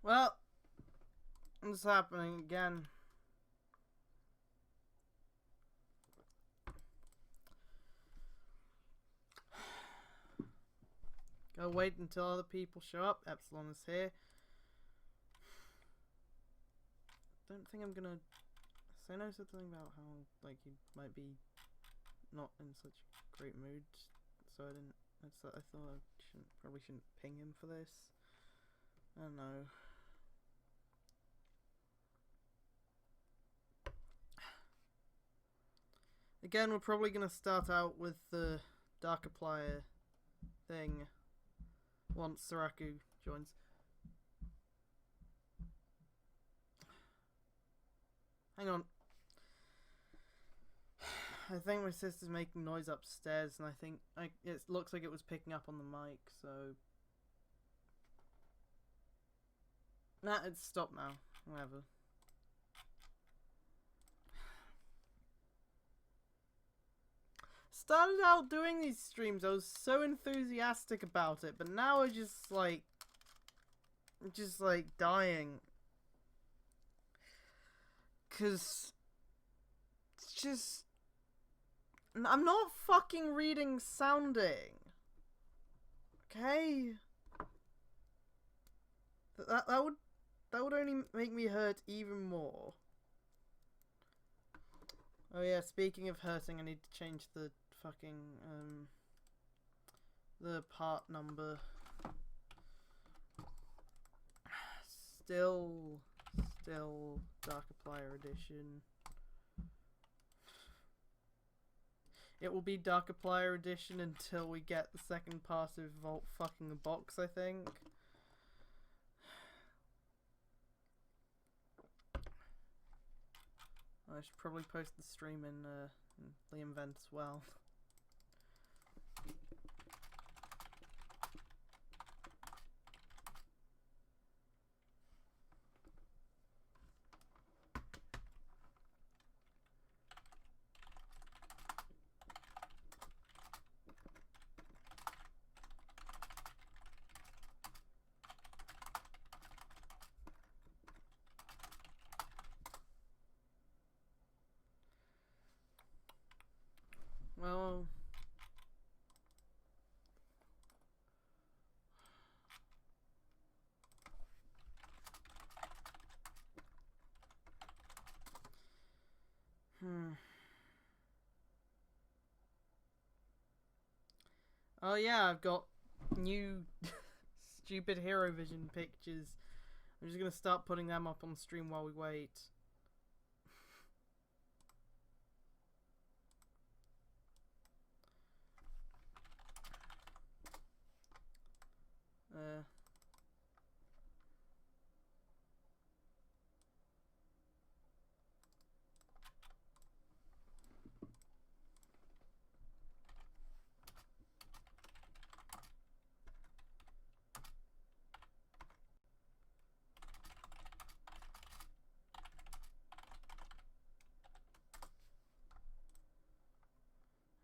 Well, it's happening again. Gotta wait until other people show up. Epsilon is here. Don't think I'm gonna... Sano said something about how, like, he might be not in such a great mood, so I didn't... I thought I probably shouldn't ping him for this. I don't know. Again, we're probably gonna start out with the Darkiplier thing once Saraku joins. Hang on. I think my sister's making noise upstairs, and I think it looks like it was picking up on the mic, so... Nah, it's stopped now. Whatever. Started out doing these streams, I was so enthusiastic about it, but now I'm just like dying. Cause it's just... I'm not fucking reading sounding. Okay? That would only make me hurt even more. Oh yeah, speaking of hurting, I need to change the fucking the part number. Still Darkiplier edition. It will be Darkiplier edition until we get the second part of Vault fucking the box, I think. I should probably post the stream in Liam Vent as well. Well... Oh yeah, I've got new stupid Hero Vision pictures. I'm just gonna start putting them up on stream while we wait.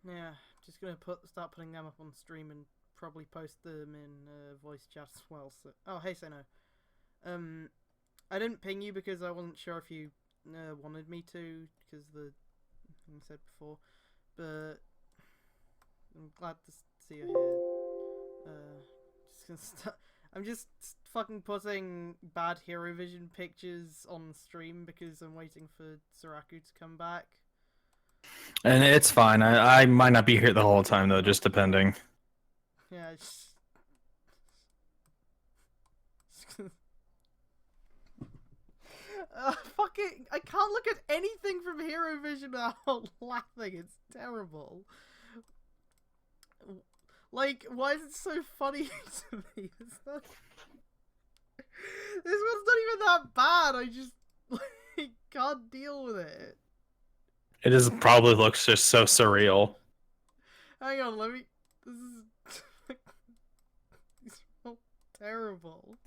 Yeah, just gonna start putting them up on stream and probably post them in voice chat as well. So, oh hey Seno, I didn't ping you because I wasn't sure if you wanted me to, because the thing I said before, but I'm glad to see you here. Just gonna start. I'm just fucking putting bad Hero Vision pictures on stream because I'm waiting for Saraku to come back. And it's fine. I might not be here the whole time though, just depending. Yeah, fucking, I can't look at anything from Hero Vision without laughing. It's terrible. Like, why is it so funny to me? It's not... This one's not even that bad. I just like, can't deal with it. It just probably looks just so surreal. Hang on, let me... This is... These are all terrible.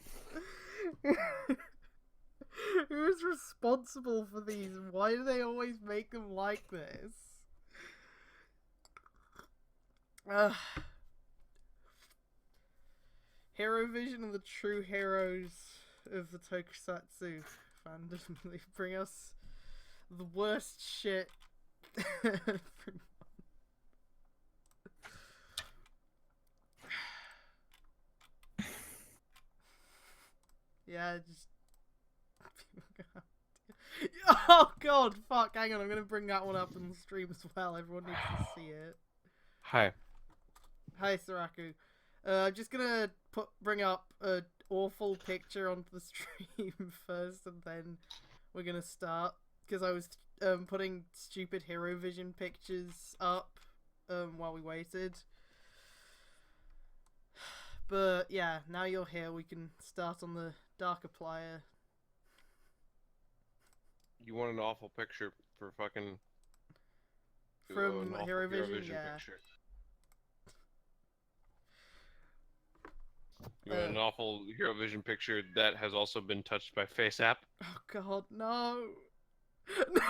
Who's responsible for these? Why do they always make them like this? Hero Vision and the True Heroes of the Tokusatsu fandom. They bring us the worst shit. Yeah, just... Oh god, fuck, hang on, I'm gonna bring that one up on the stream as well. Everyone needs to see it. Hi. Hi, Saraku. I'm just gonna bring up an awful picture onto the stream first, and then we're gonna start. Because I was putting stupid Hero Vision pictures up while we waited. But yeah, now you're here, we can start on the Darkiplier. You want an awful picture for fucking... From Hero Vision, yeah. Picture. You want an awful Hero Vision picture that has also been touched by FaceApp? Oh god, no! No!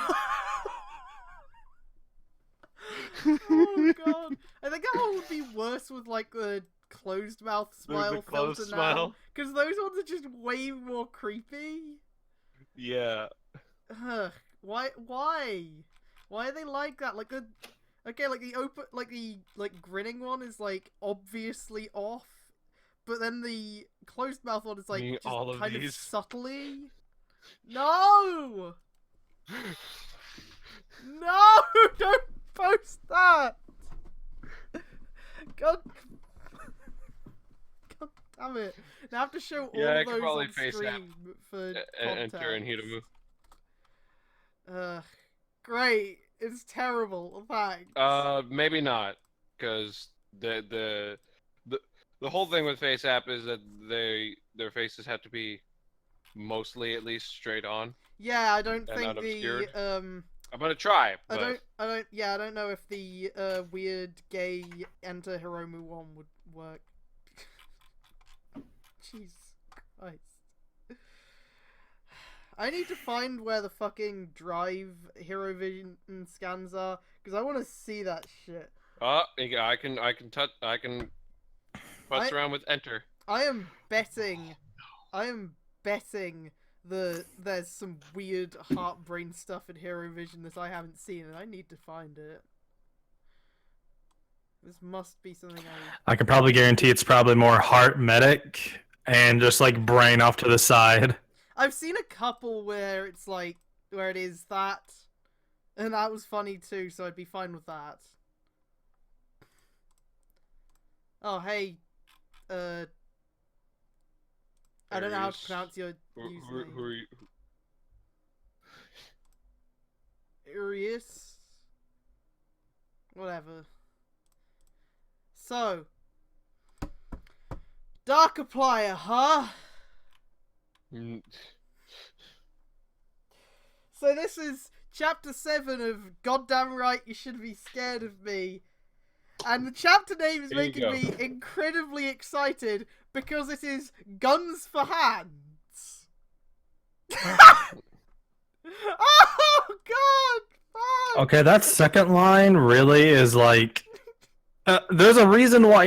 Oh god! I think that one would be worse with like the closed mouth smile The closed filter smile? now. Because those ones are just way more creepy. Yeah. Ugh. Why? Why are they like that? Like the... Okay, like the open... Like the grinning one is like obviously off. But then the closed mouth one is like just all of kind these? of subtly. No! No! Don't post that! God... God damn it. Now I have to show all Yeah, I of could those probably on face stream for Enter and context. Hitomu. Great. It's terrible. Thanks. Maybe not, because the whole thing with FaceApp is that their faces have to be mostly at least straight on. Yeah, I don't and think not the obscured. I'm gonna try, but I don't know if the weird gay Enter Hiromu one would work. Jesus Christ. I need to find where the fucking Drive Hero Vision scans are, because I want to see that shit. I can putz around with Enter. I am betting there's some weird heart-brain stuff in Hero Vision that I haven't seen, and I need to find it. This must be something I can probably guarantee it's probably more heart medic and just like brain off to the side. I've seen a couple where it's like, where it is that, and that was funny too, so I'd be fine with that. Oh, hey, I don't know how to pronounce your username. Who are you? Urius? Whatever. So, Darkiplier, huh? So this is chapter 7 of Goddamn Right You Should Be Scared of Me. And the chapter name is making me incredibly excited because it is Guns for Hands. Oh god! Fuck! Okay, that second line really is like... there's a reason why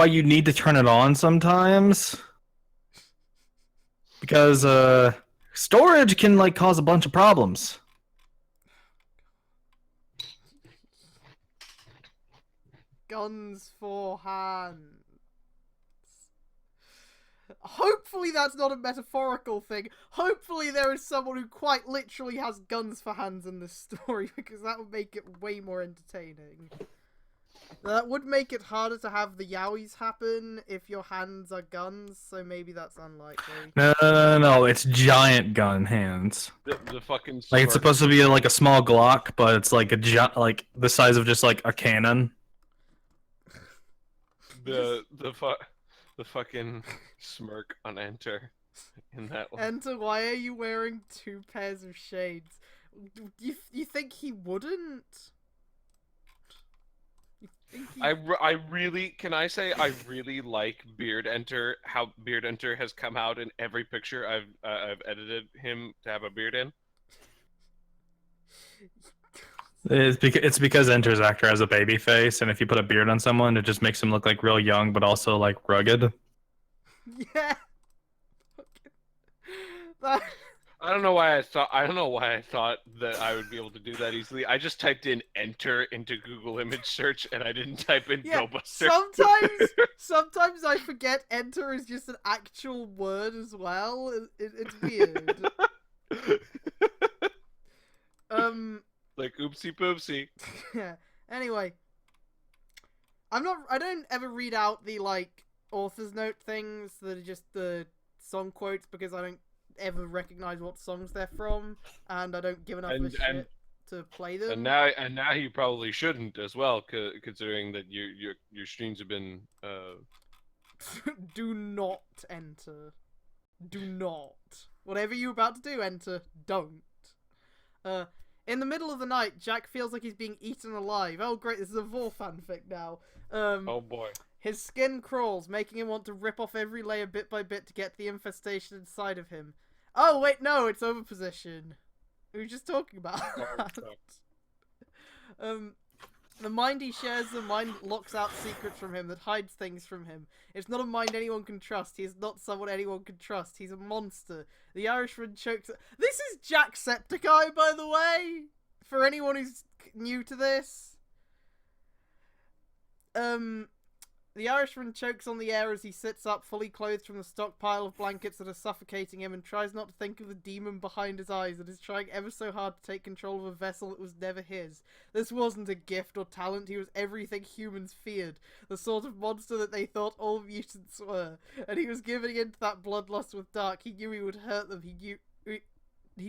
you need to turn it on sometimes. Because storage can like cause a bunch of problems. Guns for hands. Hopefully that's not a metaphorical thing. Hopefully there is someone who quite literally has guns for hands in this story, because that would make it way more entertaining. That would make it harder to have the yaois happen if your hands are guns, so maybe that's unlikely. No, it's giant gun hands. The fucking like it's supposed to be like a small Glock, but it's like like the size of just like a cannon. The fucking smirk on Enter in that one. Enter, why are you wearing 2 pairs of shades? You think he wouldn't? I really, can I say I really like Beard Enter, how Beard Enter has come out in every picture I've edited him to have a beard in. It's because Enter's actor has a baby face, and if you put a beard on someone, it just makes him look like real young, but also like rugged. Yeah. I don't know why I thought that I would be able to do that easily. I just typed in enter into Google image search and I didn't type in Yeah, GoBuster. sometimes I forget enter is just an actual word as well. It's weird. Like oopsie poopsie. Yeah. Anyway, I don't ever read out the like author's note things that are just the song quotes because I don't ever recognize what songs they're from, and I don't give enough of a shit to play them. And now you probably shouldn't as well, considering that your streams have been. Do not enter. Do not. Whatever you're about to do, enter. Don't. In the middle of the night, Jack feels like he's being eaten alive. Oh great, this is a Vor fanfic now. Oh boy. His skin crawls, making him want to rip off every layer bit by bit to get the infestation inside of him. Oh wait, no, it's overposition. We were just talking about that. The mind he shares, the mind locks out secrets from him, that hides things from him. It's not a mind anyone can trust. He is not someone anyone can trust. He's a monster. The Irishman chokes... This is Jacksepticeye, by the way! For anyone who's new to this. The Irishman chokes on the air as he sits up, fully clothed from the stockpile of blankets that are suffocating him, and tries not to think of the demon behind his eyes that is trying ever so hard to take control of a vessel that was never his. This wasn't a gift or talent, he was everything humans feared, the sort of monster that they thought all mutants were, and he was giving in to that bloodlust with Dark. He knew he would hurt them, he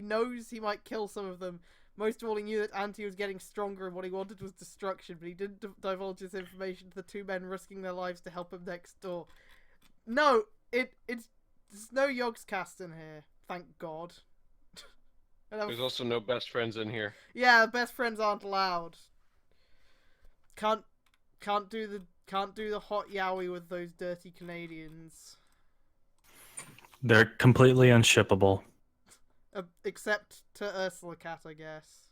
knows he might kill some of them. Most of all, he knew that Anti was getting stronger and what he wanted was destruction, but he didn't divulge this information to the two men risking their lives to help him next door. No, there's no Yogscast in here, thank God. There's also no best friends in here. Yeah, best friends aren't allowed. Can't do the hot yowie with those dirty Canadians. They're completely unshippable. Except to Ursula Cat, I guess.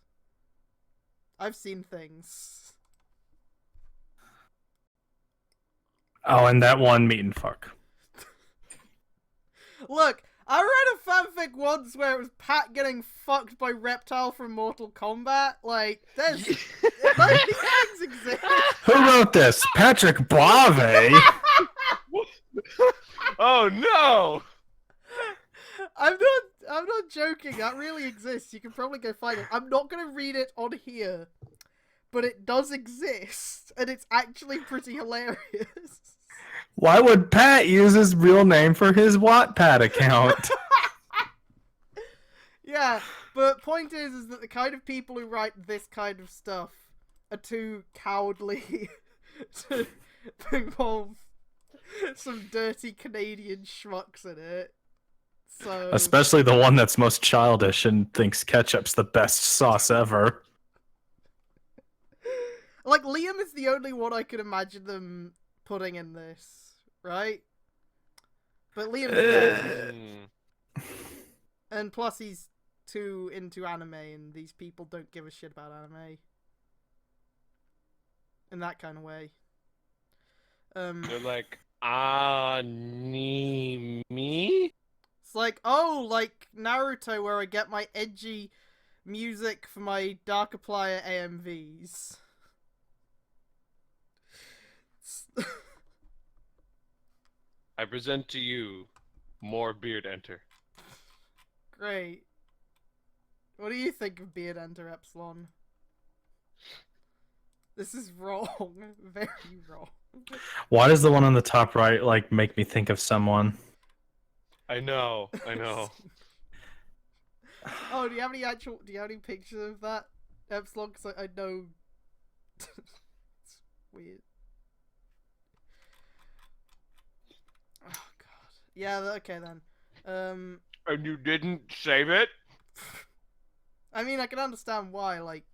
I've seen things. Oh, and that one meat and fuck. Look, I read a fanfic once where it was Pat getting fucked by Reptile from Mortal Kombat. Like, those things exist. Who wrote this? Patrick Blave? Oh no! I'm not joking. That really exists. You can probably go find it. I'm not gonna read it on here, but it does exist, and it's actually pretty hilarious. Why would Pat use his real name for his Wattpad account? Yeah, but point is that the kind of people who write this kind of stuff are too cowardly to involve some dirty Canadian schmucks in it. So... Especially the one that's most childish and thinks ketchup's the best sauce ever. Like, Liam is the only one I could imagine them putting in this, right? But Liam's dead. And plus he's too into anime, and these people don't give a shit about anime. In that kind of way. They're like, me? It's like, oh, like Naruto, where I get my edgy music for my Darkiplier AMVs. I present to you more Beard Enter. Great. What do you think of Beard Enter, Epsilon? This is wrong. Very wrong. Why does the one on the top right, like, make me think of someone? I know. Oh, do you have any pictures of that, Epsilon? Because I know... It's weird. Oh, God. Yeah, okay then. And you didn't save it? I mean, I can understand why, like,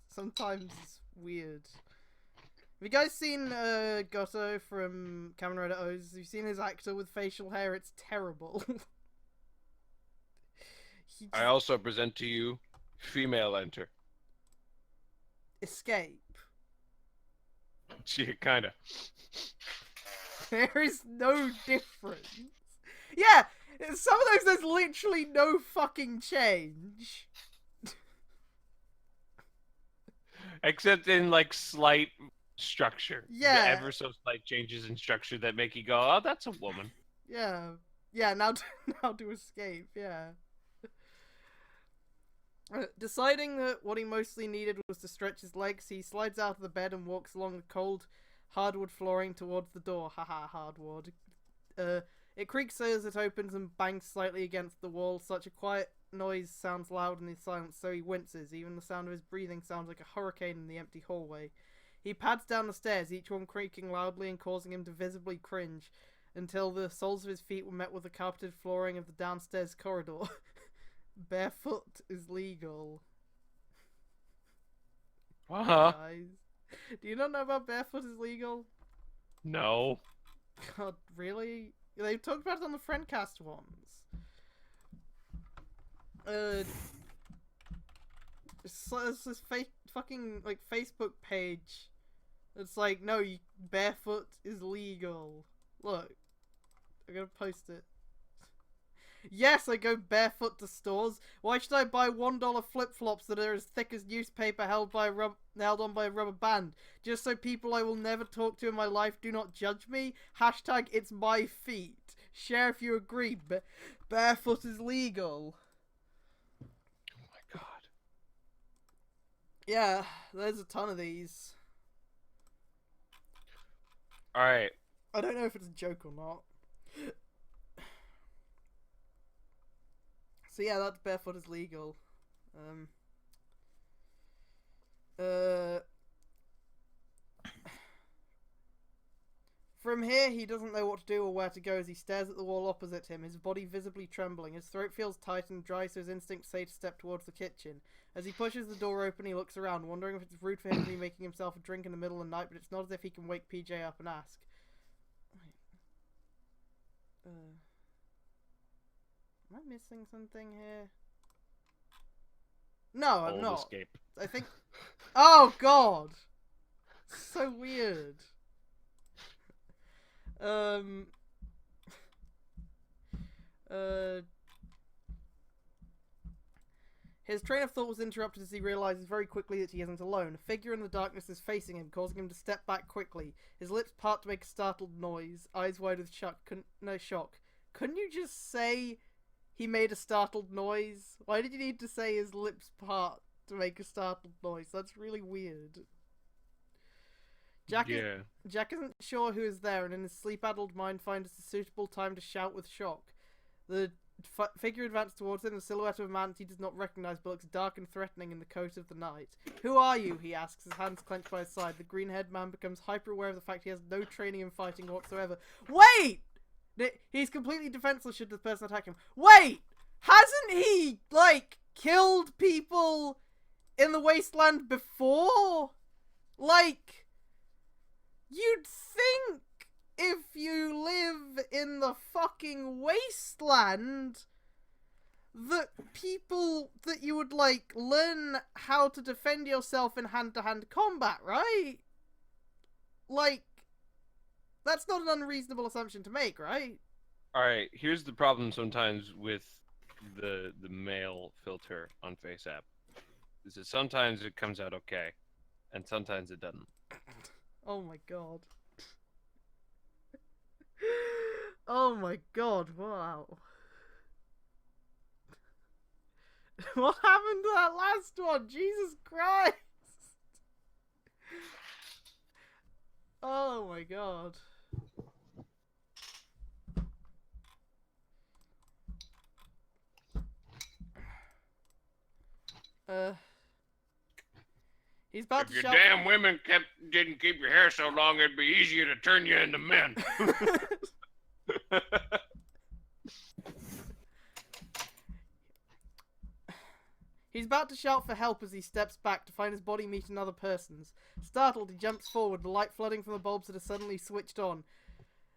sometimes it's weird. Have you guys seen Goto from Kamen Rider O's? Have you seen his actor with facial hair? It's terrible. I also present to you female Enter. Escape. Gee, kinda. There is no difference. Yeah, Some of those, there's literally no fucking change. Except in like slight structure. Yeah. The ever so slight changes in structure that make you go, oh, that's a woman. Yeah. Yeah, now to escape, yeah. Deciding that what he mostly needed was to stretch his legs, he slides out of the bed and walks along the cold hardwood flooring towards the door. Haha, hardwood. It creaks as it opens and bangs slightly against the wall. Such a quiet noise sounds loud in the silence, so he winces. Even the sound of his breathing sounds like a hurricane in the empty hallway. He pads down the stairs, each one creaking loudly and causing him to visibly cringe, until the soles of his feet were met with the carpeted flooring of the downstairs corridor. Barefoot is legal. Guys. Do you not know about barefoot is legal? No. God, really? They talked about it on the Friendcast once. It's this fake fucking like Facebook page. It's like, no, barefoot is legal. Look, I'm gonna post it. Yes, I go barefoot to stores. Why should I buy $1 flip-flops that are as thick as newspaper held on by a rubber band? Just so people I will never talk to in my life do not judge me? Hashtag it's my feet. Share if you agree. Barefoot is legal. Oh my god. Yeah, there's a ton of these. Alright. I don't know if it's a joke or not. So yeah, that's barefoot is legal. From here, he doesn't know what to do or where to go as he stares at the wall opposite him, his body visibly trembling. His throat feels tight and dry, so his instincts say to step towards the kitchen. As he pushes the door open, he looks around, wondering if it's rude for him to be making himself a drink in the middle of the night, but it's not as if he can wake PJ up and ask. Am I missing something here? No, I'm not. Escape. I think... Oh, God! So weird. His train of thought was interrupted as he realizes very quickly that he isn't alone. A figure in the darkness is facing him, causing him to step back quickly. His lips part to make a startled noise, eyes wide with shock. Couldn't you just say he made a startled noise? Why did you need to say his lips part to make a startled noise? That's really weird. Jack isn't sure who is there, and in his sleep-addled mind finds a suitable time to shout with shock. The figure advances towards him, the silhouette of a man he does not recognize, but looks dark and threatening in the coat of the night. Who are you? He asks, his hands clenched by his side. The green-haired man becomes hyper-aware of the fact he has no training in fighting whatsoever. Wait! He's completely defenseless should the person attack him. Wait! Hasn't he, like, killed people in the wasteland before? Like... You'd think if you live in the fucking wasteland that people that you would like learn how to defend yourself in hand-to-hand combat, right? Like, that's not an unreasonable assumption to make, right? Alright, here's the problem sometimes with the male filter on FaceApp. Is that sometimes it comes out okay, and sometimes it doesn't. Oh my god. Oh my god, wow. What happened to that last one? Jesus Christ! Oh my god. He's about If to your shout. damn women didn't keep your hair so long, it'd be easier to turn you into men. He's about to shout for help as he steps back to find his body meet another person's. Startled, he jumps forward, the light flooding from the bulbs that are suddenly switched on.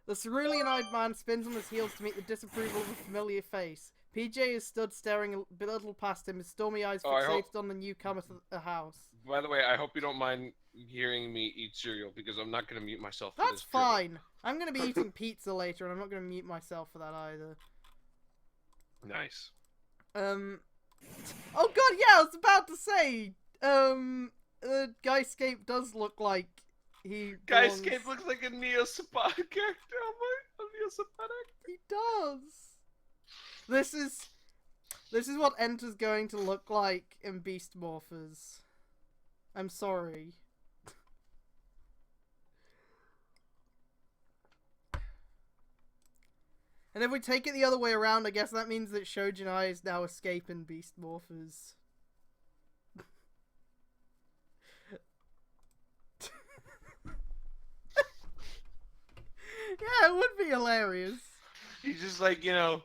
The cerulean-eyed man spins on his heels to meet the disapproval of a familiar face. PJ is stood staring a little past him, his stormy eyes fixated on the newcomer to the house. By the way, I hope you don't mind hearing me eat cereal, because I'm not going to mute myself for this. That's fine. I'm going to be eating pizza later, and I'm not going to mute myself for that either. Nice. Oh god, yeah, I was about to say, Guyscape does look like he belongs... Guyscape looks like a Neosapod character. A Neosapod actor. He does. This is what Enter's going to look like in Beast Morphers. I'm sorry. And if we take it the other way around, I guess that means that Shojinai is now escaping Beast Morphers. Yeah, it would be hilarious. He just like, you know,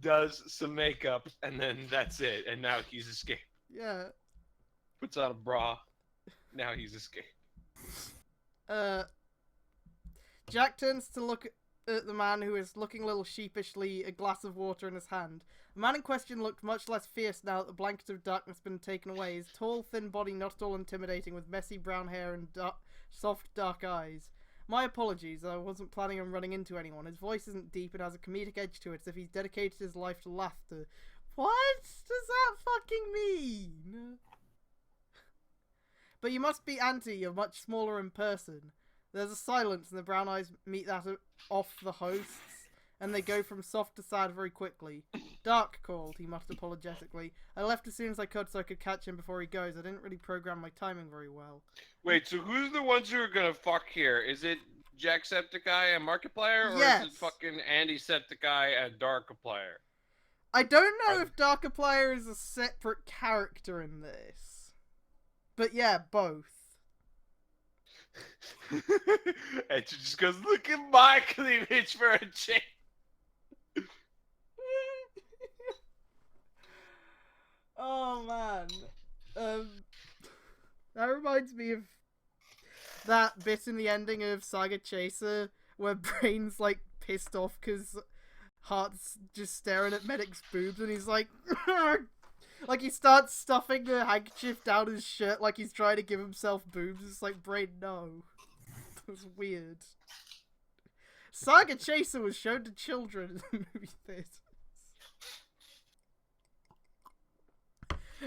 does some makeup and then that's it. And now he's escaped. Yeah. Puts on a bra. Now he's escaped. Jack turns to look at the man who is looking a little sheepishly, a glass of water in his hand. The man in question looked much less fierce now that the blanket of darkness had been taken away, his tall, thin body not at all intimidating, with messy brown hair and soft, dark eyes. My apologies, I wasn't planning on running into anyone. His voice isn't deep and has a comedic edge to it, as if he's dedicated his life to laughter. What does that fucking mean? But you must be Auntie, you're much smaller in person. There's a silence and the brown eyes meet that off the hosts, and they go from soft to sad very quickly. Dark called, he muttered apologetically. I left as soon as I could so I could catch him before he goes. I didn't really program my timing very well. Wait, so who's the ones who are gonna fuck here? Is it Jacksepticeye and Markiplier, or Yes. is it fucking Antisepticeye and Darkiplier? I don't know if Darkiplier is a separate character in this. But yeah, both. And she just goes, look at my cleavage for a change. Oh man. That reminds me of that bit in the ending of Saga Chaser where Brain's like pissed off because Heart's just staring at Medic's boobs and he's like like he starts stuffing the handkerchief down his shirt like he's trying to give himself boobs. It's like, Brain, no. That was weird. Saga Chaser was shown to children in the movie theaters.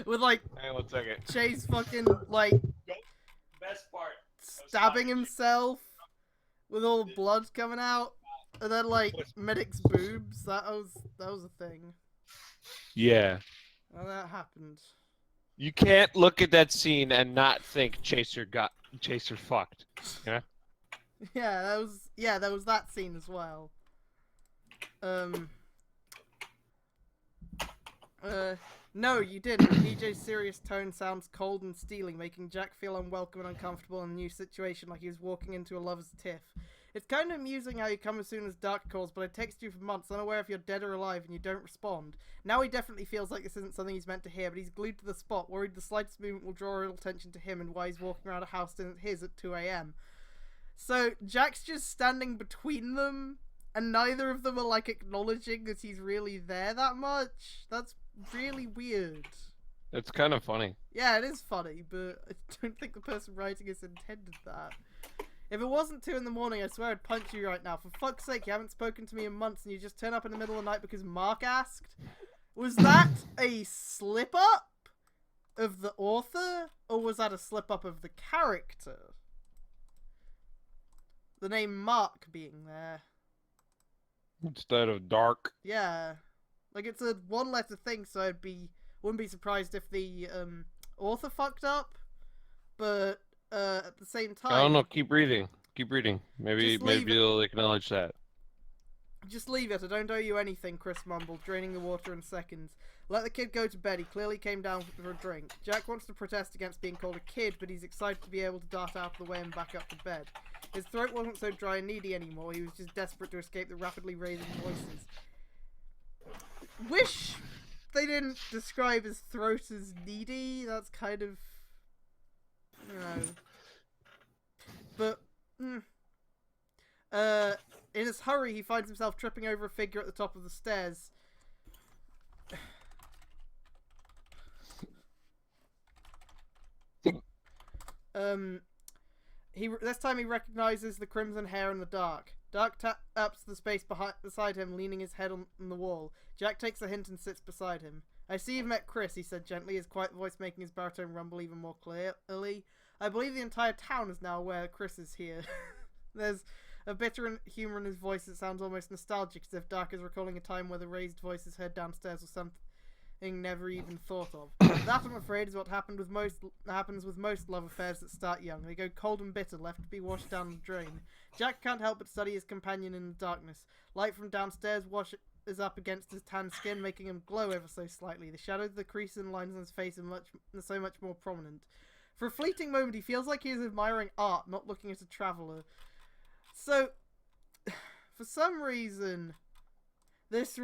With like Hang on 1 second. Chase fucking like Best part. stabbing himself with all the blood coming out, and then like Medic's boobs. That was a thing. Yeah. Well, that happened. You can't look at that scene and not think Chaser fucked. Yeah. Yeah, that was that scene as well. No, you didn't. PJ's serious tone sounds cold and stealing, making Jack feel unwelcome and uncomfortable in a new situation, like he was walking into a lover's tiff. It's kind of amusing how you come as soon as dark calls, but I text you for months, unaware if you're dead or alive, and you don't respond. Now he definitely feels like this isn't something he's meant to hear, but he's glued to the spot, worried the slightest movement will draw real attention to him and why he's walking around a house that isn't his at 2 AM. So, Jack's just standing between them, and neither of them are, like, acknowledging that he's really there that much. That's really weird. It's kind of funny. Yeah, it is funny, but I don't think the person writing this intended that. If it wasn't 2 in the morning, I swear I'd punch you right now. For fuck's sake, you haven't spoken to me in months and you just turn up in the middle of the night because Mark asked? Was that a slip-up of the author, or was that a slip-up of the character? The name Mark being there. Instead of Dark. Yeah. Like, it's a one-letter thing, so wouldn't be surprised if the author fucked up, but at the same time... I don't know, keep reading. Keep reading. Maybe Just you'll acknowledge that. Just leave it, I don't owe you anything, Chris mumbled, draining the water in seconds. Let the kid go to bed, he clearly came down for a drink. Jack wants to protest against being called a kid, but he's excited to be able to dart out of the way and back up to bed. His throat wasn't so dry and needy anymore, he was just desperate to escape the rapidly raising voices. Wish they didn't describe his throat as needy, that's kind of... you know... But... in his hurry, he finds himself tripping over a figure at the top of the stairs. This time he recognizes the crimson hair in the dark. Dark taps the space beside him, leaning his head on the wall. Jack takes a hint and sits beside him. I see you've met Chris, he said gently, his quiet voice making his baritone rumble even more clearly. I believe the entire town is now aware Chris is here. There's a bitter humour in his voice that sounds almost nostalgic, as if Dark is recalling a time where the raised voice is heard downstairs or something never even thought of. That, I'm afraid, is what happens with most love affairs that start young. They go cold and bitter, left to be washed down the drain. Jack can't help but study his companion in the darkness. Light from downstairs washes up against his tan skin, making him glow ever so slightly. The shadows, the creases and lines on his face are so much more prominent. For a fleeting moment, he feels like he is admiring art, not looking at a traveller. So, for some reason, this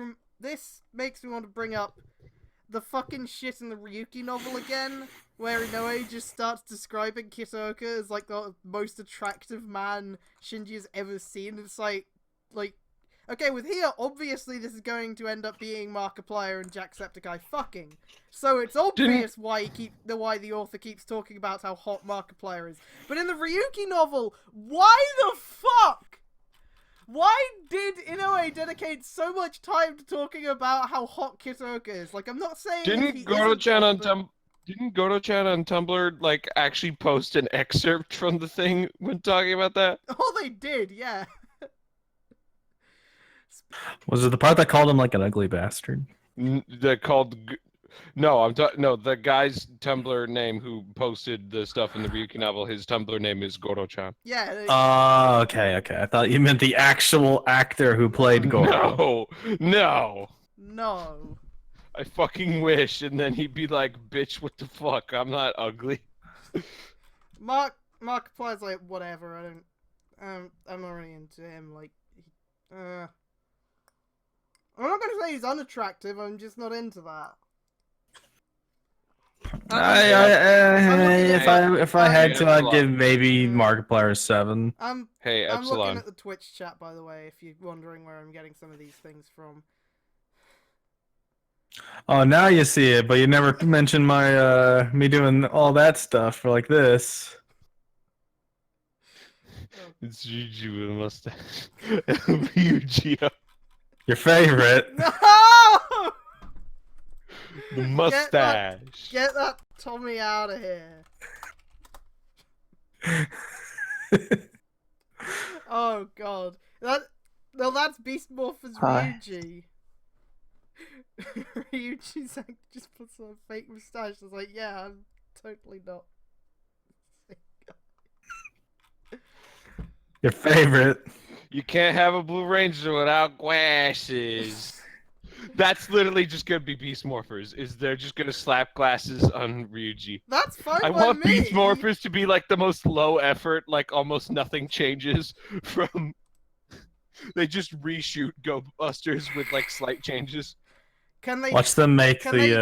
makes me want to bring up the fucking shit in the Ryuki novel again, where Inoue just starts describing Kitaoka as like the most attractive man Shinji has ever seen. It's like, okay, with here, obviously this is going to end up being Markiplier and Jacksepticeye fucking. So it's obvious why the author keeps talking about how hot Markiplier is. But in the Ryuki novel, why the fuck? Why did Inoue dedicate so much time to talking about how hot Kitaoka is? Like, I'm not saying Didn't Goro-chan on Tumblr like actually post an excerpt from the thing when talking about that? Oh, they did, yeah. Was it the part that called him like an ugly bastard? The guy's Tumblr name who posted the stuff in the Ryuki novel, his Tumblr name is Goro-chan. Yeah. Okay. I thought you meant the actual actor who played Goro. No. I fucking wish, and then he'd be like, bitch, what the fuck? I'm not ugly. Markiplier's like, whatever, I'm not really into him, like, I'm not gonna say he's unattractive, I'm just not into that. If I had to, I'd give maybe Markiplier a 7. Hey, I'm Epsilon. looking at the Twitch chat, by the way, if you're wondering where I'm getting some of these things from. Oh, now you see it, but you never mentioned my me doing all that stuff for like this. It's Juju with a mustache. Ryuji. Your favorite. No! The mustache. Get that Tommy out of here. Oh god. That's Beast Morpher's Ryuji. Ryuji's like, just puts on a fake mustache. I was like, yeah, I'm totally not. Your favorite. You can't have a Blue Ranger without glasses. That's literally just gonna be Beast Morphers. Is they're just gonna slap glasses on Ryuji. That's fine. I want Beast Morphers to be like the most low effort, like almost nothing changes from. They just reshoot Go Busters with like slight changes. Can they watch them make Can they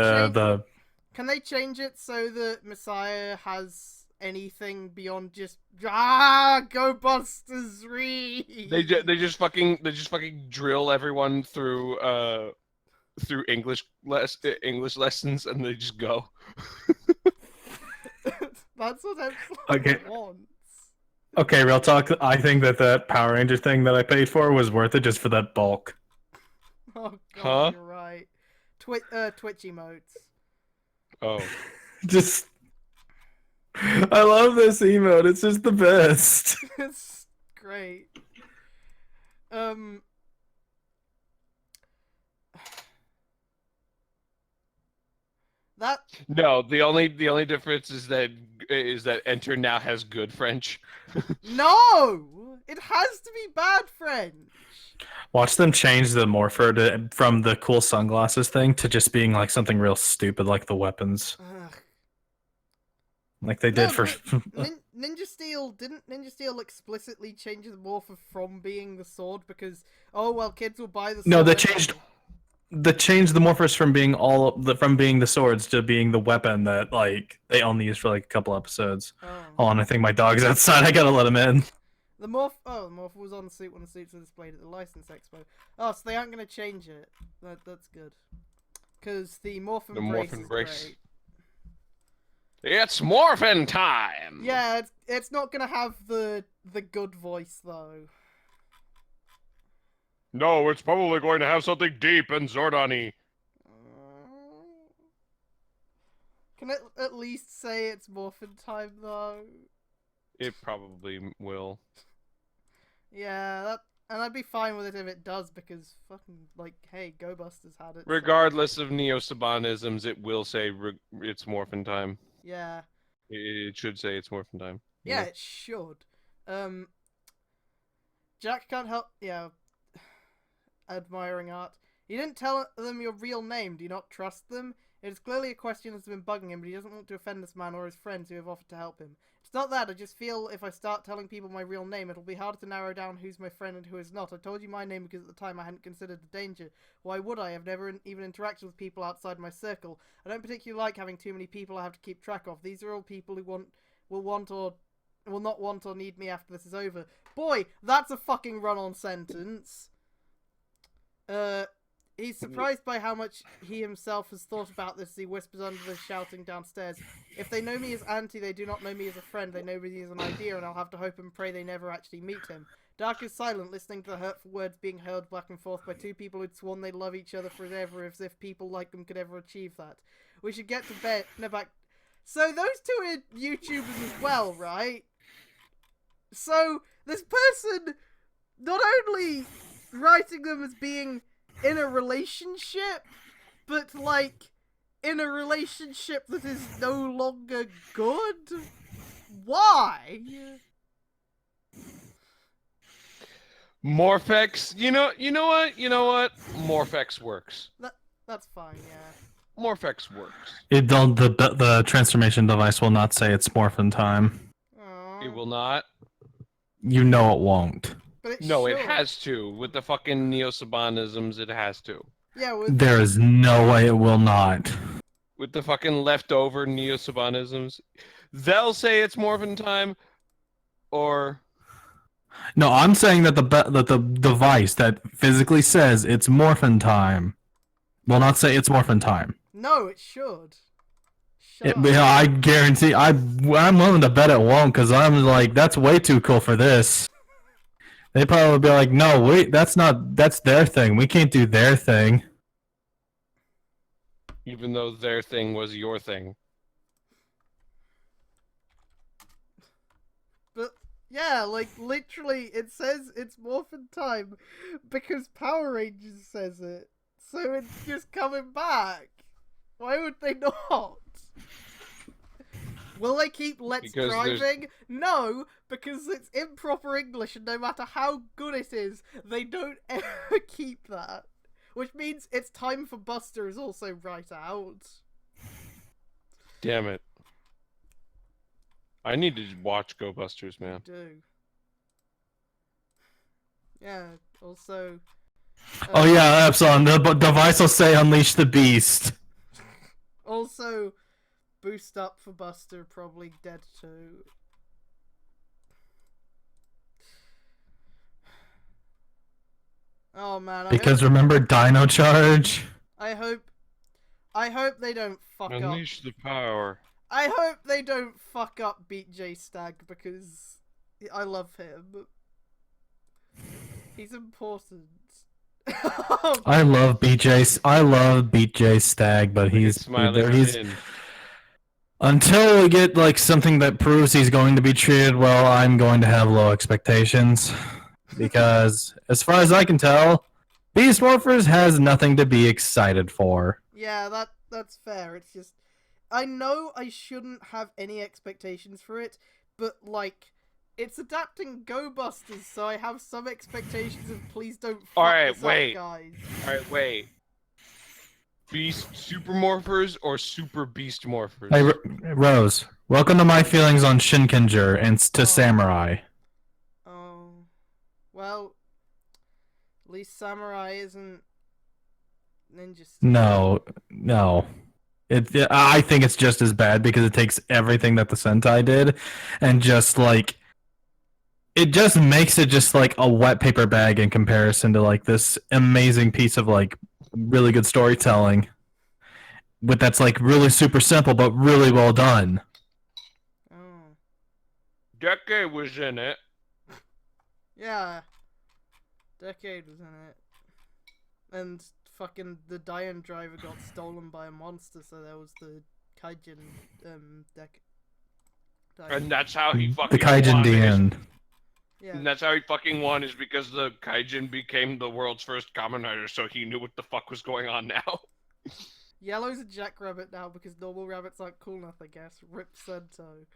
change it so that Messiah has anything beyond just Go Busters re? They just fucking drill everyone through English lessons and they just go. That's what Epsilon wants. Okay, real talk. I think that Power Ranger thing that I paid for was worth it just for that bulk. Oh god, You're right. Twitch emotes. Oh. Just. I love this emote. It's just the best. It's great. No, the only difference is that Enter now has good French. No, it has to be bad French. Watch them change the morpher from the cool sunglasses thing to just being like something real stupid, like the weapons. Ugh. Like they did for Ninja Steel. Didn't Ninja Steel explicitly change the morpher from being the sword because kids will buy the sword. No, they changed the morphers from being the swords to being the weapon that like they only used for like a couple episodes. Hold on, I think my dog's outside. I gotta let him in. The morpher was on the suit when the suits were displayed at the License Expo. Oh, so they aren't gonna change it. That's good. Because the Morphin Brace is great. It's morphin time! Yeah, it's not gonna have the good voice though. No, it's probably going to have something deep and Zordon-y. Can it at least say it's morphin time though? It probably will. Yeah, and I'd be fine with it if it does, because fucking, like, hey, Go Busters had it. Regardless of Neo-Sabanisms, it will say it's morphin time. Yeah. It should say it's morphin time. Yeah, it should. Jack can't help. Yeah. Admiring art. You didn't tell them your real name. Do you not trust them? It is clearly a question that's been bugging him, but he doesn't want to offend this man or his friends who have offered to help him. It's not that, I just feel if I start telling people my real name, it'll be harder to narrow down who's my friend and who is not. I told you my name because at the time I hadn't considered the danger. Why would I? I've never even interacted with people outside my circle. I don't particularly like having too many people I have to keep track of. These are all people who will not want or need me after this is over. Boy, that's a fucking run-on sentence. He's surprised by how much he himself has thought about this as he whispers under the shouting downstairs. If they know me as Auntie, they do not know me as a friend. They know me as an idea, and I'll have to hope and pray they never actually meet him. Dark is silent, listening to the hurtful words being hurled back and forth by two people who'd sworn they'd love each other forever, as if people like them could ever achieve that. We should get to bed. No, back. So those two are YouTubers as well, right? So this person not only writing them as being in a relationship, but like in a relationship that is no longer good? Why? Morphex, you know what? Morphex works. That's fine, yeah. Morphex works. The transformation device will not say it's morphin time. Aww. It will not. You know it won't. But it No, should. it has to. With the fucking Neo-Sabanisms, it has to. Yeah, There is no way it will not. With the fucking leftover Neo-Sabanisms, they'll say it's morphin time, or... No, I'm saying that the device that physically says it's morphin time will not say it's morphin time. No, it should. I guarantee. I'm willing to bet it won't, because I'm like, that's way too cool for this. They probably be like, no, wait, that's their thing. We can't do their thing. Even though their thing was your thing. But, yeah, like, literally, it says it's morphin time because Power Rangers says it. So it's just coming back. Why would they not? Will they keep Let's Driving? No, because it's improper English, and no matter how good it is, they don't ever keep that. Which means It's Time for Buster is also right out. Damn it. I need to watch Go Busters, man. You do. Yeah, also... oh yeah, Epsilon, the device will say Unleash the Beast. Also... Boost up for Buster, probably dead too. Oh man, because remember Dino Charge? I hope they don't fuck up. Unleash the power. I hope they don't fuck up Beat J Stag, because I love him. He's important. I love Beat J Stag, but he's until we get like something that proves he's going to be treated well, I'm going to have low expectations. Because as far as I can tell, Beast Morphers has nothing to be excited for. Yeah, that's fair. It's just I know I shouldn't have any expectations for it, but like it's adapting Go Busters, so I have some expectations of please don't fuck this up, guys. Alright, wait. Beast Super Morphers or Super Beast Morphers? Hey, Rose, welcome to my feelings on Shinkenger and to Samurai. Oh. Well, at least Samurai isn't Ninja Steel. No. I think it's just as bad because it takes everything that the Sentai did and just like it just makes it just like a wet paper bag in comparison to like this amazing piece of like really good storytelling that's like really super simple but really well done. Oh. Decade was in it. Yeah. Decade was in it. And fucking the Diane driver got stolen by a monster, so there was the Kaijin deck. And that's how he fucking The Kaijin won. DN. Yeah. And that's how he fucking won, is because the Kaijin became the world's first Kamen Rider, so he knew what the fuck was going on now. Yellow's a jackrabbit now because normal rabbits aren't cool enough, I guess. Rip Sento.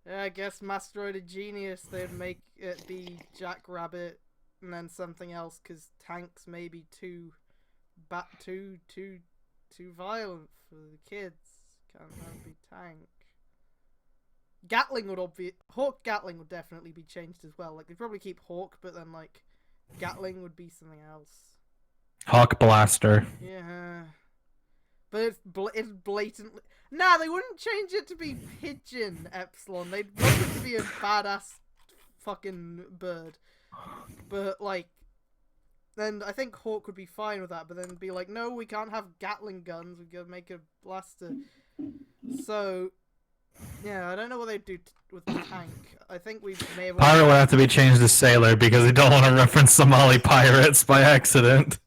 Yeah, I guess Masteroid a genius, they'd make it be jackrabbit and then something else, because Tank's maybe too violent for the kids. Can't have it be Tank. Gatling would Hawk Gatling would definitely be changed as well. Like, they'd probably keep Hawk, but then, like, Gatling would be something else. Hawk Blaster. Yeah. But it's blatantly... Nah, they wouldn't change it to be Pigeon Epsilon. They'd want it to be a badass fucking bird. But, like... Then I think Hawk would be fine with that, but then be like, no, we can't have Gatling guns, we gotta make a blaster. So... Yeah, I don't know what they'd do with the Tank. I think we may have... Pirate would have to be changed to Sailor because they don't want to reference Somali pirates by accident.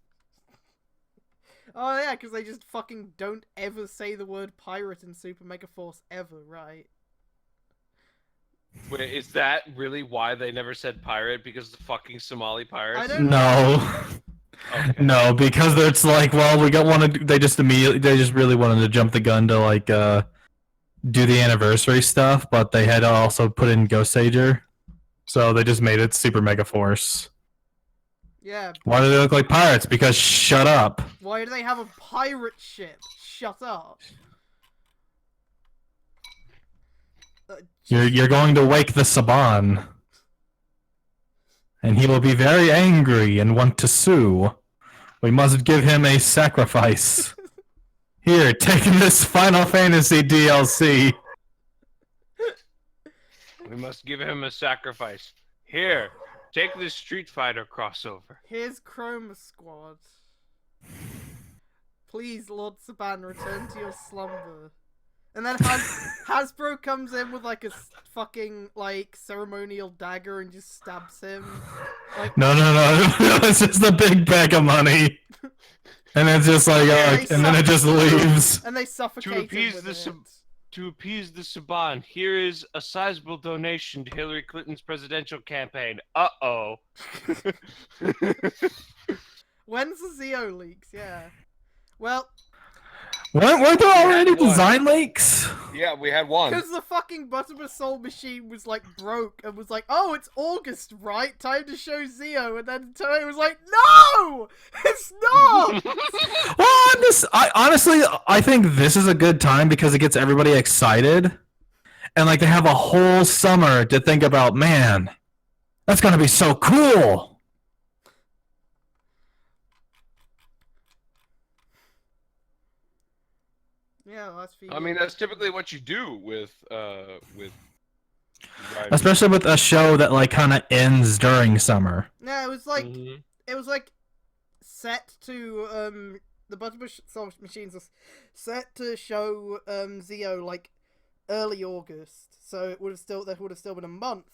Oh yeah, because they just fucking don't ever say the word pirate in Super Mega Force ever, right? Wait, is that really why they never said pirate? Because the fucking Somali pirates? I don't No. Okay. No, because it's like, well, they just really wanted to jump the gun to like do the anniversary stuff, but they had to also put in Ghost Sager. So they just made it Super Mega Force. Yeah. Why do they look like pirates? Because shut up. Why do they have a pirate ship? Shut up. You're going to wake the Saban. And he will be very angry and want to sue. We must give him a sacrifice. Here, take this Final Fantasy DLC. We must give him a sacrifice. Here, take this Street Fighter crossover. Here's Chroma Squad. Please, Lord Saban, return to your slumber. And then Hasbro comes in with like a fucking like ceremonial dagger and just stabs him. Like, No, it's just a big bag of money. And it's just like, and then it just leaves. and they suffocate him with it. To appease the Saban, here is a sizable donation to Hillary Clinton's presidential campaign. Uh-oh. When's the Zeo leaks? Yeah. Well... Weren't there already had one. design leaks? Yeah, we had one. Because the fucking Butterbur Soul machine was like broke and was like, oh, it's August, right? Time to show Zeo. And then Toei was like, no! It's not! Well, honestly, I think this is a good time because it gets everybody excited. And like they have a whole summer to think about, man, that's going to be so cool. Yeah, last few I mean, that's typically what you do with writers. Especially with a show that like kind of ends during summer. Yeah, it was like set to the Butterbur Soul machines are set to show Zeo like early August, so that would have still been a month.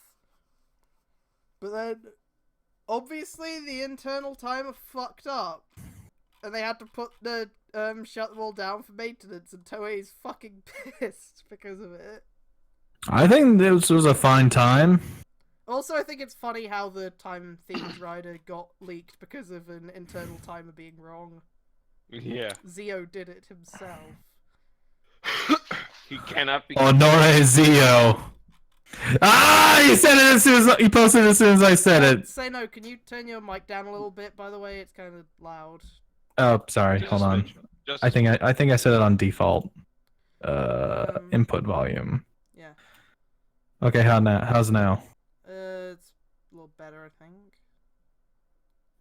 But then obviously the internal timer fucked up, and they had to put the shut them all down for maintenance, and Toei's fucking pissed because of it. I think this was a fine time. Also, I think it's funny how the time-themed rider got leaked because of an internal timer being wrong. Yeah. Zeo did it himself. He cannot be... Honore Zio. Ah! He said it as soon as he posted it as soon as I said it. Say no, can you turn your mic down a little bit, by the way? It's kind of loud. Oh, sorry. Just Hold on. I think I said it on default. Input volume. Yeah. Okay, how's now? It's a little better, I think.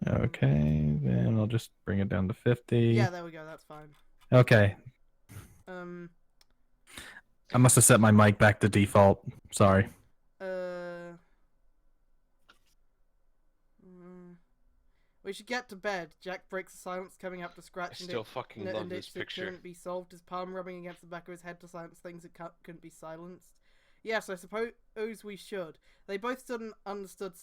Okay, then I'll just bring it down to 50. Yeah, there we go. That's fine. Okay. I must have set my mic back to default. Sorry. We should get to bed. Jack breaks the silence, coming up to scratch. I still fucking love this picture. Couldn't be solved. His palm rubbing against the back of his head to silence things that couldn't be silenced. Yes, I suppose we should. They both stand in understood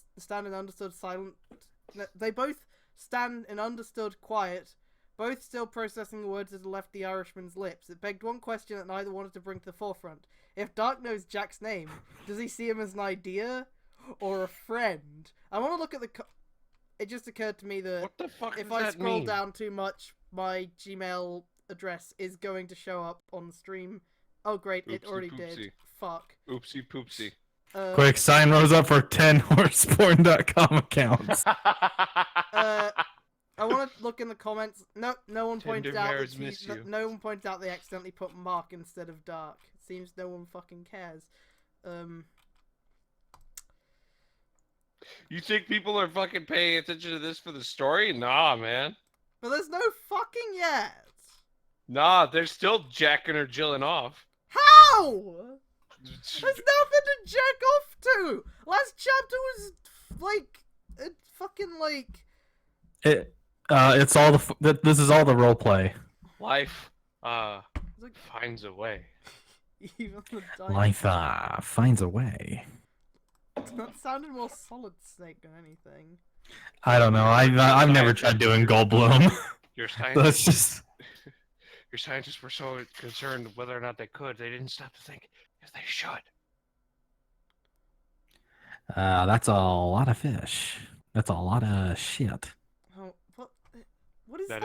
They both stand in understood quiet, both still processing the words that had left the Irishman's lips. It begged one question that neither wanted to bring to the forefront. If Dark knows Jack's name, does he see him as an idea or a friend? I want to look at the... It just occurred to me that What the fuck if does I that scroll mean? down too much, my Gmail address is going to show up on the stream. Oh, great, it Oopsie already poopsie. did. Fuck. Oopsie poopsie. Quick, sign Rose up for 10 horseporn.com accounts. I want to look in the comments. No one pointed Tender out mares that miss you. no one pointed out they accidentally put Mark instead of Dark. Seems no one fucking cares. You think people are fucking paying attention to this for the story? Nah, man. But there's no fucking yet. Nah, they're still jacking or jilling off. How? There's nothing to jack off to. Last chapter was like, fucking like. It's all this is all the role play. Life, Like, finds a way. even the dice. Life finds a way. That sounded more Solid Snake than anything. I don't know. I've never tried doing Goldblum. Your That's scientists, just your scientists were so concerned whether or not they could, they didn't stop to think if they should. that's a lot of fish. That's a lot of shit. Oh, what is that?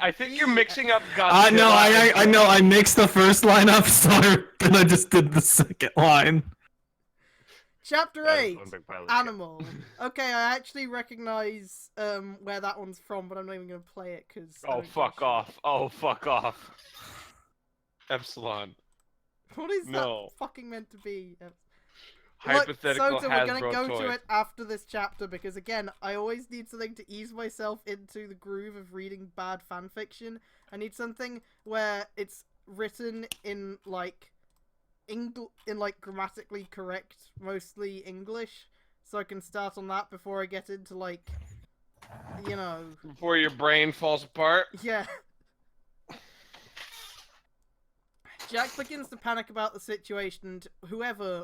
I think you're mixing up Godzilla. I know. I know. I mixed the first line up, so then I just did the second line. Chapter That is 8, one big pile of shit. Animal. Okay, I actually recognize where that one's from, but I'm not even going to play it because... Oh, fuck off. Oh, fuck off. Epsilon. What is No. that fucking meant to be? Hypothetical Look, Sota, we're going to Hasbro go toy. to it after this chapter, because again, I always need something to ease myself into the groove of reading bad fanfiction. I need something where it's written in, like... grammatically correct, mostly English, so I can start on that before I get into, like, you know... Before your brain falls apart? Yeah. Jack begins to panic about the situation, and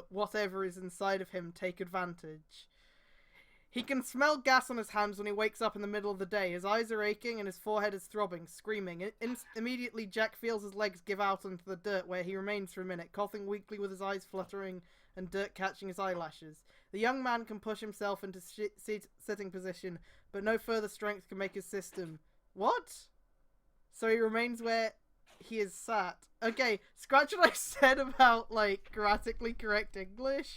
whatever is inside of him, take advantage. He can smell gas on his hands when he wakes up in the middle of the day. His eyes are aching and his forehead is throbbing, screaming. Immediately, Jack feels his legs give out onto the dirt, where he remains for a minute, coughing weakly with his eyes fluttering and dirt catching his eyelashes. The young man can push himself into sitting position, but no further strength can make his system. What? So he remains where he is sat. Okay, scratch what I said about, like, grammatically correct English.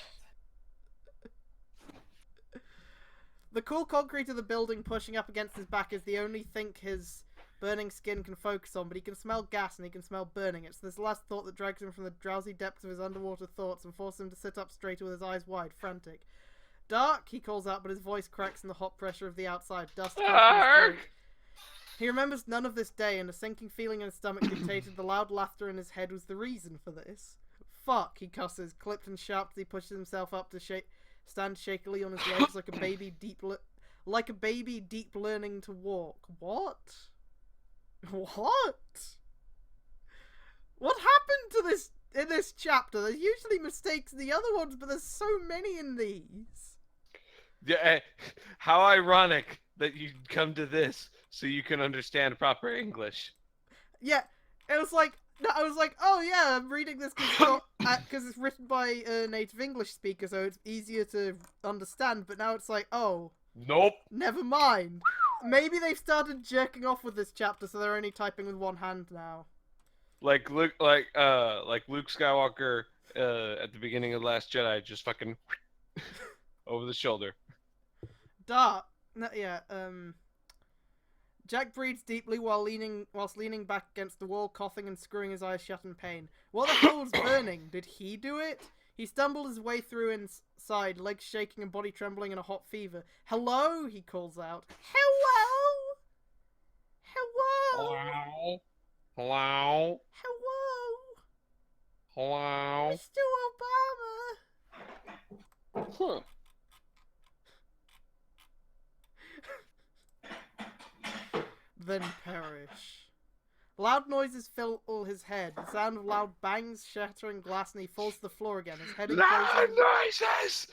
The cool concrete of the building pushing up against his back is the only thing his burning skin can focus on, but he can smell gas and he can smell burning. It's this last thought that drags him from the drowsy depths of his underwater thoughts and forces him to sit up straighter with his eyes wide, frantic. Dark, he calls out, but his voice cracks in the hot pressure of the outside. Dust comes from his throat. He remembers none of this day, and a sinking feeling in his stomach dictated the loud laughter in his head was the reason for this. Fuck, he cusses, clipped and sharp as he pushes himself up to stand shakily on his legs like a baby deep learning to walk. What? What? What happened to this in this chapter? There's usually mistakes in the other ones, but there's so many in these. Yeah, how ironic that you come to this so you can understand proper English. Yeah, it was like, I was like, oh yeah, I'm reading this because it's written by a native English speaker, so it's easier to understand, but now it's like, oh. Nope. Never mind. Maybe they've started jerking off with this chapter, so they're only typing with one hand now. Like Luke Skywalker at the beginning of The Last Jedi, just fucking over the shoulder. Dark. No, yeah, Jack breathes deeply whilst leaning back against the wall, coughing and screwing his eyes shut in pain. What the hell was burning? Did he do it? He stumbled his way through inside, legs shaking and body trembling in a hot fever. Hello? He calls out. Hello? Hello? Hello? Hello? Hello? Hello? Mr. Obama? Huh. Then perish. Loud noises fill his head. The sound of loud bangs, shattering glass, and he falls to the floor again. His head Loud implodes. noises!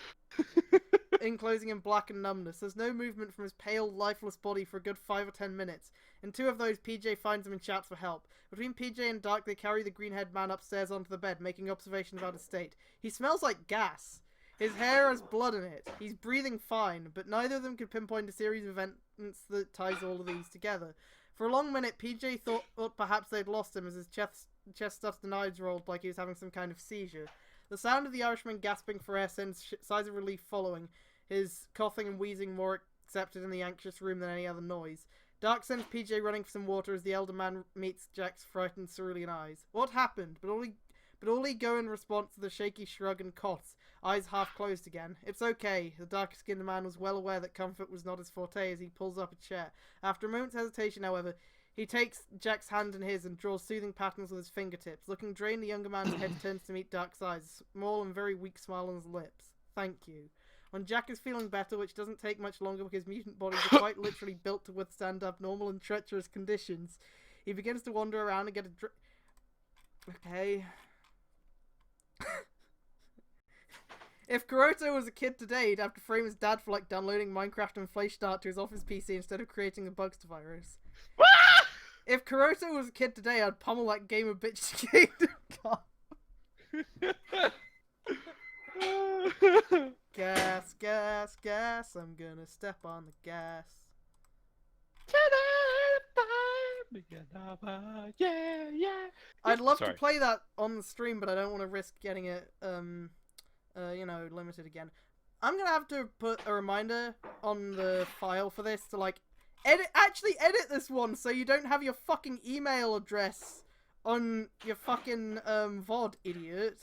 enclosing him black and numbness. There's no movement from his pale, lifeless body for a good 5 or 10 minutes. In 2 of those, PJ finds him and shouts for help. Between PJ and Dark, they carry the green-haired man upstairs onto the bed, making observations about his state. He smells like gas. His hair has blood in it. He's breathing fine, but neither of them could pinpoint a series of events that ties all of these together. For a long minute, PJ thought perhaps they'd lost him as his chest stuffed and eyes rolled like he was having some kind of seizure. The sound of the Irishman gasping for air sends sighs of relief following, his coughing and wheezing more accepted in the anxious room than any other noise. Dark sends PJ running for some water as the elder man meets Jack's frightened, cerulean eyes. What happened? But all he go in response to the shaky shrug and coughs, eyes half closed again. It's okay. The dark-skinned man was well aware that comfort was not his forte as he pulls up a chair. After a moment's hesitation, however, he takes Jack's hand in his and draws soothing patterns with his fingertips. Looking drained, the younger man's head turns to meet Dark's eyes, a small and very weak smile on his lips. Thank you. When Jack is feeling better, which doesn't take much longer because mutant bodies are quite literally built to withstand abnormal and treacherous conditions, he begins to wander around and get a Okay. If Kuroto was a kid today, he'd have to frame his dad for, like, downloading Minecraft and Flashstart to his office PC instead of creating a Bugster virus. If Kuroto was a kid today, I'd pummel that gamer bitch to Kingdom Come. Gas, gas, gas, I'm gonna step on the gas. Yeah, yeah. I'd love to play that on the stream, but I don't want to risk getting it, limited again. I'm gonna have to put a reminder on the file for this to, like, edit this one so you don't have your fucking email address on your fucking, VOD, idiot.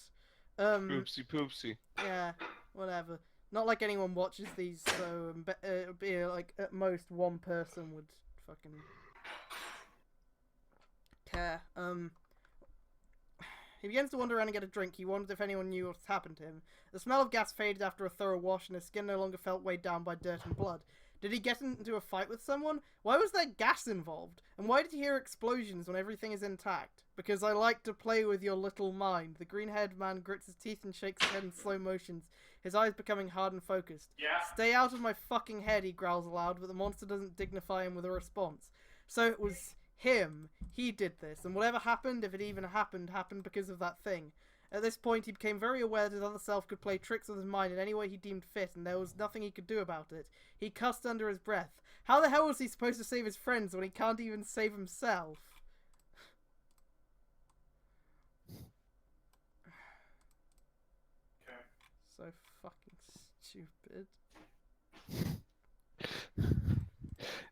Poopsie poopsie. Yeah, whatever. Not like anyone watches these, so it would be, like, at most one person would fucking care. He begins to wander around and get a drink. He wondered if anyone knew what had happened to him. The smell of gas faded after a thorough wash, and his skin no longer felt weighed down by dirt and blood. Did he get into a fight with someone? Why was there gas involved? And why did he hear explosions when everything is intact? Because I like to play with your little mind. The green-haired man grits his teeth and shakes his head in slow motions, his eyes becoming hard and focused. Yeah. Stay out of my fucking head, he growls aloud, but the monster doesn't dignify him with a response. So it was him. He did this, and whatever happened, if it even happened because of that thing. At this point, he became very aware that his other self could play tricks with his mind in any way he deemed fit, and there was nothing he could do about it. He cussed under his breath. How the hell was he supposed to save his friends when he can't even save himself? Okay. So fucking stupid.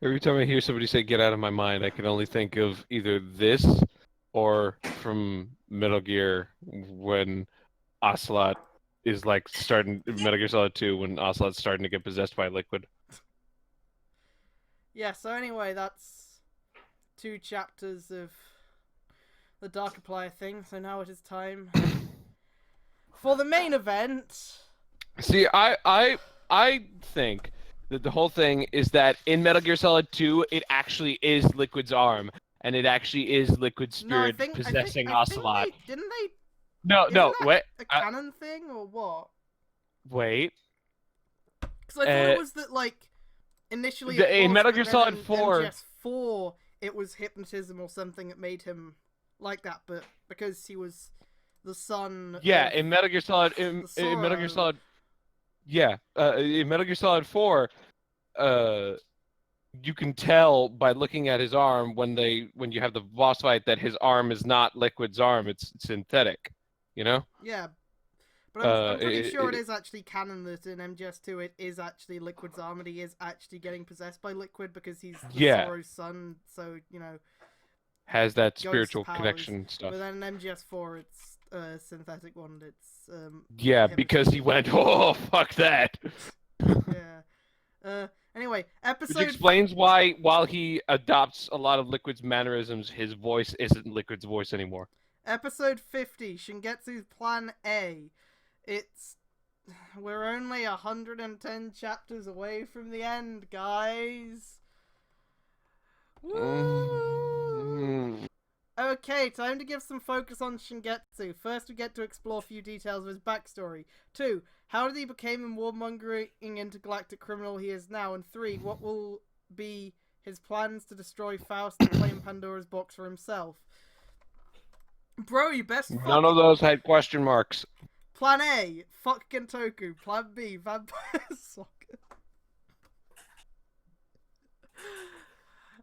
Every time I hear somebody say "get out of my mind," I can only think of either this or from Metal Gear when Ocelot is like starting Metal Gear Solid 2 when Ocelot's starting to get possessed by liquid. Yeah, so anyway, that's 2 chapters of the Darkiplier thing, so now it is time for the main event. See, I think that the whole thing is that in Metal Gear Solid 2, it actually is Liquid's arm, and it actually is Liquid's spirit possessing Ocelot. Didn't they? No, wait. A canon thing or what? Wait. Because I thought it was that, like, initially in Metal Gear Solid 4, MGS4, it was hypnotism or something that made him like that, but because he was the son. Yeah, of in Metal Gear Solid, in Metal Gear Solid. Yeah, in Metal Gear Solid 4, you can tell by looking at his arm when you have the boss fight that his arm is not Liquid's arm; it's synthetic. You know? Yeah, but I'm pretty sure it is actually canon that in MGS2 it is actually Liquid's arm and he is actually getting possessed by Liquid because he's Zoro's son. So has that spiritual connection stuff. But then in MGS4 it's a synthetic one. It's because he went, oh fuck that. Yeah. Anyway, episode. Which explains why, while he adopts a lot of Liquid's mannerisms, his voice isn't Liquid's voice anymore. Episode 50, Shingetsu's Plan A. We're only 110 chapters away from the end, guys. Woo! Okay, time to give some focus on Shingetsu. First, we get to explore a few details of his backstory. 2. How did he become a warmongering intergalactic criminal he is now? And 3. What will be his plans to destroy Faust and claim Pandora's box for himself? Bro, you best fucking... None of those had question marks. Plan A, fuck Gentoku. Plan B, Vampire Soccer.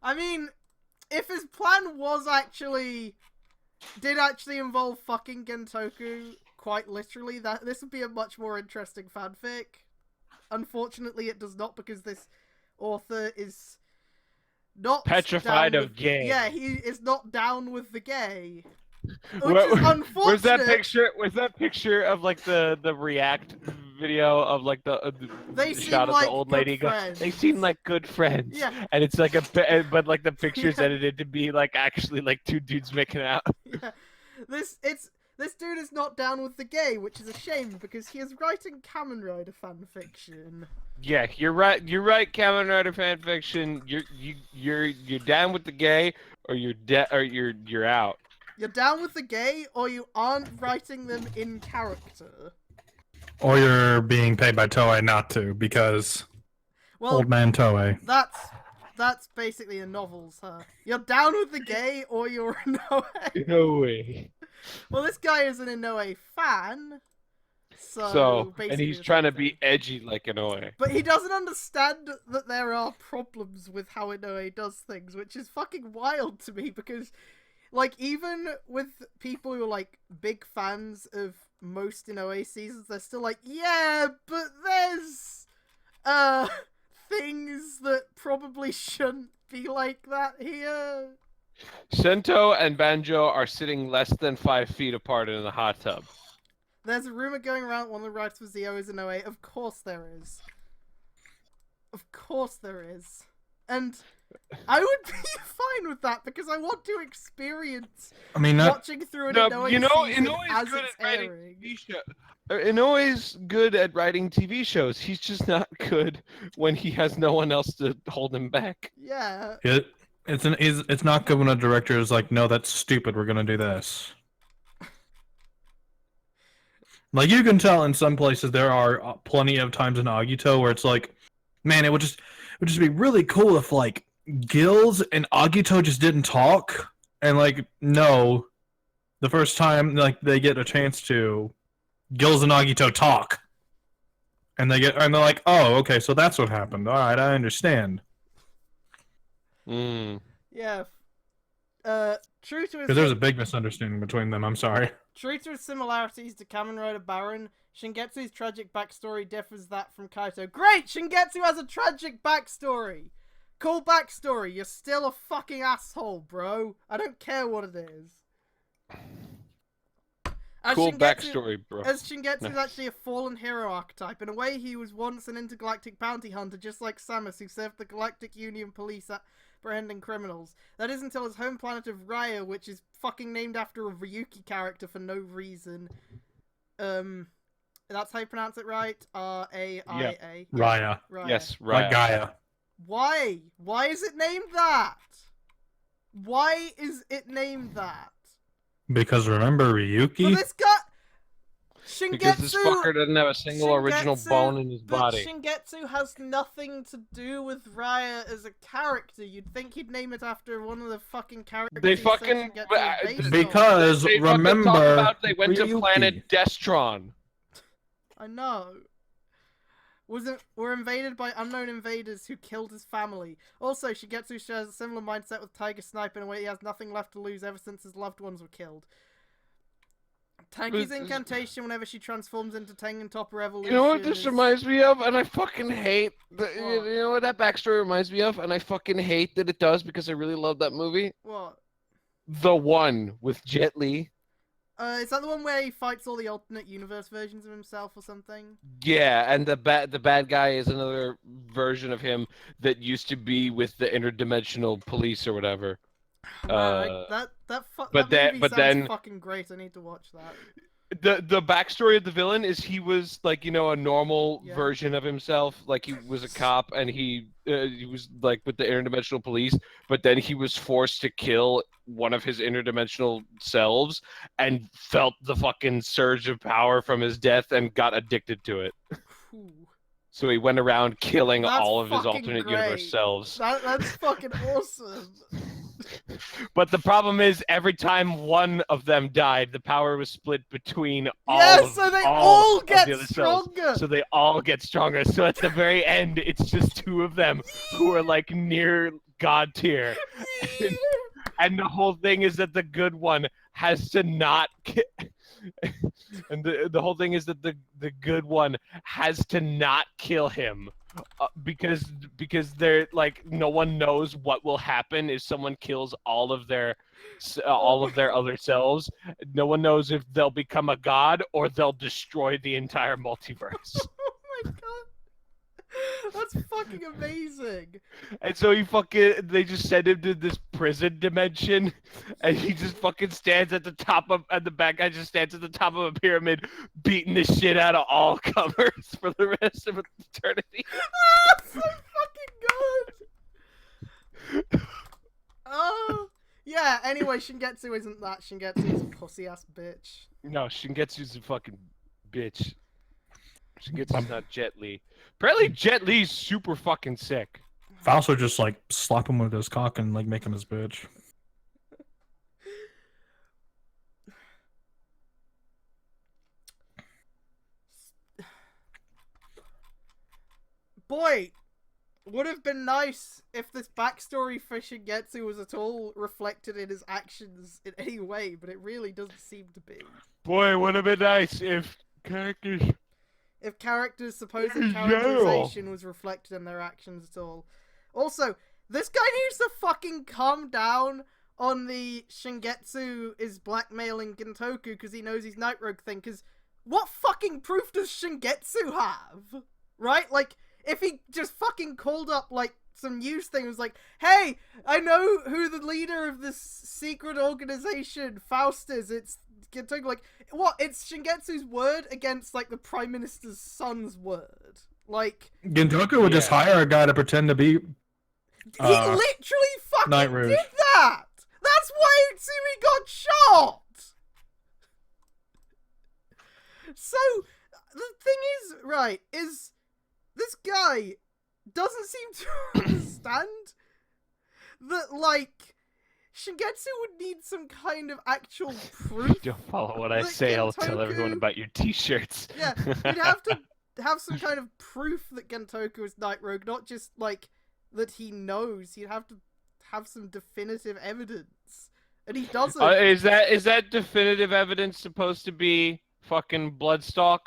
I mean, if his plan did actually involve fucking Gentoku, quite literally, this would be a much more interesting fanfic. Unfortunately, it does not, because this author is not Petrified of gay. Yeah, he is not down with the gay. Which is unfortunate. Where's that picture? Where's that picture of like the React video of like the shot of the old lady? They seem like good friends. Yeah. And it's like but like the picture's edited to be like actually like two dudes making out. Yeah. This dude is not down with the gay, which is a shame because he is writing Kamen Rider fanfiction. Yeah, you're right. You're right. Kamen Rider fanfiction. You're down with the gay, or you're out. You're down with the gay, or you aren't writing them in character. Or you're being paid by Toei not to, because old man Toei. That's basically a novel's, huh? You're down with the gay, or you're a Inoue. Inoue. Well, this guy is an Inoue fan, so and he's trying to be edgy like Inoue. But he doesn't understand that there are problems with how Inoue does things, which is fucking wild to me, because... Like, even with people who are, like, big fans of most Inoue seasons, they're still like, yeah, but there's, things that probably shouldn't be like that here. Sento and Banjo are sitting less than 5 feet apart in the hot tub. There's a rumor going around that one of the writers for Zio is Inoue. Of course there is. Of course there is. And... I would be fine with that because I want to experience watching through an Inoue season as it's airing. Inoue's good at writing TV shows. He's just not good when he has no one else to hold him back. Yeah. It's not good when a director is like, no, that's stupid. We're gonna do this. Like you can tell in some places there are plenty of times in Agito where it's like, man, it would just be really cool if like Gills and Agito just didn't talk, and like no, the first time like they get a chance to, Gills and Agito talk, and they're like, oh, okay, so that's what happened. All right, I understand. Yeah. True to his because there's a big misunderstanding between them. I'm sorry. True to his similarities to Kamen Rider Baron, Shingetsu's tragic backstory differs that from Kaito. Great! Shingetsu has a tragic backstory! Cool backstory, you're still a fucking asshole, bro. I don't care what it is. Cool backstory, bro. As Shingetsu is actually a fallen hero archetype. In a way, he was once an intergalactic bounty hunter, just like Samus, who served the Galactic Union Police apprehending criminals. That is until his home planet of Raya, which is fucking named after a Ryuki character for no reason. That's how you pronounce it, right? R-A-I-A. Raya. Yes, Raya. Like Gaia. Why? Why is it named that? Why is it named that? Because remember Ryuki? But this guy... Shingetsu... Because this fucker doesn't have a single original bone in his body. But Shingetsu has nothing to do with Raya as a character. You'd think he'd name it after one of the fucking characters. They fucking... Because, remember... They went to planet Destron. I know. Were invaded by unknown invaders who killed his family. Also, Shigetsu shares a similar mindset with Tiger Snipe in a way he has nothing left to lose ever since his loved ones were killed. Tanky's incantation whenever she transforms into Tengen Topper Evolution. You know what this reminds me of? And I fucking hate... You know what that backstory reminds me of? And I fucking hate that it does because I really love that movie. What? The One with Jet Li. Is that the one where he fights all the alternate universe versions of himself or something? Yeah, and the bad guy is another version of him that used to be with the interdimensional police or whatever. Wow, that movie sounds fucking great. I need to watch that. the backstory of the villain is he was like, you know, a normal Yeah. version of himself. Like he was a cop and he was like with the interdimensional police, but then he was forced to kill one of his interdimensional selves and felt the fucking surge of power from his death and got addicted to it. Ooh. So he went around killing That's all of his fucking alternate great. universe selves. That's fucking awesome. But the problem is, every time one of them died, the power was split between all Yeah, of so they all all of get the other cells. stronger. So they all get stronger. So at the very end, it's just two of them who are like near god tier. And the whole thing is that the good one has to not and the whole thing is that the good one has to not kill him. Because they're like, no one knows what will happen if someone kills all of their other selves. No one knows if they'll become a god or they'll destroy the entire multiverse. Oh my god. That's fucking amazing. And so they just send him to this prison dimension, and he just fucking stands at the back guy just stands at the top of a pyramid, beating the shit out of all comers for the rest of eternity. So fucking good. Oh, yeah. Anyway, Shingetsu isn't that. Shingetsu's a pussy ass bitch. No, Shingetsu's a fucking bitch. Shingetsu's not Jet Li. Apparently, Jet Li's super fucking sick. I also just like slap him with his cock and like make him his bitch. Boy, would have been nice if this backstory for Shingetsu was at all reflected in his actions in any way, but it really doesn't seem to be. Boy, would have been nice if characters. If characters' supposed characterization was reflected in their actions at all. Also, this guy needs to fucking calm down on the Shingetsu is blackmailing Gintoku because he knows he's Night Rogue thing, because what fucking proof does Shingetsu have? Right? Like, if he just fucking called up, like, some news thing, was like, hey, I know who the leader of this secret organization, Faust, is, it's Gintoku, like, what? It's Shingetsu's word against, like, the Prime Minister's son's word. Like... Gintoku would just hire a guy to pretend to be... he literally fucking Night Rouge. did that! That's why Utsumi got shot! So, the thing is, right, is... this guy doesn't seem to understand that, like... Shingetsu would need some kind of actual proof. Don't follow what I say. I'll tell everyone about your t-shirts. Yeah, you'd have to have some kind of proof that Gintoku is Night Rogue, not just, like, that he knows. You'd have to have some definitive evidence. And he doesn't. Is that definitive evidence supposed to be fucking Bloodstock?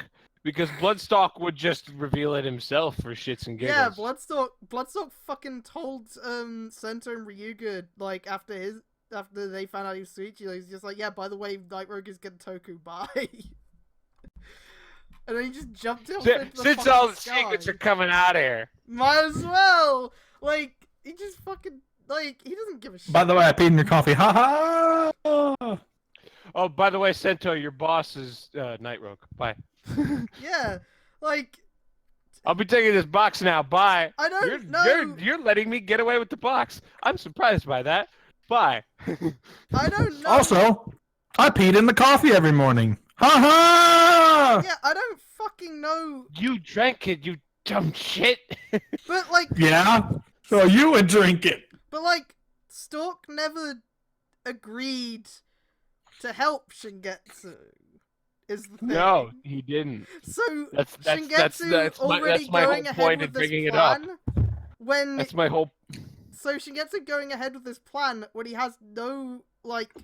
Because Bloodstock would just reveal it himself for shits and giggles. Yeah, Bloodstock fucking told Sento and Ryuga, like, after they found out he was Suichi, he's just like, yeah, by the way, Night Rogue is Gintoku, bye. And then he just jumped into the Since all the sky. secrets are coming out here. Might as well! Like, he just fucking, like, he doesn't give a shit. By the way, I peed in your coffee. Ha ha! Oh, by the way, Sento, your boss is Night Rogue. Bye. Yeah, like... I'll be taking this box now. Bye. I don't know. You're letting me get away with the box. I'm surprised by that. Bye. I don't know. Also, I peed in the coffee every morning. Ha ha! Yeah, I don't fucking know. You drank it, you dumb shit. But, like... Yeah? So you would drink it. But, like, Stork never agreed to help Shingetsu, is the thing. No, he didn't. So, That's already my going whole ahead point with in this bringing it up. plan, when... That's my whole... So, Shingetsu going ahead with this plan when he has no, like,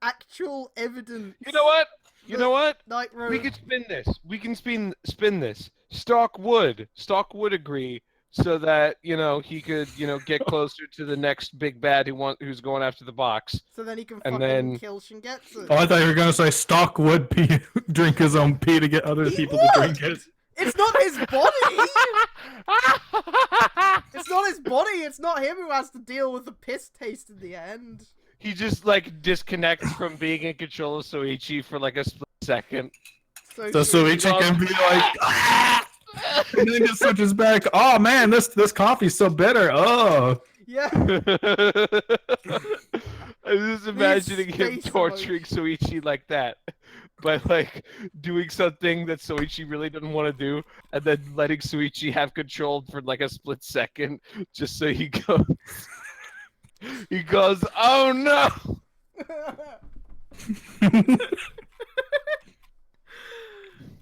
actual evidence. You know what? You know what? Night Rogue... We can spin this. We can spin this. Stock would agree so that, you know, he could, you know, get closer to the next big bad who's going after the box. So then he can and fucking then... kill Shingetsu. Oh, I thought you were gonna say Stock would pee, drink his own pee to get other people to drink it. It's not his body! It's not his body, it's not him who has to deal with the piss taste in the end. He just, like, disconnects from being in control of Soichi for, like, a split second. So Soichi can be like, ah! And then it switches back. Oh man, this coffee's so bitter. Oh. Yeah. I'm just imagining him space torturing Soichi like that. By like doing something that Soichi really doesn't want to do, and then letting Soichi have control for like a split second, just so he goes, oh no!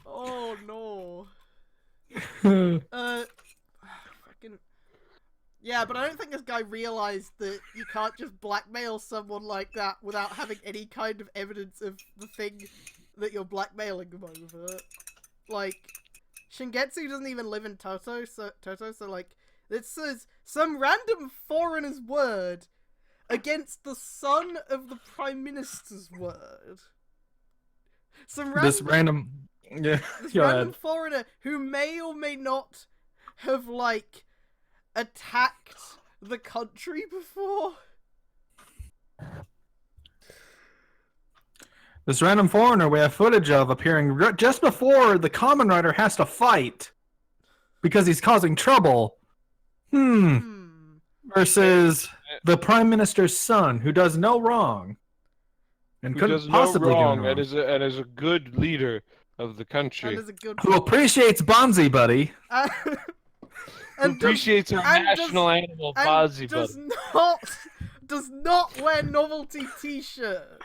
Oh no. Fucking. Yeah, but I don't think this guy realized that you can't just blackmail someone like that without having any kind of evidence of the thing that you're blackmailing them over. Like, Shingetsu doesn't even live in Toto, so like, this is some random foreigner's word against the son of the Prime Minister's word. This random foreigner who may or may not have, like, attacked the country before. This random foreigner we have footage of appearing just before the Kamen Rider has to fight because he's causing trouble. Versus the Prime Minister's son, who does no wrong and couldn't possibly do wrong. And is a good leader of the country. Who appreciates Bonzi Buddy. And appreciates our national animal, Bonzi Buddy. Does not wear novelty T-shirts.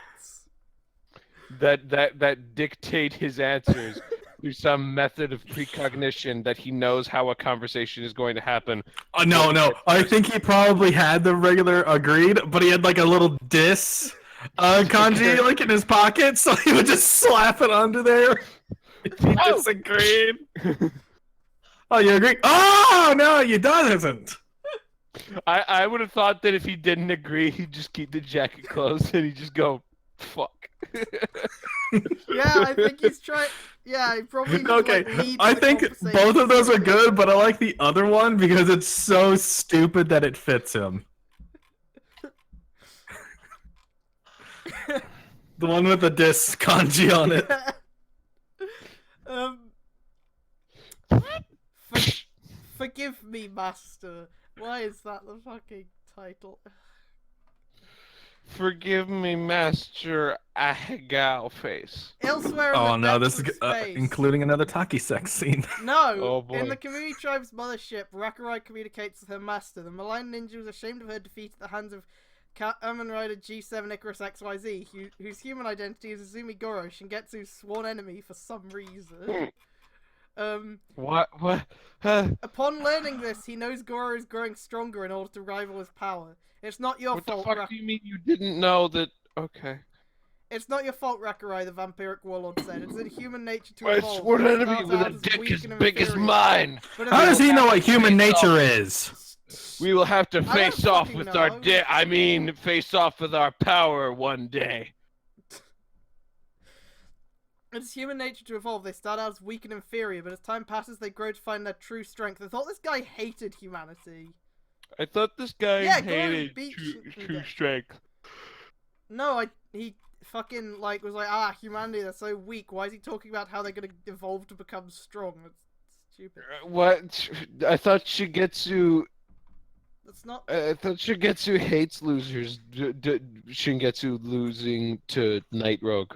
That dictate his answers through some method of precognition that he knows how a conversation is going to happen. No. I think he probably had the regular agreed, but he had like a little diss kanji like in his pocket, so he would just slap it onto there. If he disagreed. Oh, you agree? Oh, no, you doesn't. I would have thought that if he didn't agree, he'd just keep the jacket closed and he'd just go, fuck. Yeah, I think he's trying. Yeah, he probably. Okay, like, I think both of those are good, but I like the other one because it's so stupid that it fits him. The one with the diss kanji on it. Forgive me, master. Why is that the fucking title? Forgive me, Master Ahegao face. Elsewhere in oh the no, this is space, including another Taki sex scene. No! Oh, boy. In the Kamui tribe's mothership, Rakurai communicates with her master. The malign ninja was ashamed of her defeat at the hands of Kamen Rider G7 Icarus XYZ, whose human identity is Azumi Goro, Shingetsu's sworn enemy for some reason. What? Upon learning this, he knows Goro is growing stronger in order to rival his power. It's not your fault. What the fuck do you mean you didn't know that? Okay. It's not your fault, Rakurai, the vampiric warlord said. It's in human nature to evolve. My sworn enemy with a dick as big as mine. How does he know what human nature is? We will have to face off with our face off with our power one day. It's human nature to evolve. They start out as weak and inferior, but as time passes, they grow to find their true strength. I thought this guy hated humanity. I thought this guy hated true strength. No, he fucking, like, was like, humanity, they're so weak. Why is he talking about how they're gonna evolve to become strong? That's stupid. What? I thought Shigetsu... That's not... I thought Shigetsu hates losers. Shingetsu losing to Night Rogue.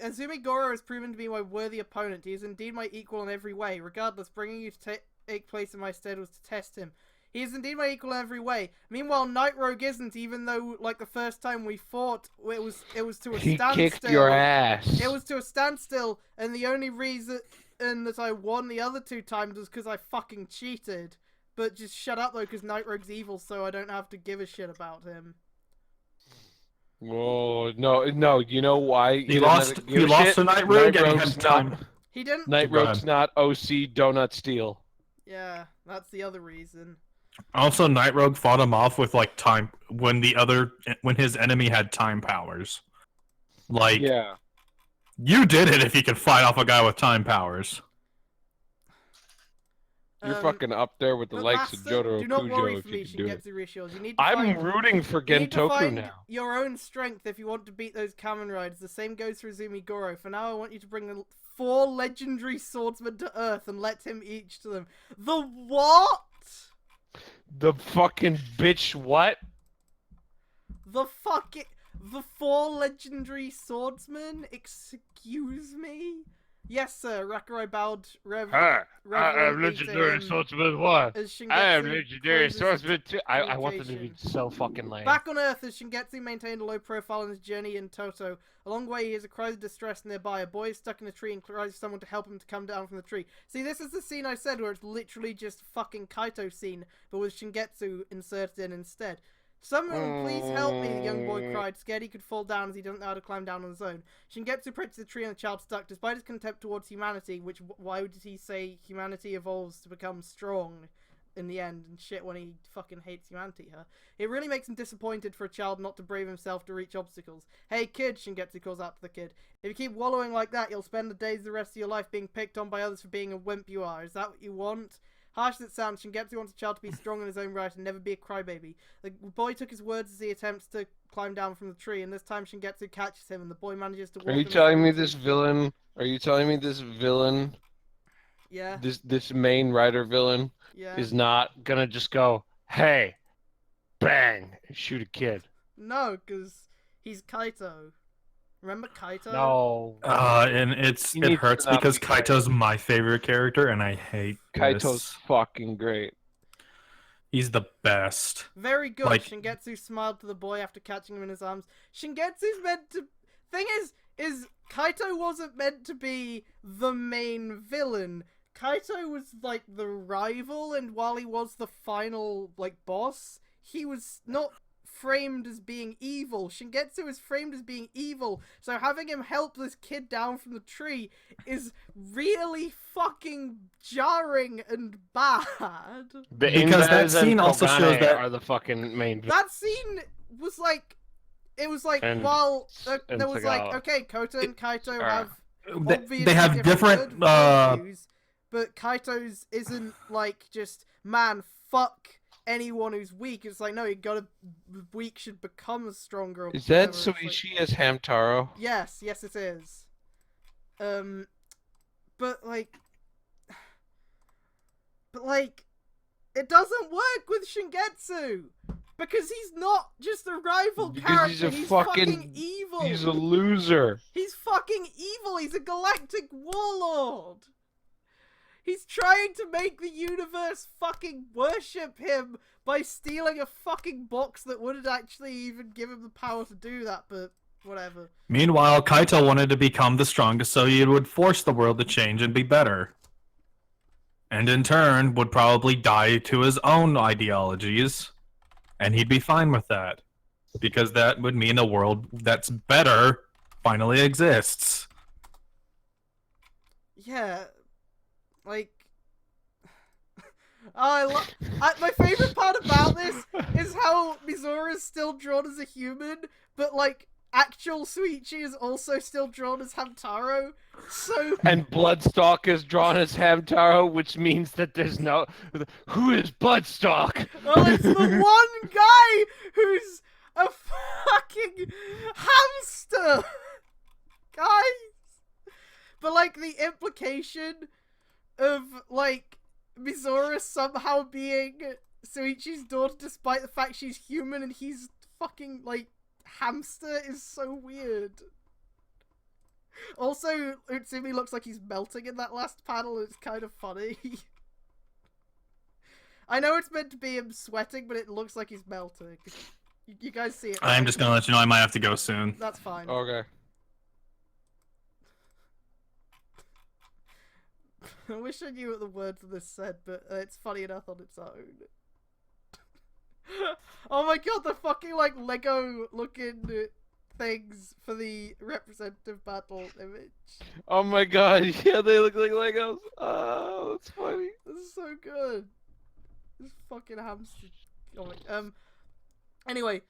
Azumi Goro has proven to be my worthy opponent. He is indeed my equal in every way. Regardless, bringing you to take place in my stead was to test him. He is indeed my equal in every way. Meanwhile, Night Rogue isn't, even though, like, the first time we fought, it was to a standstill. He kicked your ass. It was to a standstill, and the only reason that I won the other two times was because I fucking cheated. But just shut up, though, because Night Rogue's evil, so I don't have to give a shit about him. Oh, no, you know why? He lost to Night Rogue and he had time. He didn't? Night Rogue's not OC Donut Steel. Yeah, that's the other reason. Also, Night Rogue fought him off with, like, time when his enemy had time powers. Like, yeah. You did it if you could fight off a guy with time powers. You're fucking up there with the But likes of that's it. Jotaro Do not worry Kujo for if you me, can do it. Shingetsu reassures. You need to I'm find... rooting for You need to Gentoku find now. your own strength if you want to beat those Kamen Riders. The same goes for Izumi Goro. For now, I want you to bring the 4 legendary swordsmen to Earth and let him each to them. The what? The fucking bitch what? The 4 legendary swordsmen? Excuse me? Yes, sir. Rakurai bowed reverently to him swordsman what? as Shingetsu closes too. I want them to be location. so fucking lame. Back on Earth, as Shingetsu maintained a low profile in his journey in Toto, along the way he hears a cry of distress nearby. A boy is stuck in a tree and cries for someone to help him to come down from the tree. See, this is the scene I said where it's literally just a fucking Kaito scene, but with Shingetsu inserted in instead. Someone please help me, the young boy cried, scared he could fall down as he doesn't know how to climb down on his own. Shingetsu approaches the tree and the child stuck. Despite his contempt towards humanity, which, why did he say humanity evolves to become strong in the end and shit when he fucking hates humanity, huh? It really makes him disappointed for a child not to brave himself to reach obstacles. Hey kid, Shingetsu calls out to the kid. If you keep wallowing like that, you'll spend the days of the rest of your life being picked on by others for being a wimp you are. Is that what you want? Harsh as it sounds, Shingetsu wants a child to be strong in his own right and never be a crybaby. The boy took his words as he attempts to climb down from the tree, and this time Shingetsu catches him, and the boy manages to walk. Are you telling me this villain? Are you telling me this villain? Yeah. This main rider villain Yeah. is not gonna just go, hey, bang, and shoot a kid? No, because he's Kaito. Remember Kaito? No. And it needs hurts to not because be Kaito's my favorite character, and I hate Kaito's this. fucking great. He's the best. Very good. Like- Shingetsu smiled to the boy after catching him in his arms. Shingetsu's meant to... Thing is Kaito wasn't meant to be the main villain. Kaito was, like, the rival, and while he was the final, like, boss, he was not framed as being evil. Shingetsu is framed as being evil, so having him help this kid down from the tree is really fucking jarring and bad. Because that scene also shows that are the fucking main. That scene was like, it was like, And- while and there was like, Tagawa. okay, Kota and Kaito have obviously they have different worldviews, but Kaito's isn't like just, man, fuck anyone who's weak. It's like, no, you gotta, weak should become stronger. Or Is that whatever. It's Soichi as Hamtaro? Yes, it is. But like, it doesn't work with Shingetsu because he's not just a rival character. He's a he's fucking evil. He's a loser. He's fucking evil. He's a galactic warlord. He's trying to make the universe fucking worship him by stealing a fucking box that wouldn't actually even give him the power to do that, but whatever. Meanwhile, Kaito wanted to become the strongest so he would force the world to change and be better. And in turn, would probably die to his own ideologies. And he'd be fine with that. Because that would mean a world that's better finally exists. Yeah, like... my favorite part about this is how Mizora is still drawn as a human, but like, actual Suichi is also still drawn as Hamtaro, so... And Bloodstock is drawn as Hamtaro, which means that there's no... Who is Bloodstock? Well, it's the one guy who's a fucking hamster! Guys! But like, the implication of, like, Mizora somehow being Suichi's daughter despite the fact she's human and he's fucking, like, hamster is so weird. Also, Utsumi looks like he's melting in that last panel, it's kind of funny. I know it's meant to be him sweating, but it looks like he's melting. You guys see it, right? I'm just gonna let you know I might have to go soon. That's fine. Okay. I wish I knew what the words of this said, but it's funny enough on its own. Oh my god, the fucking, like, Lego looking things for the representative battle image. Oh my god, yeah, they look like Legos. Oh, that's funny. This is so good. This fucking hamster comic. Anyway.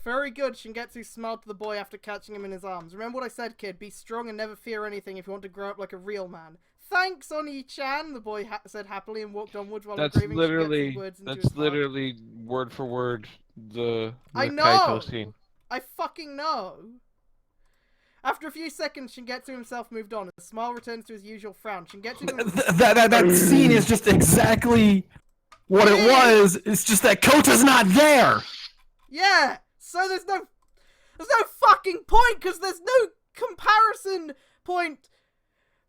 Very good, Shingetsu smiled to the boy after catching him in his arms. Remember what I said, kid. Be strong and never fear anything if you want to grow up like a real man. thanks, Oni-chan, the boy said happily and walked onwards while That's engraving literally Shigetsu's words into his heart. word for word the I Kaito know! scene. I fucking know! After a few seconds, Shingetsu himself moved on. A smile returns to his usual frown. Shingetsu doesn't... That scene is just exactly what it was. It's just that Kota's not there. Yeah! So there's no fucking point, because there's no comparison point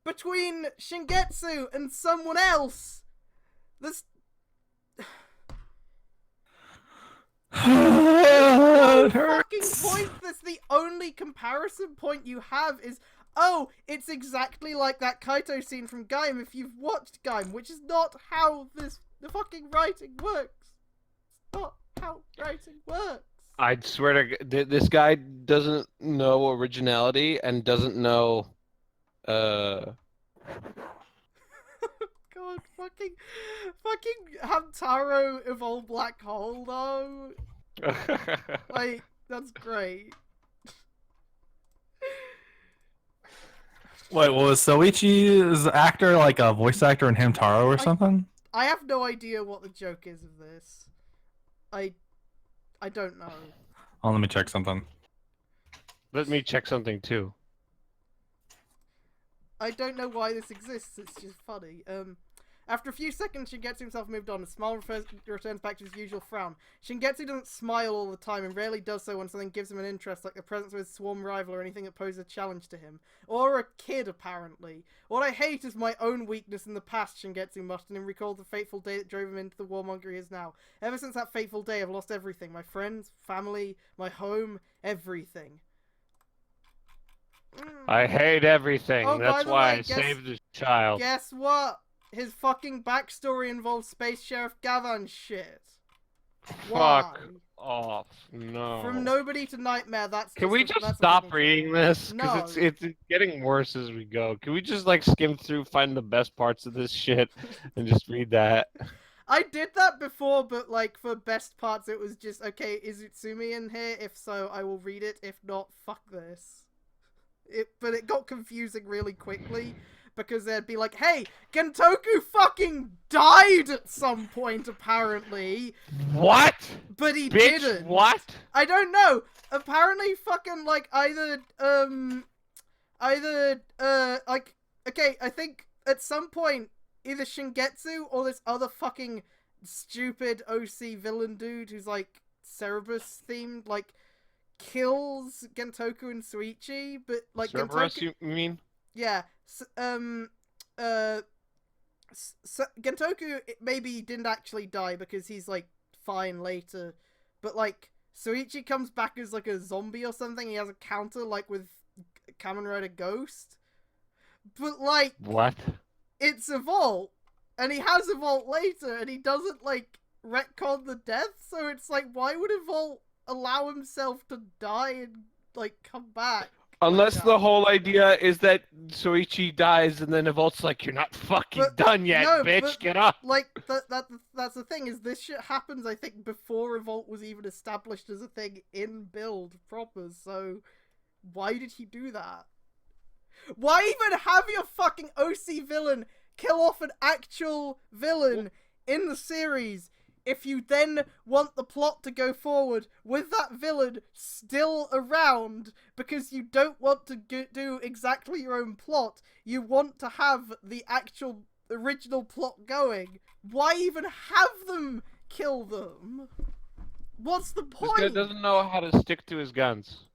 between Shingetsu and someone else. There's no fucking point. That's the only comparison point you have is, oh, it's exactly like that Kaito scene from Gaim if you've watched Gaim, which is not how the fucking writing works. It's not how writing works. I'd swear to this guy doesn't know originality and doesn't know God, fucking Hamtaro evolved black hole though. Like, that's great. Wait, was Soichi's actor like a voice actor in Hamtaro or something? I have no idea what the joke is of this. I don't know. Oh, let me check something. Let me check something too. I don't know why this exists, it's just funny. After a few seconds, Shingetsu himself moved on. A smile returns back to his usual frown. Shingetsu doesn't smile all the time and rarely does so when something gives him an interest, like the presence of his swarm rival or anything that poses a challenge to him. Or a kid, apparently. What I hate is my own weakness in the past, Shingetsu muttered, and recalled the fateful day that drove him into the warmonger he is now. Ever since that fateful day, I've lost everything. My friends, family, my home, everything. I hate everything. Oh, That's by the why way, I saved the child. Guess what? His fucking backstory involves Space Sheriff Gavan shit. Why? Fuck off. No. From nobody to nightmare, that's Can we just stop reading this? Because it's getting worse as we go. Can we just like skim through, find the best parts of this shit, and just read that? I did that before, but like for best parts it was just, okay, is Utsumi in here? If so, I will read it. If not, fuck this. But it got confusing really quickly. Because they'd be like, hey, Gentoku fucking died at some point, apparently. What? But he Bitch, didn't. what? I don't know. Apparently fucking, like, like, okay, I think at some point, either Shingetsu or this other fucking stupid OC villain dude who's, like, Cerebus-themed, like, kills Gentoku and Suichi, but, like, Cerberus, Gentoku... you mean? Yeah, Gentoku maybe didn't actually die because he's, like, fine later, but, like, Suichi comes back as, like, a zombie or something. He has a counter, like, with Kamen Rider Ghost, but, like... What? It's a vault, and he has a vault later, and he doesn't, like, retcon the death, so it's like, why would a vault allow himself to die and, like, come back? Unless the whole idea is that Soichi dies and then Evolt's like, you're not fucking done yet, no, bitch, but, get up! Like, that's the thing, is this shit happens, I think, before Revolt was even established as a thing in build proper, so why did he do that? Why even have your fucking OC villain kill off an actual villain in the series if you then want the plot to go forward with that villain still around because you don't want to do exactly your own plot? You want to have the actual original plot going. Why even have them kill them? What's the point? This guy doesn't know how to stick to his guns.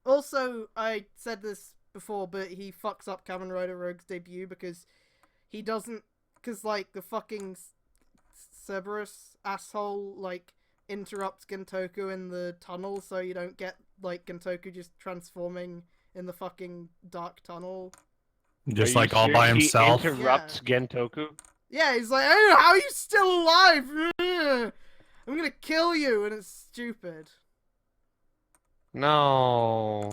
Also, I said this before, but he fucks up Kamen Rider Rogue's debut because he doesn't... Because, like, the fucking Cerberus asshole, like, interrupts Gentoku in the tunnel, so you don't get, like, Gentoku just transforming in the fucking dark tunnel. Just, like, all by himself? He interrupts Gentoku? Yeah, he's like, oh, how are you still alive? I'm gonna kill you, and it's stupid. No.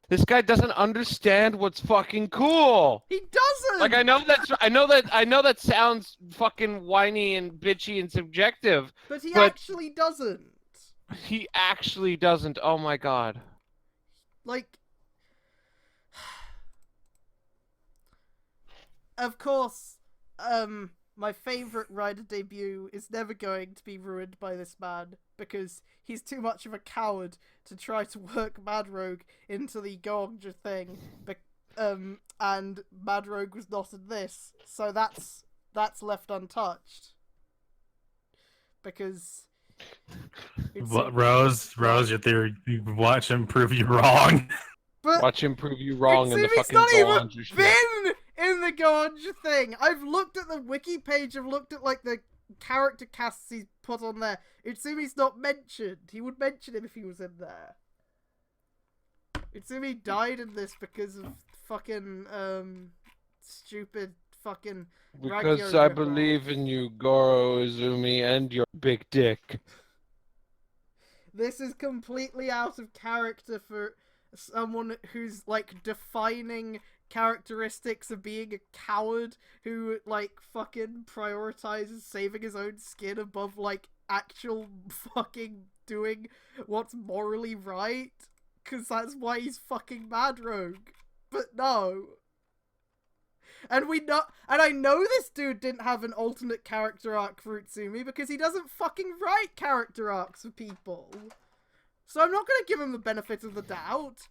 This guy doesn't understand what's fucking cool. He doesn't. Like I know that sounds fucking whiny and bitchy and subjective. But he actually doesn't. He actually doesn't. Oh my god. Like of course, my favorite Rider debut is never going to be ruined by this man because he's too much of a coward to try to work Mad Rogue into the Goonja thing. And Mad Rogue was not in this, so that's left untouched. Because Rose, your theory. You watch him prove you wrong. But Watch him prove you wrong in the fucking not even Goonja shit. been in the Goonja thing. I've looked at the wiki page. I've looked at like the character casts he's put on there. Utsumi's not mentioned. He would mention him if he was in there. Utsumi died in this because of fucking stupid fucking. Because Raggyo I ripoff. believe in you, Goro Izumi, and your big dick. This is completely out of character for someone who's like defining characteristics of being a coward who like fucking prioritizes saving his own skin above like actual fucking doing what's morally right, because that's why he's fucking Mad Rogue. But no. And I know this dude didn't have an alternate character arc for Utsumi because he doesn't fucking write character arcs for people. So I'm not gonna give him the benefit of the doubt.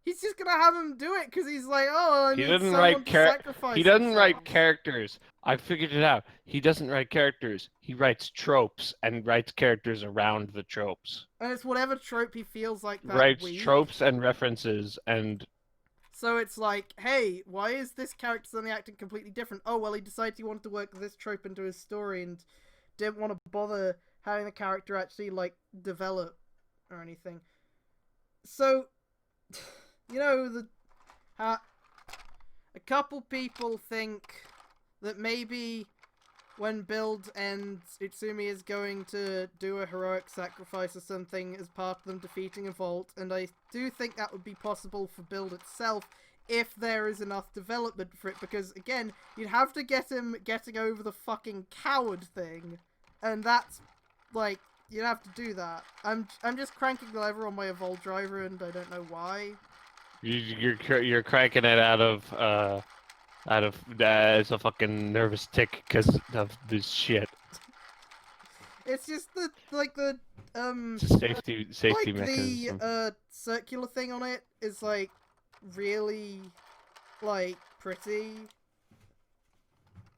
He's just gonna have him do it because he's like, oh, I need someone to sacrifice. He doesn't himself. write characters. I figured it out. He doesn't write characters. He writes tropes and writes characters around the tropes. And it's whatever trope he feels like that Writes week. tropes and references and. So it's like, hey, why is this character suddenly acting completely different? Oh, well, he decided he wanted to work this trope into his story and didn't want to bother having the character actually, like, develop or anything. So, you know, a couple people think that maybe when build ends, Utsumi is going to do a heroic sacrifice or something as part of them defeating a vault, and I do think that would be possible for build itself if there is enough development for it, because again, you'd have to get him getting over the fucking coward thing, and that's like, you'd have to do that. I'm just cranking the lever on my Evolve driver, and I don't know why. You're cranking it out of it's a fucking nervous tick because of this shit. It's just the It's a safety like mechanism. the circular thing on it is like really like pretty.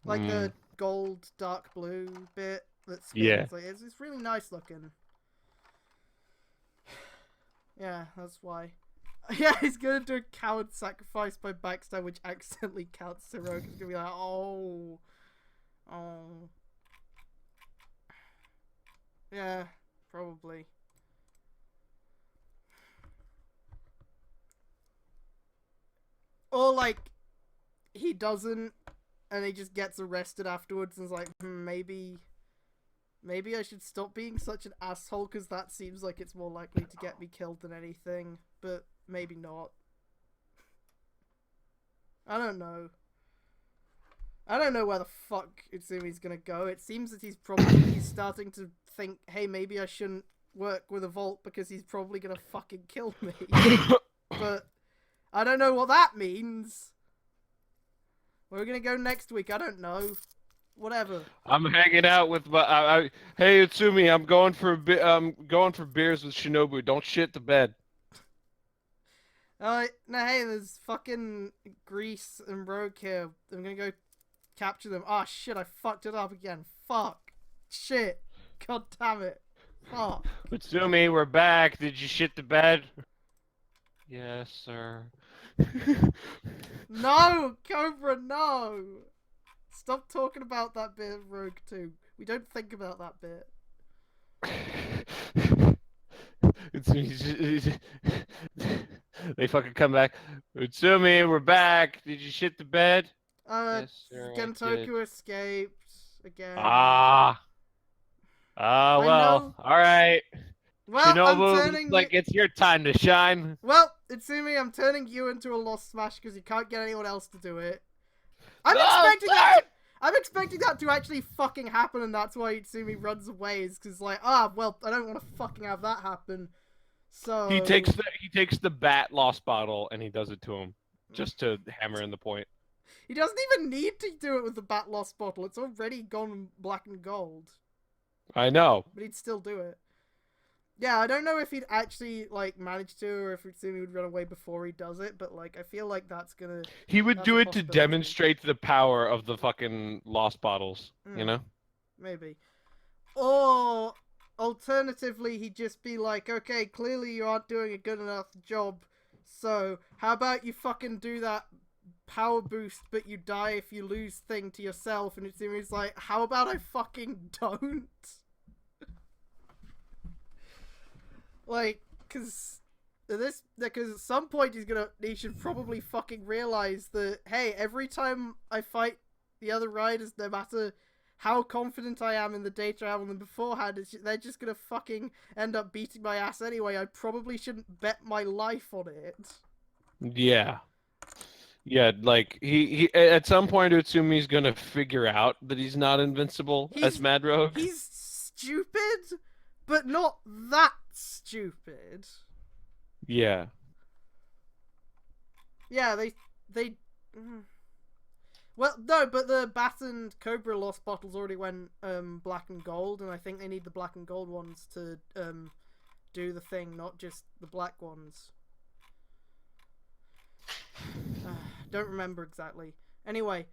Like the gold dark blue bit that spins. Yeah. Like, it's really nice looking. Yeah, that's why. Yeah, he's gonna do a coward sacrifice by backstab, which accidentally counts heroic. He's gonna be like, oh. Yeah, probably. Or like, he doesn't, and he just gets arrested afterwards and is like, maybe I should stop being such an asshole because that seems like it's more likely to get me killed than anything, but maybe not. I don't know. I don't know where the fuck Utsumi's gonna go. It seems that he's starting to think, hey, maybe I shouldn't work with a vault because he's probably gonna fucking kill me. But I don't know what that means. Where are we gonna go next week? I don't know. Whatever. I'm hanging out with my. Hey Utsumi, I'm going for beers with Shinobu. Don't shit the bed. No, hey, there's fucking Grease and Rogue here. I'm gonna go capture them. Oh shit, I fucked it up again. Fuck. Shit. God damn it. Fuck. Utsumi, we're back. Did you shit the bed? Yes, sir. No, Cobra, no. Stop talking about that bit of Rogue 2. We don't think about that bit. They fucking come back. Utsumi, we're back. Did you shit the bed? Yes, sir, Gentoku escaped again. Well. All right. Well, Shinobu, looks like it's your time to shine. Well, Utsumi, I'm turning you into a Lost Smash because you can't get anyone else to do it. I'm expecting that to actually fucking happen, and that's why Utsumi runs away. Is because like, well, I don't want to fucking have that happen. So he takes the bat lost bottle and he does it to him just to hammer in the point. He doesn't even need to do it with the Bat Lost bottle. It's already gone black and gold. I know. But he'd still do it. Yeah, I don't know if he'd actually, like, manage to, or if he would run away before he does it, but, like, I feel like that's gonna... He would That's do a it to possibility. demonstrate the power of the fucking lost bottles, you know? Maybe. Or, alternatively, he'd just be like, okay, clearly you aren't doing a good enough job, so how about you fucking do that power boost, but you die if you lose thing to yourself, and it's like, how about I fucking don't? Like, because at some point he should probably fucking realize that, hey, every time I fight the other riders, no matter how confident I am in the data I have on them beforehand, they're just gonna fucking end up beating my ass anyway. I probably shouldn't bet my life on it. Yeah. Yeah, like, he at some point I assume he's gonna figure out that he's not invincible as Mad Rogue. He's stupid, but not that stupid. Yeah. Yeah, they. Well, no, but the Bat and Cobra Lost bottles already went black and gold, and I think they need the black and gold ones to do the thing, not just the black ones. Don't remember exactly. Anyway,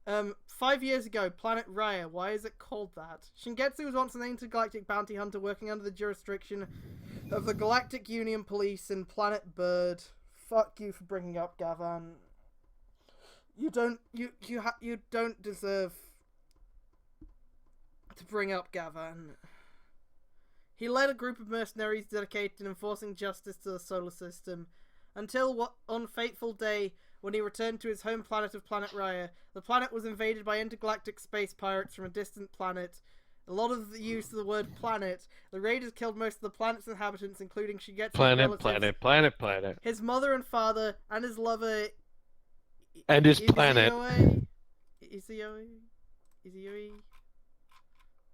5 years ago, Planet Raya. Why is it called that? Shingetsu was once an intergalactic bounty hunter working under the jurisdiction of the Galactic Union Police in Planet Bird. Fuck you for bringing up Gavan. You don't deserve to bring up Gavan. He led a group of mercenaries dedicated to enforcing justice to the solar system, until on fateful day when he returned to his home planet of Planet Raya. The planet was invaded by intergalactic space pirates from a distant planet. A lot of the use of the word planet. The raiders killed most of the planet's inhabitants, including Shigetsu's relatives, Planet. his mother and father, and his lover. And his planet. Izuyoi?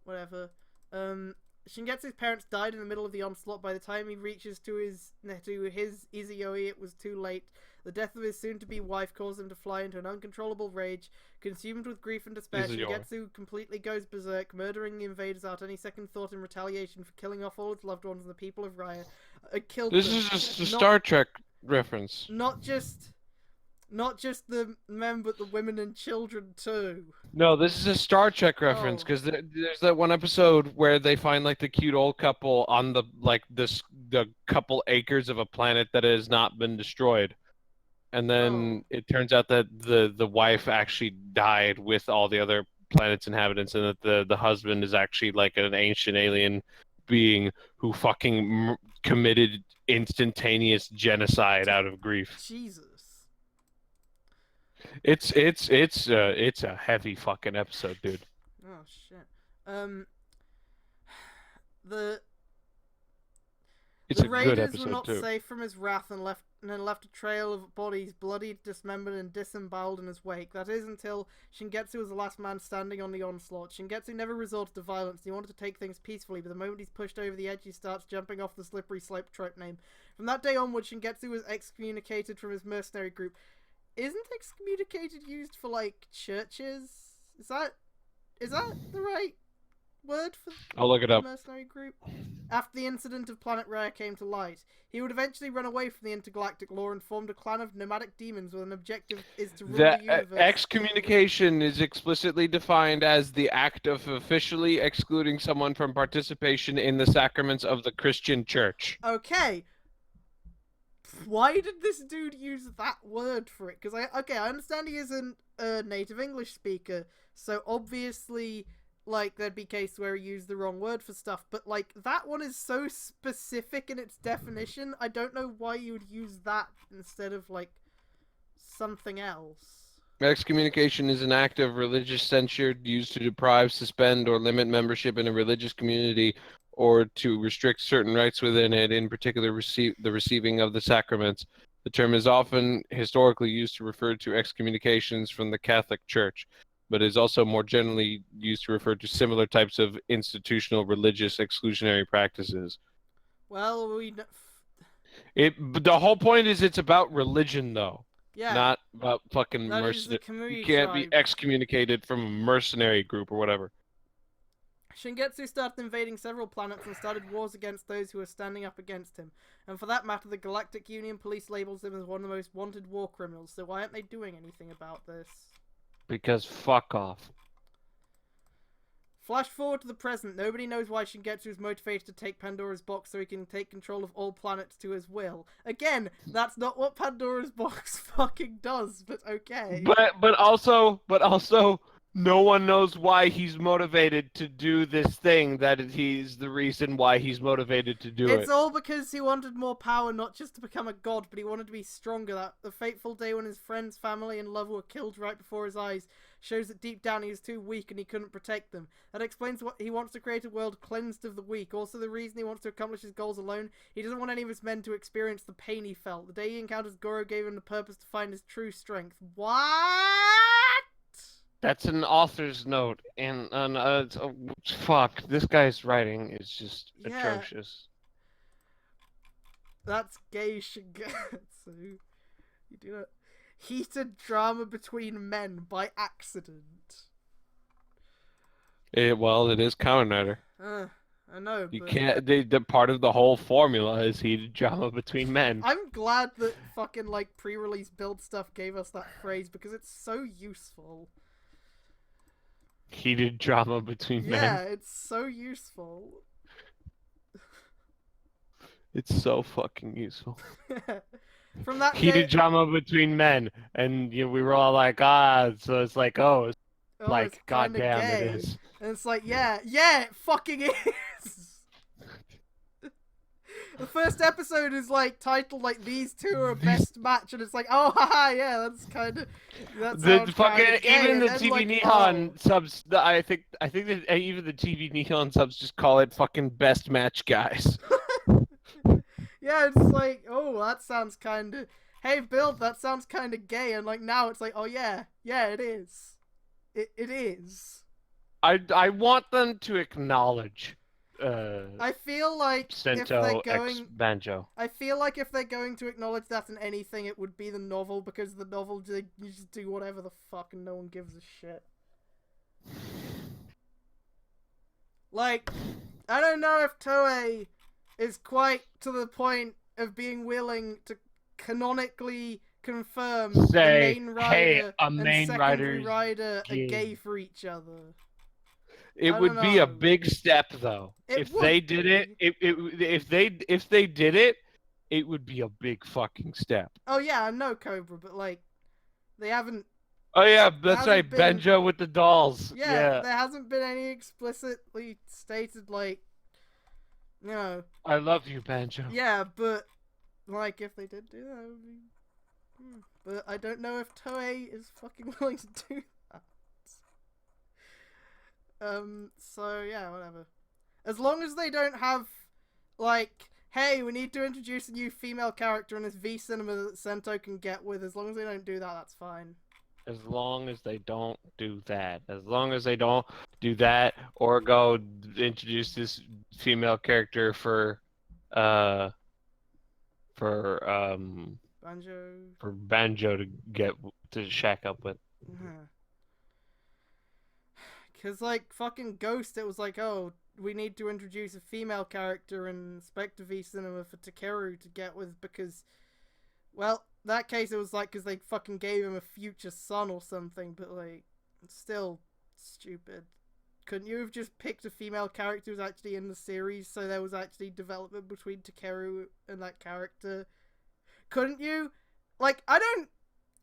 Whatever. Shingetsu's parents died in the middle of the onslaught. By the time he reaches to his Izuyoi, it was too late. The death of his soon-to-be wife caused him to fly into an uncontrollable rage. Consumed with grief and despair, Shingetsu completely goes berserk, murdering the invaders without any second thought in retaliation for killing off all his loved ones and the people of Raya. This is just a Star Trek reference. Not just the men, but the women and children too. No, this is a Star Trek reference because there's that one episode where they find like the cute old couple on the couple acres of a planet that has not been destroyed, and then it turns out that the wife actually died with all the other planet's inhabitants, and that the husband is actually like an ancient alien being who fucking committed instantaneous genocide out of grief. Jesus. It's a heavy fucking episode, dude. Oh shit. The raiders were not safe from his wrath and left a trail of bodies, bloodied, dismembered, and disemboweled in his wake. That is until Shingetsu was the last man standing on the onslaught. Shingetsu never resorted to violence. He wanted to take things peacefully, but the moment he's pushed over the edge, he starts jumping off the slippery slope trope name. From that day onward, Shingetsu was excommunicated from his mercenary group. Isn't excommunicated used for, like, churches? Is that the right word for I'll look it up. the mercenary group? After the incident of Planet Rare came to light, he would eventually run away from the intergalactic law and formed a clan of nomadic demons with an objective is to rule the universe. Excommunication is explicitly defined as the act of officially excluding someone from participation in the sacraments of the Christian Church. Okay. Why did this dude use that word for it? Because I understand he isn't a native English speaker, so obviously, like, there'd be cases where he used the wrong word for stuff, but, like, that one is so specific in its definition, I don't know why you would use that instead of, like, something else. Excommunication is an act of religious censure used to deprive, suspend, or limit membership in a religious community or to restrict certain rites within it, in particular the receiving of the sacraments. The term is often historically used to refer to excommunications from the Catholic Church, but is also more generally used to refer to similar types of institutional religious exclusionary practices. Well, the whole point is it's about religion, though. Yeah, not about fucking that is the mercenary. You Kamui can't be tribe. excommunicated from a mercenary group or whatever. Shingetsu started invading several planets and started wars against those who were standing up against him. And for that matter, the Galactic Union Police labels him as one of the most wanted war criminals, so why aren't they doing anything about this? Because fuck off. Flash forward to the present. Nobody knows why Shingetsu is motivated to take Pandora's box so he can take control of all planets to his will. Again, that's not what Pandora's box fucking does, but okay. But also, no one knows why he's motivated to do this thing. That he's the reason why he's motivated to do It's it. all because he wanted more power, not just to become a god, but he wanted to be stronger. That the fateful day when his friends, family, and love were killed right before his eyes shows that deep down he was too weak and he couldn't protect them. That explains what he wants to create a world cleansed of the weak. Also, the reason he wants to accomplish his goals alone, he doesn't want any of his men to experience the pain he felt. The day he encounters Goro gave him the purpose to find his true strength. What? That's an author's note, and fuck, this guy's writing is just atrocious. That's gay Shigetsu. You do that. Heated drama between men by accident. Well, it is Kamen Rider. I know. You but can't. The part of the whole formula is heated drama between men. I'm glad that fucking like pre-release build stuff gave us that phrase because it's so useful. Heated drama between men. Yeah, it's so useful. It's so fucking useful. From that Heated day, drama between men, and we were all like, so it's like, it's oh, like, it's kinda goddamn, gay. it is. And it's like, yeah, it fucking is. The first episode is like titled like these two are a best match, and it's like, oh haha, yeah, that's kind of The fucking gay. even the And then, TV like, Neon subs. I think that even the TV Neon subs just call it fucking best match, guys. Yeah, it's like, oh, that sounds kind of. Hey, build, that sounds kind of gay, and like now it's like, oh yeah, it is. It is. I want them to acknowledge. I feel like Sento if they're going, X Banjo. I feel like if they're going to acknowledge that in anything, it would be the novel, because the novel you just do whatever the fuck and no one gives a shit. Like, I don't know if Toei is quite to the point of being willing to canonically confirm Say, the main rider hey, a and main secondary rider's rider are gay. gay for each other. It I would don't be a know. big step, though. It If would they did it, be. if they did it, it would be a big fucking step. Oh yeah, I know Cobra, but like, they haven't. Oh yeah, that's hasn't right, been- Banjo with the dolls. Yeah, there hasn't been any explicitly stated like, you know. I love you, Banjo. Yeah, but like if they did do that, it would be. But I don't know if Toei is fucking willing to do that. So yeah, whatever. As long as they don't have, like, hey, we need to introduce a new female character in this V cinema that Sento can get with. As long as they don't do that, that's fine. As long as they don't do that. As long as they don't do that, or go introduce this female character for Banjo to get to shack up with. Because, like, fucking Ghost, it was like, oh, we need to introduce a female character in Spectre V Cinema for Takeru to get with, because, well, that case it was like, because they fucking gave him a future son or something, but, like, it's still stupid. Couldn't you have just picked a female character who's actually in the series, so there was actually development between Takeru and that character? Couldn't you? Like,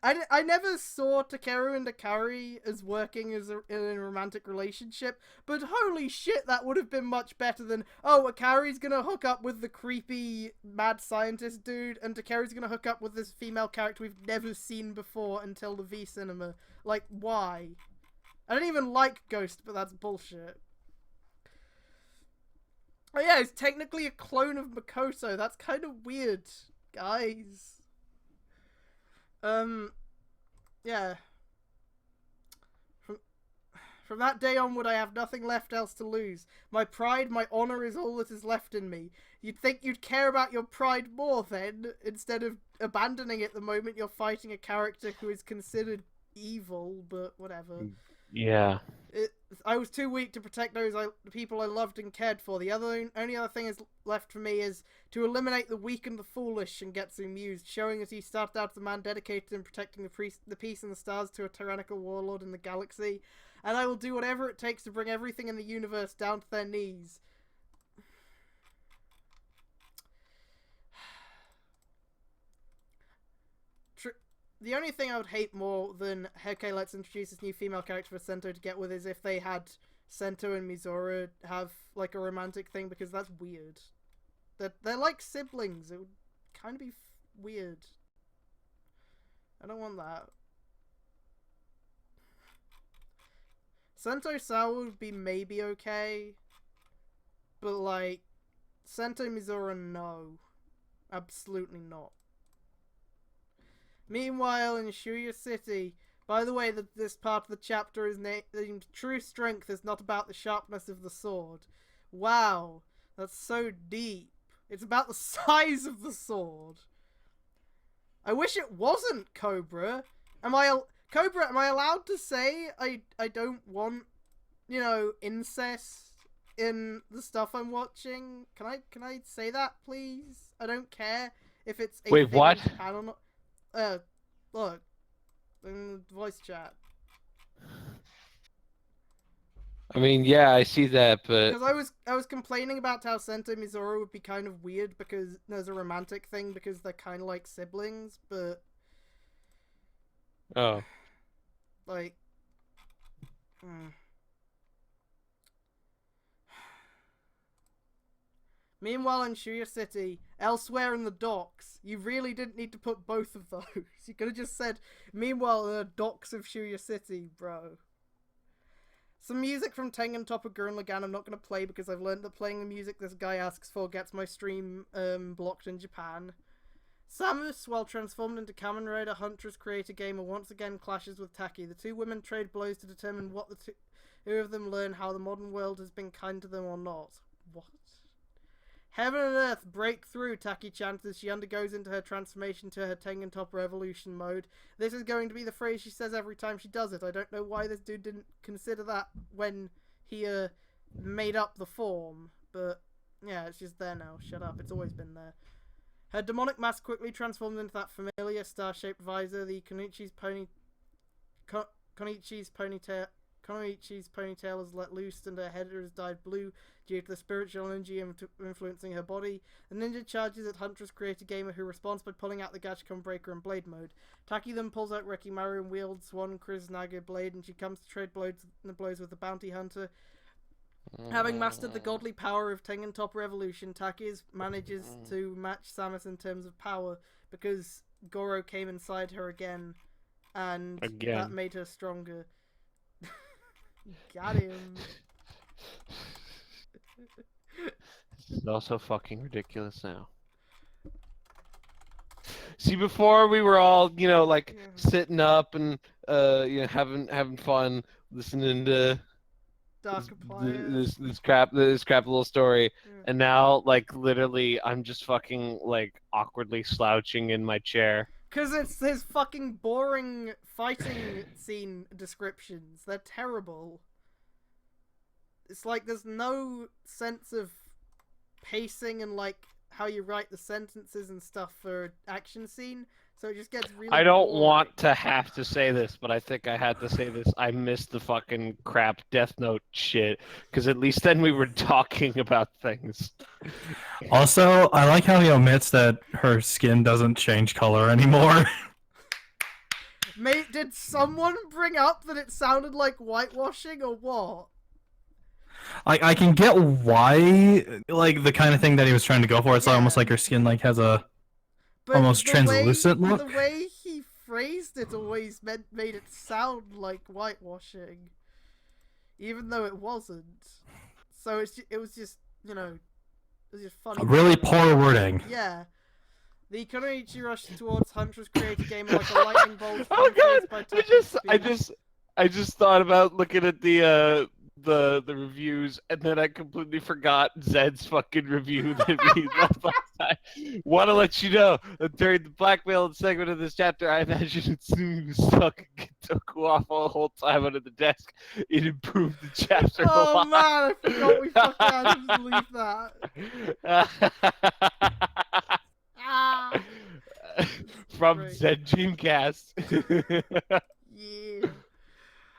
I never saw Takeru and Akari as working in a romantic relationship, but holy shit, that would have been much better than, oh, Akari's gonna hook up with the creepy mad scientist dude, and Takeru's gonna hook up with this female character we've never seen before until the V Cinema. Like, why? I don't even like Ghost, but that's bullshit. Oh yeah, it's technically a clone of Makoto. That's kind of weird, guys. Yeah. From that day onward, I have nothing left else to lose. My pride, my honor is all that is left in me. You'd think you'd care about your pride more then, instead of abandoning it the moment you're fighting a character who is considered evil, but whatever. Yeah. I was too weak to protect the people I loved and cared for. The only other thing is left for me is to eliminate the weak and the foolish, Shingetsu mused, showing that he started out as a man dedicated in protecting the peace and the stars to a tyrannical warlord in the galaxy, and I will do whatever it takes to bring everything in the universe down to their knees. The only thing I would hate more than, okay, let's introduce this new female character for Sento to get with, is if they had Sento and Mizora have, like, a romantic thing, because that's weird. They're like siblings. It would kind of be weird. I don't want that. Sento Sawa would be maybe okay, but, like, Sento Mizora, no. Absolutely not. Meanwhile, in Shuya City, by the way, this part of the chapter is named True Strength is not about the sharpness of the sword. Wow, that's so deep. It's about the size of the sword. I wish it wasn't, Cobra. Am I allowed to say I don't want, you know, incest in the stuff I'm watching? Can I say that, please? I don't care if it's a Wait, thing what? in Japan or not. Look, in voice chat. I mean, yeah, I see that, but Because I was complaining about how Sento Mizora would be kind of weird because there's a romantic thing because they're kind of like siblings, but oh, like, Meanwhile, in Shuya City, elsewhere in the docks, you really didn't need to put both of those. You could have just said, meanwhile, in the docks of Shuya City, bro. Some music from Tengen Toppa Gurren Lagann I'm not going to play because I've learned that playing the music this guy asks for gets my stream blocked in Japan. Samus, while transformed into Kamen Rider Huntress creator gamer, once again clashes with Taki. The two women trade blows to determine what the two of them learn how the modern world has been kind to them or not. What? Heaven and earth break through, Taki chants as she undergoes into her transformation to her Tengen Toppa Evolution mode. This is going to be the phrase she says every time she does it. I don't know why this dude didn't consider that when he made up the form. But yeah, it's just there now. Shut up, it's always been there. Her demonic mask quickly transforms into that familiar star-shaped visor. The Konichi's ponytail is let loose and her head is dyed blue due to the spiritual energy influencing her body. The ninja charges at Huntress creator gamer, who responds by pulling out the Gachikon breaker and blade mode. Taki then pulls out Rekimaru and wields one Kriznaga blade, and she comes to trade blows with the bounty hunter. Having mastered the godly power of Tengen Toppa Revolution, Taki manages to match Samus in terms of power because Goro came inside her again, and that made her stronger. Got him. it's also fucking ridiculous now. See, before we were all, you know, like sitting up and you know, having fun, listening to this crap little story, and now like literally I'm just fucking like awkwardly slouching in my chair. Cause it's his fucking boring fighting scene descriptions. They're terrible. It's like there's no sense of pacing and like how you write the sentences and stuff for an action scene. So it just gets really I don't boring. want to have to say this, but I think I had to say this. I missed the fucking crap Death Note shit, because at least then we were talking about things. Also, I like how he omits that her skin doesn't change color anymore. Mate, did someone bring up that it sounded like whitewashing or what? I can get why, like, the kind of thing that he was trying to go for. It's almost like her skin like has a almost translucent look. The way he phrased it always made it sound like whitewashing, even though it wasn't. So it was just, you know, it was just funny. Really poor wording. Yeah. The Kunoichi rushed towards Huntress creator gamer like a lightning bolt. Oh god! I just thought about looking at the the reviews, and then I completely forgot Zed's fucking review that we left last time. Want to let you know that during the blackmail segment of this chapter, I imagine Tsumi was fucking Kentoku off the whole time under the desk. It improved the chapter a Oh lot. man, I forgot we fucking had to leave that. Ah, From great. Zed Dreamcast. Yeah.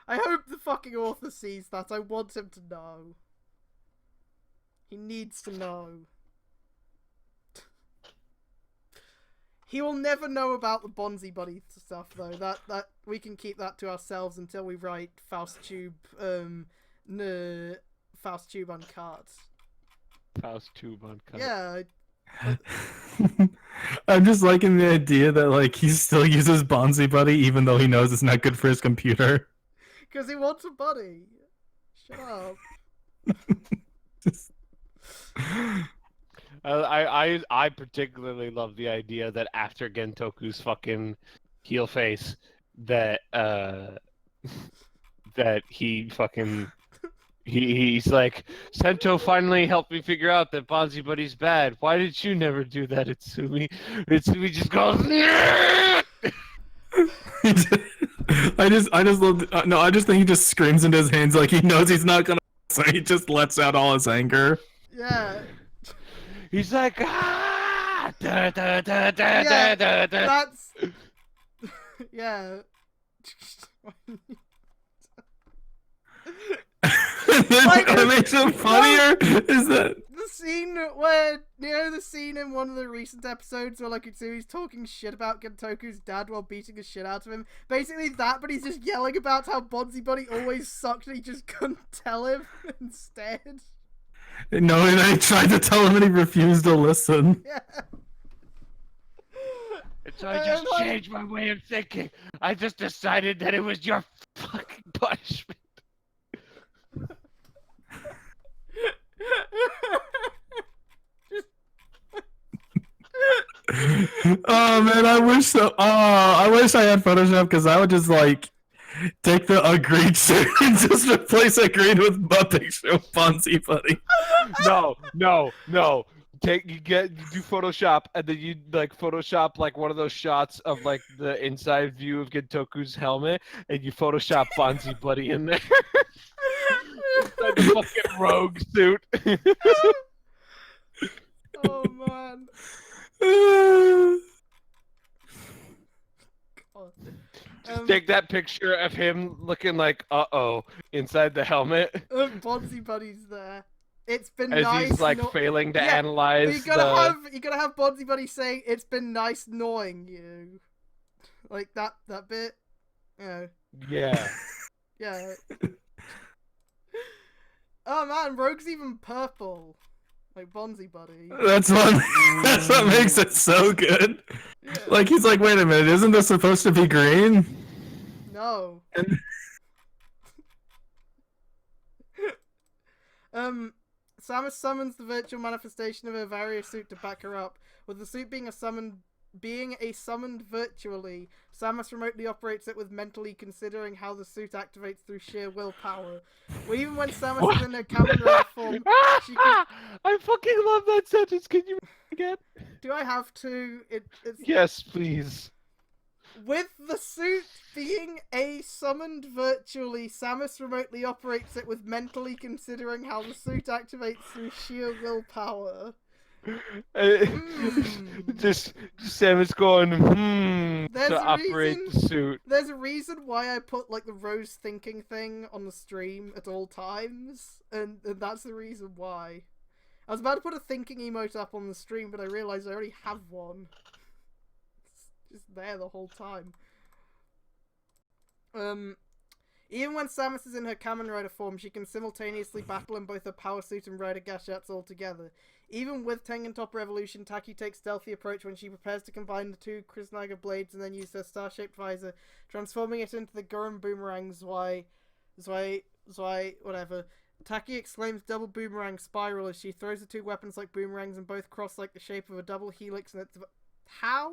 I hope the fucking author sees that. I want him to know. He needs to know. He will never know about the Bonzi Buddy stuff though. That we can keep that to ourselves until we write FaustTube FaustTube Uncut. FaustTube Uncut. Yeah. I'm just liking the idea that like he still uses Bonzi Buddy even though he knows it's not good for his computer. Because he wants a buddy. Shut up. I particularly love the idea that after Gentoku's fucking heel face, that that he's like, Sento finally helped me figure out that Bonzi Buddy's bad. Why did you never do that, Itsumi? Itsumi just goes. I just love. No, I just think he just screams into his hands like he knows he's not gonna. So he just lets out all his anger. Yeah. He's like, ah! Da, da, da, da, Yeah, da, da, da. that's... yeah. And then Like, what makes it funnier is that the scene where, you know, the scene in one of the recent episodes where, like, Utsumi's talking shit about Gentoku's dad while beating the shit out of him. Basically that, but he's just yelling about how Bonzi Buddy always sucked and he just couldn't tell him instead. no, and I tried to tell him and he refused to listen. Yeah. And so I just like- changed my way of thinking. I just decided that it was your fucking punishment. Oh man, I wish so. Oh, I wish I had Photoshop because I would just like take the agreed shirt and just replace agreed with a picture of Bonzi Buddy. No. You do Photoshop and then you like Photoshop like one of those shots of like the inside view of Gentoku's helmet and you Photoshop Bonzi Buddy in there. Inside the fucking rogue suit. Oh man. God. Just take that picture of him looking like inside the helmet Bonzi Buddy's there. It's been as nice. he's like failing to analyze. You gotta have Bonzi Buddy saying it's been nice knowing you, like that bit. You know. Yeah. Yeah. Oh man, Rogue's even purple, like Bonzi Buddy. That's what makes it so good. Yeah. Like he's like, wait a minute, isn't this supposed to be green? No. Samus summons the virtual manifestation of her Vario suit to back her up. With the suit being summoned virtually, Samus remotely operates it with mentally considering how the suit activates through sheer willpower. Well, even when Samus is in her Kamen Rider form, she can... I fucking love that sentence. Can you again? Do I have to? It's... Yes, please. With the suit being summoned virtually, Samus remotely operates it with mentally considering how the suit activates through sheer willpower. Just Samus going to operate the suit. There's a reason why I put like the Rose thinking thing on the stream at all times, and that's the reason why. I was about to put a thinking emote up on the stream, but I realized I already have one. Just there the whole time. Even when Samus is in her Kamen Rider form, she can simultaneously battle in both her power suit and Rider Gashets all together. Even with Tengen Top Revolution, Taki takes stealthy approach when she prepares to combine the two Krishnaga blades and then use her star-shaped visor, transforming it into the Gurren Boomerang Zwei, whatever. Taki exclaims double boomerang spiral as she throws the two weapons like boomerangs and both cross like the shape of a double helix, and it's... How?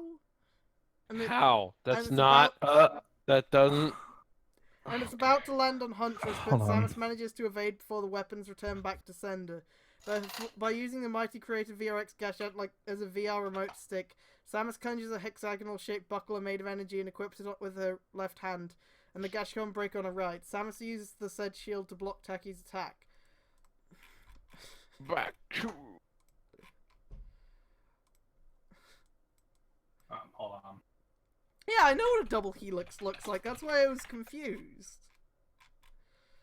How? That's not. That doesn't. and it's about to land on Huntress, but Hold on. Samus manages to evade before the weapons return back to sender. By using the mighty creative VRX gadget as a VR remote stick, Samus conjures a hexagonal-shaped buckler made of energy and equips it with her left hand, and the Gashcon break on her right. Samus uses the said shield to block Taki's attack. Back to... Hold on. Yeah, I know what a double helix looks like. That's why I was confused.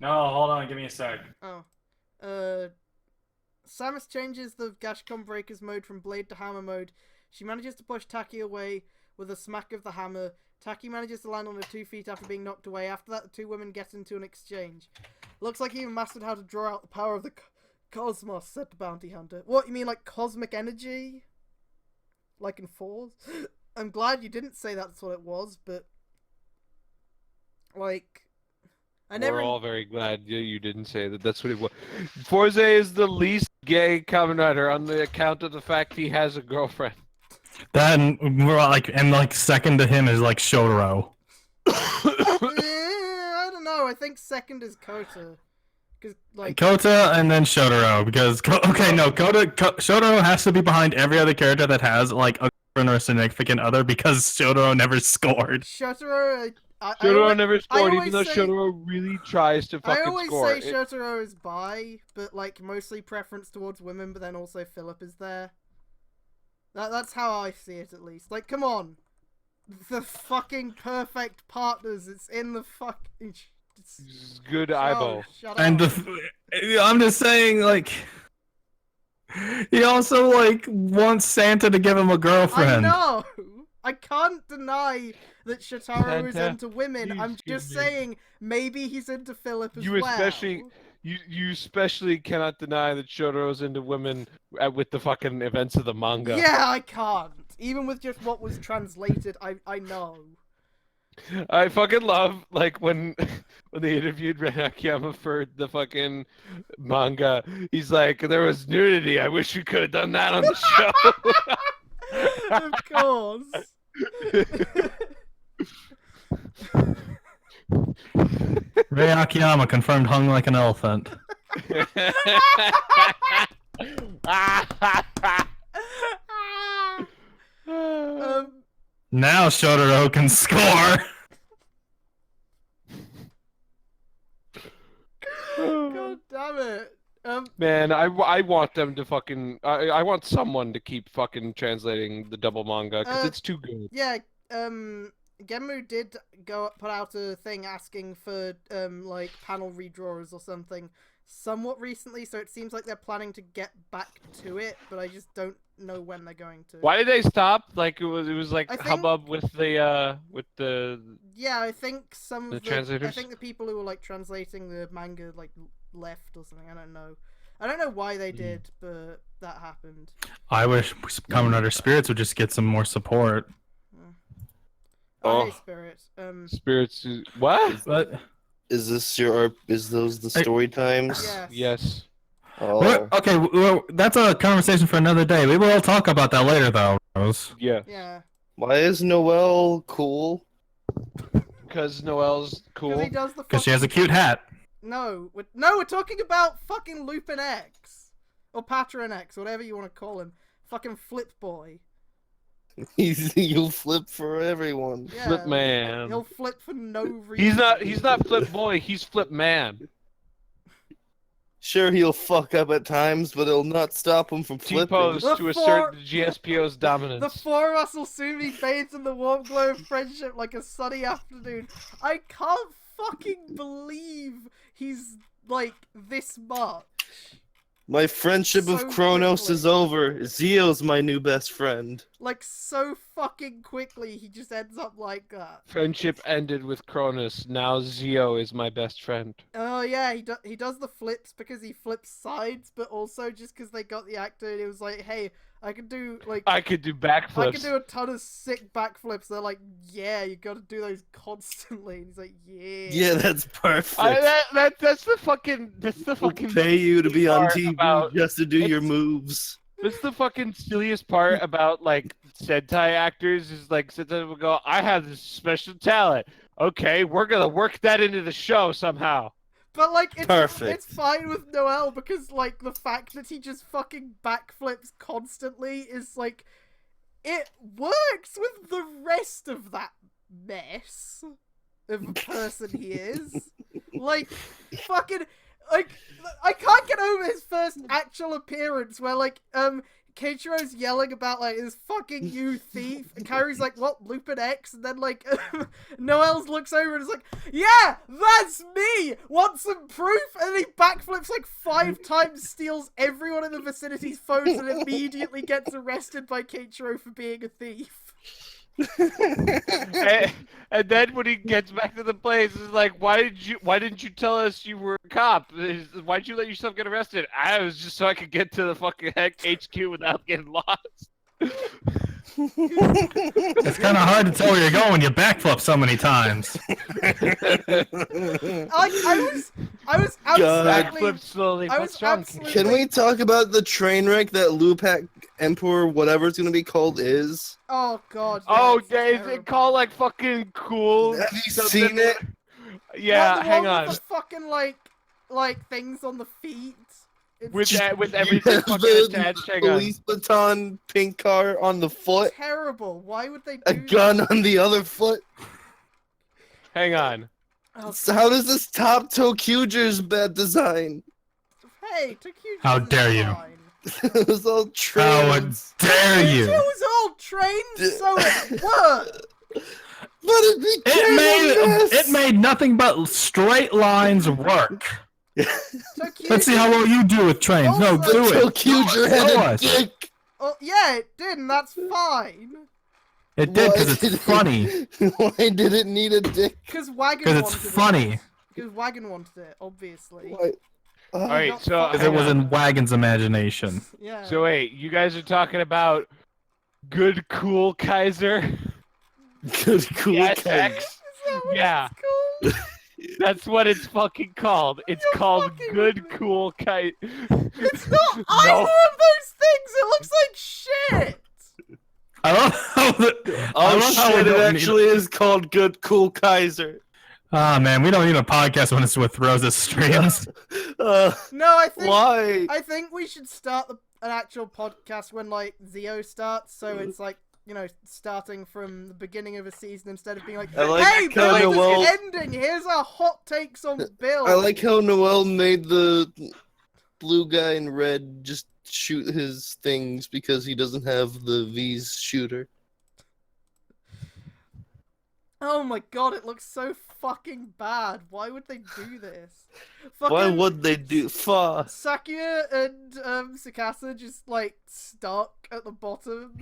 No, hold on. Give me a sec. Oh. Samus changes the Gashcon Breaker's mode from blade to hammer mode. She manages to push Taki away with a smack of the hammer. Taki manages to land on her 2 feet after being knocked away. After that, the two women get into an exchange. Looks like he even mastered how to draw out the power of the cosmos, said the bounty hunter. What, you mean like cosmic energy? Like in Fours? I'm glad you didn't say that's what it was, but... like... We're all very glad you didn't say that. That's what it was. Forze is the least gay Kamen Rider on the account of the fact he has a girlfriend. Then we're like second to him is like Shotaro. I don't know. I think second is Kota. Cause, like... Kota and then Shotaro because Shotaro has to be behind every other character that has like a girlfriend or a significant other because Shotaro never scored. Shotaro... Shotaro never scored, even though Shotaro really tries to fucking score. I always say Shotaro is bi, but like mostly preference towards women, but then also Philip is there. That's how I see it, at least. Like, come on. The fucking perfect partners, it's in the fucking... Good eyeball. Shut And up. I'm just saying, like... He also, like, wants Santa to give him a girlfriend. I know! I can't deny that Shotaro is Santa, into women. I'm just saying, maybe he's into Philip as well. You especially cannot deny that Shotaro's into women with the fucking events of the manga. Yeah, I can't. Even with just what was translated, I know. I fucking love, like, when they interviewed Ren Akiyama for the fucking manga, he's like, there was nudity, I wish we could have done that on the show. Of course. Rei Akiyama confirmed hung like an elephant. Now Shotaro can score. God damn it. Man, I want them to fucking... I want someone to keep fucking translating the double manga, because it's too good. Yeah, Genmu did put out a thing asking for, like, panel redrawers or something somewhat recently, so it seems like they're planning to get back to it, but I just don't know when they're going to. Why did they stop? Like, it was like hubbub with the... Yeah, I think some of the... translators? I think the people who were, like, translating the manga, like, left or something, I don't know. I don't know why they did, but that happened. I wish Kamen Rider Spirits would just get some more support. Oh, hey, Spirit. Spirits... What? But... Is those the story times? Yes. Yes. Oh. Okay, well, that's a conversation for another day. We will talk about that later, though, Rose. Yeah. Yeah. Why is Noelle cool? Because Noelle's cool. Because he does the Because she has a cute hat. No, we're talking about fucking Lupin X. Or Patron X, whatever you want to call him. Fucking Flip Boy. You'll flip for everyone. Yeah, Flip man. He'll flip for no reason. He's not Flip Boy, he's Flip Man. Sure, he'll fuck up at times, but it'll not stop him from flipping. T-pose to assert the GSPO's dominance. The four of us will soon be bathed in the warm glow of friendship like a sunny afternoon. I can't fucking believe he's, like, this much. My friendship So of Kronos quickly. is over. Zio's my new best friend. Like, so fucking quickly, he just ends up like that. Friendship ended with Cronus. Now Zio is my best friend. Oh yeah, he does the flips because he flips sides, but also just because they got the actor and it was like, hey, I could do backflips. I could do a ton of sick backflips. They're like, yeah, you got to do those constantly. And he's like, yeah. Yeah, that's perfect. That's the fucking. We'll pay you to be on TV just to do your it's- moves. That's the fucking silliest part about, like, Sentai actors is, like, Sentai will go, I have this special talent. Okay, we're gonna work that into the show somehow. But like, Perfect. it's fine with Noel because like the fact that he just fucking backflips constantly is like, it works with the rest of that mess of a person he is. Like, fucking, like, I can't get over his first actual appearance where like Keiichiro's yelling about like this fucking you thief, and Kyrie's like, what, Lupin X? And then like Noel's looks over and is like, yeah, that's me! Want some proof? And then he backflips like 5 times, steals everyone in the vicinity's phones, and immediately gets arrested by Keiichiro for being a thief. And then when he gets back to the place, it's like, why didn't you tell us you were a cop? Why'd you let yourself get arrested? I was just so I could get to the fucking HQ without getting lost. It's kind of hard to tell where you're going when you backflip so many times. I was absolutely. Backflip slowly. I but was strong. absolutely. Can we talk about the train wreck that Lupac Emperor, whatever it's gonna be called, is? Oh god. Oh, it's yeah, is terrible. it called like fucking cool? Have you something? seen it? Yeah, Not the hang one on. with the fucking like things on the feet. It's With everything You have fucking the attached. Hang on. police baton pink car on the foot, terrible. Why would they do a gun on the other foot. Hang on. Oh, So how does this top Tokuger's bad design? hey, Takuja. How dare you. It was all How trains. dare It you? was all trained, so it worked. But it became a mess. It made nothing but straight lines work. Takuja, Let's see how well you do with trains. No, Also- do it. Tokuger had Show a us. dick. Oh, yeah, it did, and that's fine. It did Why because did it's funny. Why did it need a dick? Because Wagon 'Cause wanted it's it. funny. Because Wagon wanted it, obviously. Why? All right, Not so fucking- Because it was in Wagon's imagination. Yeah. So wait, you guys are talking about good cool Kaiser? Good cool. Yes, Ken. X. Is that what Yeah. it's called? That's what it's fucking called. It's You're called fucking good with me. cool Kaiser. It's not either of those things. It looks like shit. I love how I Oh love how we shit! It don't actually is called Good Cool Kaiser. Ah, man, we don't need a podcast when it's with Rose's streams. No, Why? I think we should start an actual podcast when like Zio starts, so it's like, you know, starting from the beginning of a season instead of being like, I like hey, how Bill, Noel- it's ending. Here's our hot takes on Bill. I like how Noel made the blue guy in red just shoot his things because he doesn't have the V's shooter. Oh my god, it looks so fucking bad. Why would they do this? Why Fucking would they do? Fuck. Sakuya and Tsukasa just like stuck at the bottom.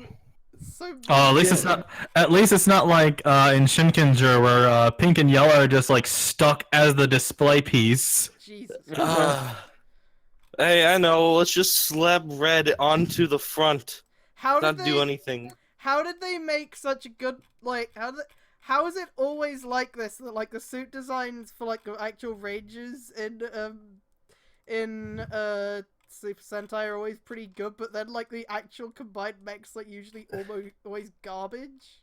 It's so Oh, at least it's not. At least it's not like in Shinkenger where pink and yellow are just like stuck as the display piece. Jesus. Hey, I know. Let's just slap red onto the front. How did Not they do anything. How did they make such a good like how is it always like this? That like the suit designs for like the actual Rangers in Super Sentai are always pretty good, but then like the actual combined mechs like usually always garbage.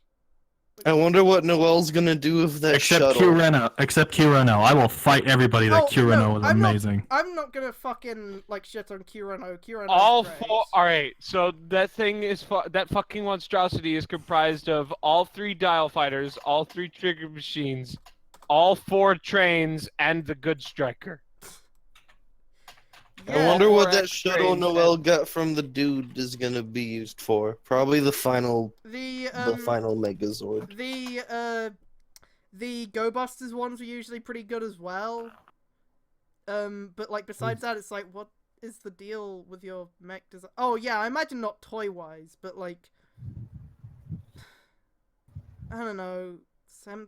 I wonder what Noel's gonna do with that Except shuttle. Q-Reno. Except Q-Reno. I will fight everybody that Oh, Q-Reno no, was I'm not- amazing. I'm not gonna fucking like shit on Kirano. Kirano. All four. All right, so that thing is that fucking monstrosity is comprised of all 3 dial fighters, all 3 trigger machines, all 4 trains, and the good striker. I wonder what that X shuttle trains Noel got from the dude is gonna be used for. Probably the final The Megazord. the Go Busters ones are usually pretty good as well. But like besides that, it's like, what is the deal with your mech design? Oh yeah, I imagine not toy wise, but like, I don't know.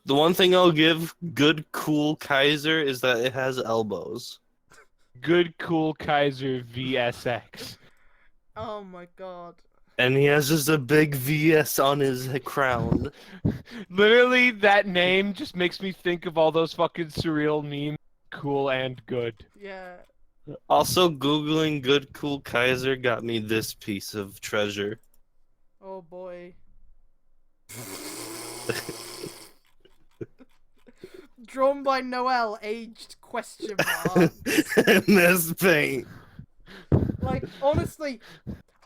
The one thing I'll give Good Cool Kaiser is that it has elbows. Good cool Kaiser VSX. Oh my god. And he has just a big VS on his crown. Literally, that name just makes me think of all those fucking surreal memes. Cool and good. Yeah. Also, Googling Good Cool Kaiser got me this piece of treasure. Oh boy. Drawn by Noel, aged question mark. MS Paint. Like, honestly,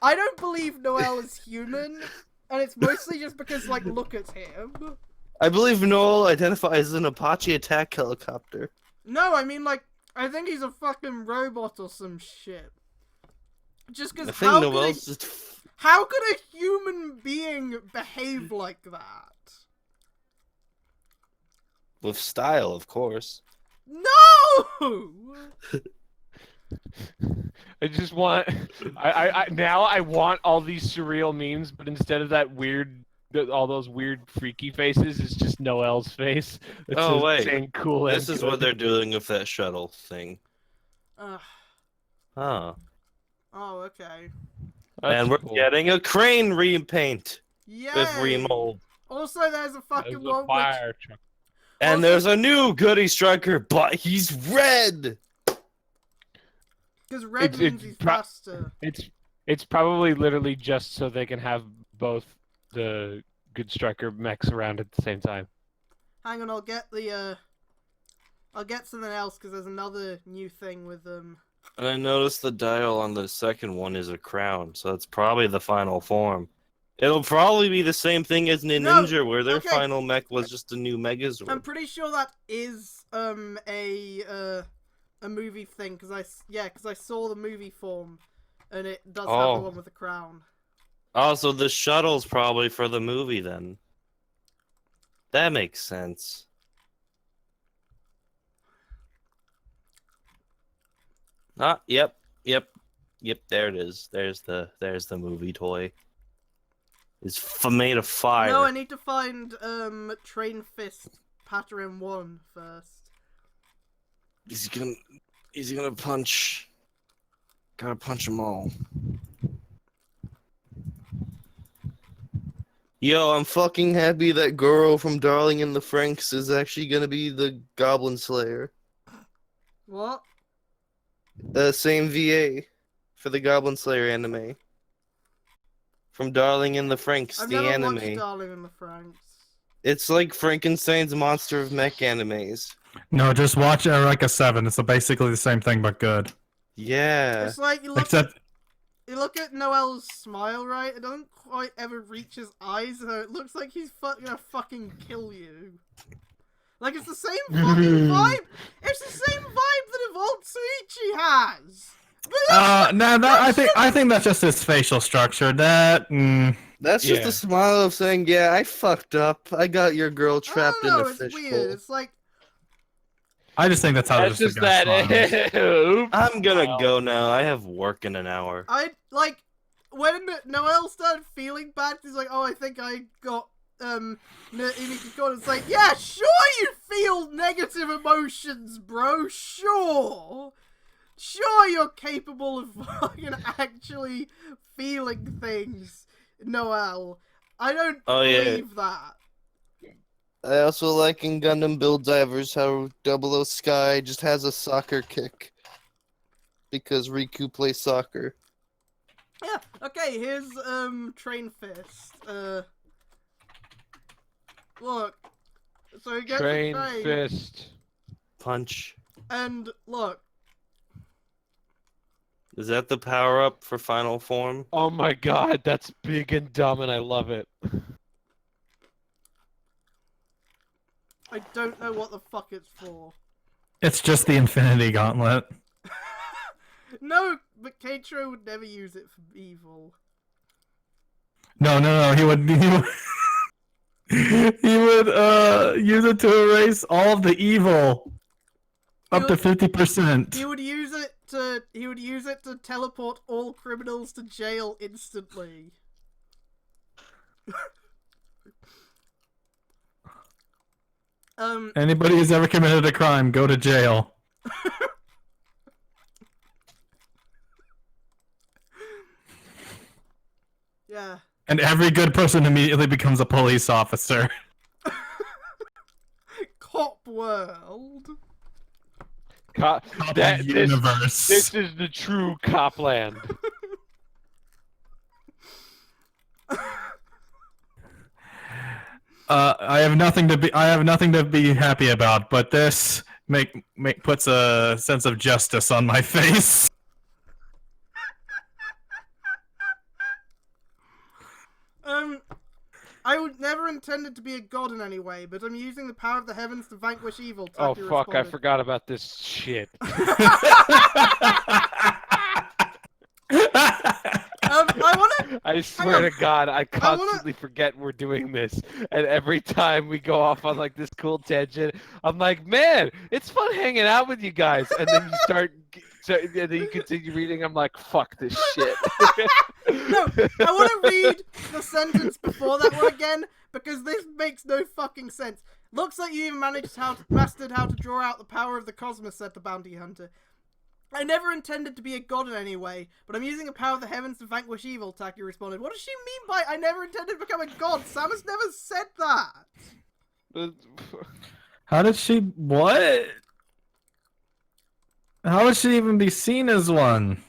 I don't believe Noel is human, and it's mostly just because, like, look at him. I believe Noel identifies as an Apache attack helicopter. No, I mean, like, I think he's a fucking robot or some shit. Just because I think Noel's just... how could a human being behave like that? With style, of course. No! I just want. I now I want all these surreal memes, but instead of that weird, all those weird freaky faces, it's just Noel's face. It's Oh, wait. saying cool. This and is good. what they're doing with that shuttle thing. Huh. Oh, okay. That's And we're cool. getting a crane repaint Yay! with remold. Also, there's a fucking There's a one which... fire truck. And Also- there's a new goody striker, but he's red! Because red It's- means it's he's pro- faster. It's probably literally just so they can have both the good striker mechs around at the same time. Hang on, I'll get the, I'll get something else, because there's another new thing with them. And I noticed the dial on the second one is a crown, so it's probably the final form. It'll probably be the same thing as Ninja, where their okay. final mech was just a new Megazord. I'm pretty sure that is, a movie thing, because I saw the movie form, and it does have Oh. the one with the crown. Oh, so the shuttle's probably for the movie then. That makes sense. Yep, there it is. There's the movie toy. It's made of fire. No, I need to find, Train Fist Pattern 1 first. He's gonna punch. Gotta punch them all. Yo, I'm fucking happy that girl from Darling in the Franxx is actually gonna be the Goblin Slayer. What? Same VA for the Goblin Slayer anime. From Darling in the Franxx, I've the never anime. watched Darling in the Franxx. It's like Frankenstein's Monster of Mech animes. No, just watch Eureka 7. It's basically the same thing, but good. Yeah. It's like you look Except, You look at Noel's smile, right? It doesn't quite ever reach his eyes, so it looks like he's gonna fucking kill you. Like, it's the same fucking vibe! It's the same vibe that Evolved Suichi has! I think that's just his facial structure. That's just Yeah. a smile of saying, yeah, I fucked up. I got your girl trapped in a it's weird. fishbowl. It's like, I just think that's how That's just just a guy that. smiles. Oops. I'm gonna go now. I have work in an hour. when Noel started feeling bad, he's like, oh, I think I got, it's like, yeah, sure you feel negative emotions, bro, sure. Sure you're capable of fucking actually feeling things, Noel. I don't believe that. I also like in Gundam Build Divers how 00 Sky just has a soccer kick. Because Riku plays soccer. Yeah, okay, here's, Train Fist. Look. So he gets Train a train, fist. Punch. and look. Is that the power up for final form? Oh my god, that's big and dumb, and I love it. I don't know what the fuck it's for. It's just the Infinity Gauntlet. No, but Keitro would never use it for evil. No, he would he would use it to erase all of the evil. Up to 50%. He would use it to teleport all criminals to jail instantly. Anybody who's ever committed a crime, go to jail. Yeah. And every good person immediately becomes a police officer. Cop world. Universe. This is the true Copland. I have nothing to be happy about, but this puts a sense of justice on my face. I would never intended to be a god in any way, but I'm using the power of the heavens to vanquish evil. Oh Taki fuck! I responded. forgot about this shit. I swear to God, I constantly forget we're doing this, and every time we go off on like this cool tangent, I'm like, man, it's fun hanging out with you guys, and then you start, and then you continue reading. I'm like, fuck this shit. No, I want to read the sentence before that one again because this makes no fucking sense. Looks like you even mastered how to draw out the power of the cosmos, said the bounty hunter. I never intended to be a god in any way, but I'm using the power of the heavens to vanquish evil, Taki responded. What does she mean by I never intended to become a god? Samus never said that! How did she... what? How would she even be seen as one?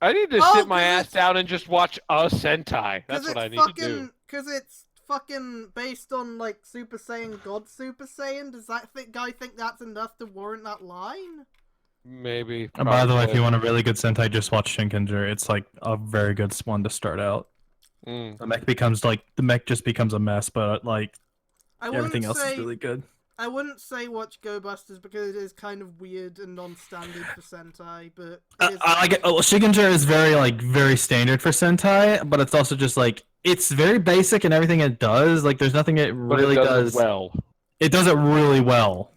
I need to sit my ass down and just watch a Sentai. That's what I need to do. Because it's fucking based on, like, Super Saiyan God Super Saiyan. Does that guy think that's enough to warrant that line? Maybe. And by the way, if you want a really good Sentai, just watch Shinkenger. It's, like, a very good one to start out. The mech just becomes a mess, but, like, everything else is really good. I wouldn't say watch Go Busters because it is kind of weird and non-standard for Sentai, but I like it. Oh, Shinkenger is very standard for Sentai, but it's also just like it's very basic in everything it does. Like there's nothing it really does well. It does it really well.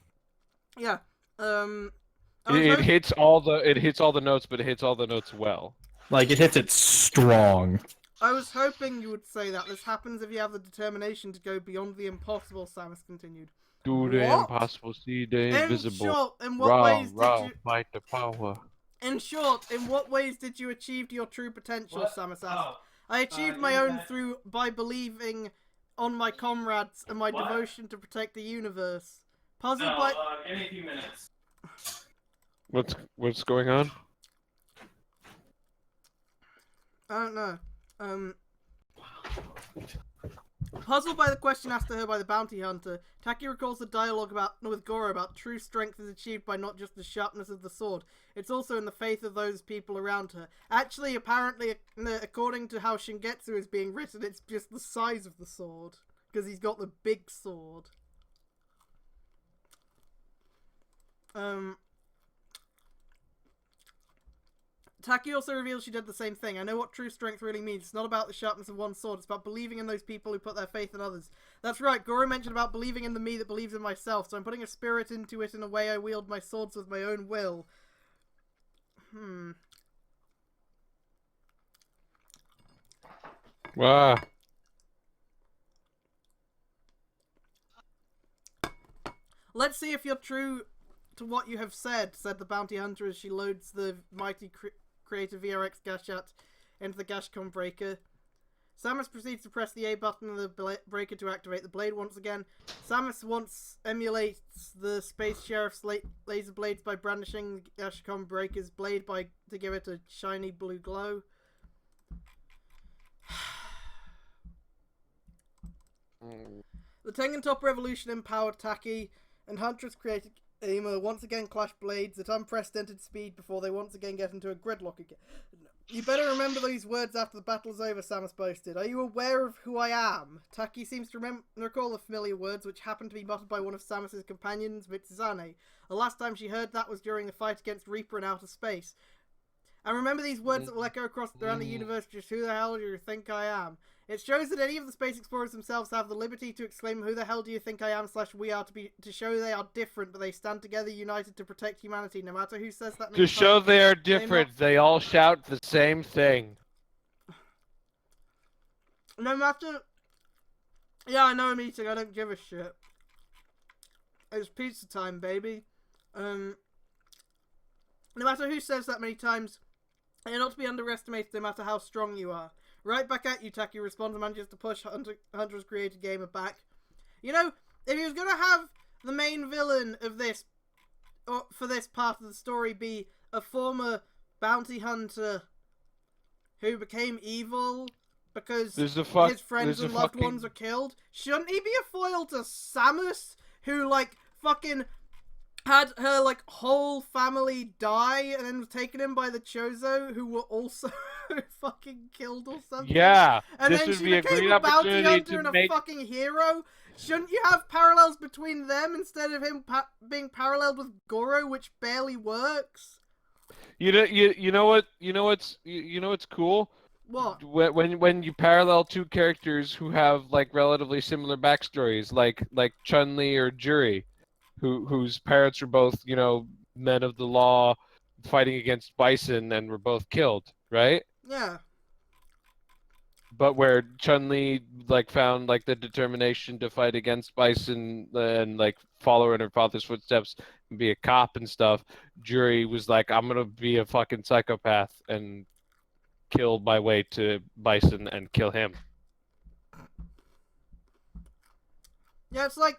Yeah. It hits all the notes, but it hits all the notes well. Like it hits it strong. I was hoping you would say that. This happens if you have the determination to go beyond the impossible, Samus continued. Do the impossible, see the invisible. In short, in what ways did you fight the power? In short, in what ways did you achieve your true potential? Samus asked. I achieved my own by believing on my comrades and my devotion to protect the universe. Puzzled by in a few minutes. What's going on? I don't know. Puzzled by the question asked to her by the bounty hunter, Taki recalls the dialogue with Goro about true strength is achieved by not just the sharpness of the sword, it's also in the faith of those people around her. Actually, apparently, according to how Shingetsu is being written, it's just the size of the sword, because he's got the big sword. Taki also reveals she did the same thing. I know what true strength really means. It's not about the sharpness of one sword. It's about believing in those people who put their faith in others. That's right. Goro mentioned about believing in the me that believes in myself. So I'm putting a spirit into it in a way I wield my swords with my own will. Wow. Let's see if you're true to what you have said, said the bounty hunter as she loads the mighty Creator VRX Gashat into the Gashcon breaker. Samus proceeds to press the A button of the breaker to activate the blade once again. Samus once emulates the Space Sheriff's laser blades by brandishing the Gashcon breaker's blade to give it a shiny blue glow. The Tengen Top Revolution empowered Taki, and Huntress created Aimer once again clash blades at unprecedented speed before they once again get into a gridlock again. You better remember these words after the battle's over, Samus boasted. Are you aware of who I am? Taki seems to recall the familiar words, which happened to be muttered by one of Samus's companions, Mitsuzane. The last time she heard that was during the fight against Reaper in outer space. And remember these words that will echo around the universe, just who the hell do you think I am? It shows that any of the space explorers themselves have the liberty to exclaim, who the hell do you think I am / we are, to show they are different, but they stand together united to protect humanity, no matter who says that. To show they are different, they all shout the same thing. No matter... Yeah, I know I'm eating, I don't give a shit. It's pizza time, baby. No matter who says that many times, they are not to be underestimated no matter how strong you are. Right back at you, Taki responds and manages to push Hunter's created gamer back. You know, if he was going to have the main villain of this, or for this part of the story, be a former bounty hunter who became evil, because There's a his friends and loved ones are killed. Shouldn't he be a foil to Samus, who like fucking had her like whole family die and then was taken in by the Chozo, who were also fucking killed or something? Yeah, And this then would she be a became great a bounty opportunity hunter to and a make. fucking hero. Shouldn't you have parallels between them instead of him being paralleled with Goro, which barely works? You know what's cool? What? When you parallel two characters who have like relatively similar backstories, like Chun-Li or Juri, whose parents were both men of the law fighting against Bison and were both killed, right? Yeah. But where Chun-Li like found like the determination to fight against Bison and like follow in her father's footsteps and be a cop and stuff, Juri was like, I'm gonna be a fucking psychopath and kill my way to Bison and kill him. Yeah, it's like,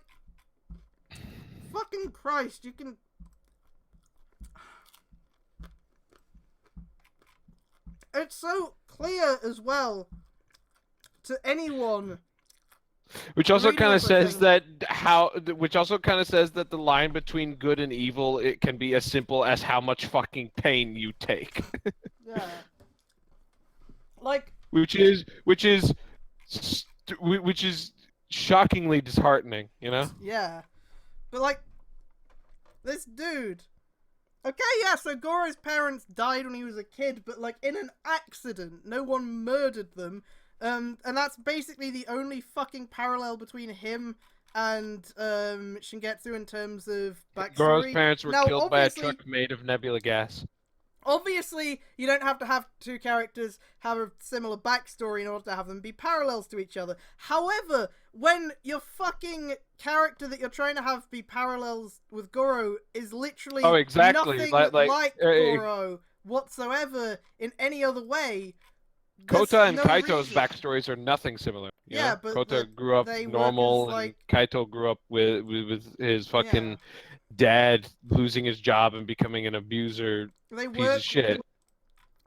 fucking Christ, you can... It's so clear as well to anyone. Which also reading kind of this, I says think. which also kind of says that the line between good and evil, it can be as simple as how much fucking pain you take. Yeah. Like, which is shockingly disheartening, you know? yeah. But like, this dude. Okay, yeah, so Goro's parents died when he was a kid, but like in an accident. No one murdered them. And that's basically the only fucking parallel between him and Shingetsu in terms of backstory. Goro's parents were now, killed by a truck made of nebula gas. Obviously, you don't have to have two characters have a similar backstory in order to have them be parallels to each other. However, when your fucking character that you're trying to have be parallels with Goro is literally nothing like Goro whatsoever in any other way, Kota and Kaito's backstories are nothing similar. Yeah, but Kota grew up normal, and Kaito grew up with his fucking dad losing his job and becoming an abuser piece of shit.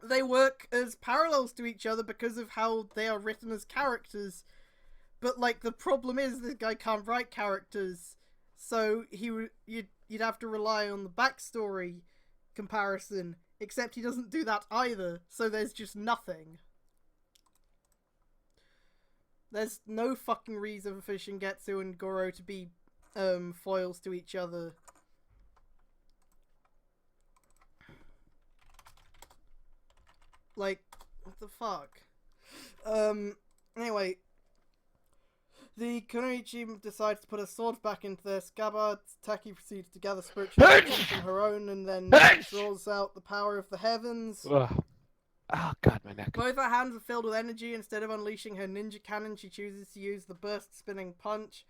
They work as parallels to each other because of how they are written as characters. But like the problem is this guy can't write characters, so you'd have to rely on the backstory comparison. Except he doesn't do that either, so there's just nothing. There's no fucking reason for Shingetsu and Goro to be foils to each other. Like, what the fuck? Anyway. The Kunoichi decides to put a sword back into their scabbard. Taki proceeds to gather spiritual essence from her own and then draws out the power of the heavens. Ugh. Oh god, my neck. Both her hands are filled with energy. Instead of unleashing her ninja cannon, she chooses to use the burst spinning punch.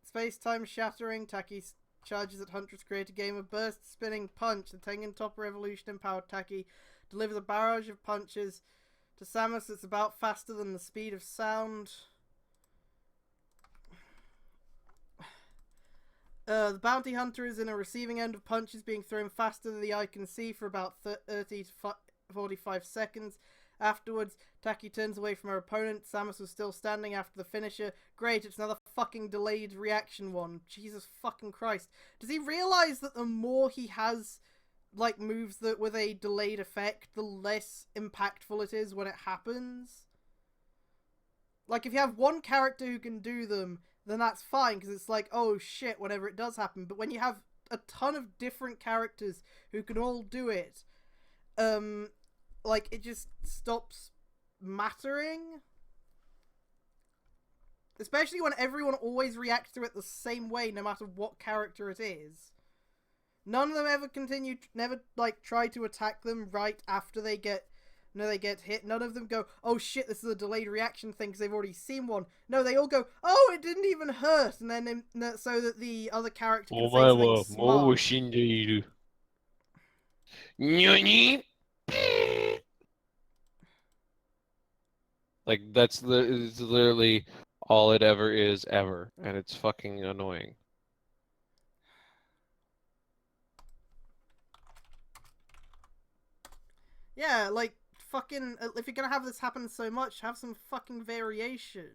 Space-time shattering. Taki charges at Huntress create a game of burst spinning punch. The Tengen Topper Evolution empowered Taki delivers a barrage of punches to Samus that's about faster than the speed of sound. The bounty hunter is in a receiving end of punches being thrown faster than the eye can see for about 30 to 45 seconds. Afterwards, Taki turns away from her opponent. Samus was still standing after the finisher. Great, it's another fucking delayed reaction one. Jesus fucking Christ. Does he realize that the more he has like moves that with a delayed effect, the less impactful it is when it happens? Like if you have one character who can do them, then that's fine, because it's like, oh shit, whenever it does happen. But when you have a ton of different characters who can all do it, like, it just stops mattering. Especially when everyone always reacts to it the same way, no matter what character it is. None of them ever never, like, try to attack them right after they get hit. None of them go, oh shit, this is a delayed reaction thing because they've already seen one. No, they all go, oh, it didn't even hurt. And then so that the other character can say something smart. Like, it's literally all it ever is ever. And it's fucking annoying. Yeah, like, fucking... If you're gonna have this happen so much, have some fucking variation.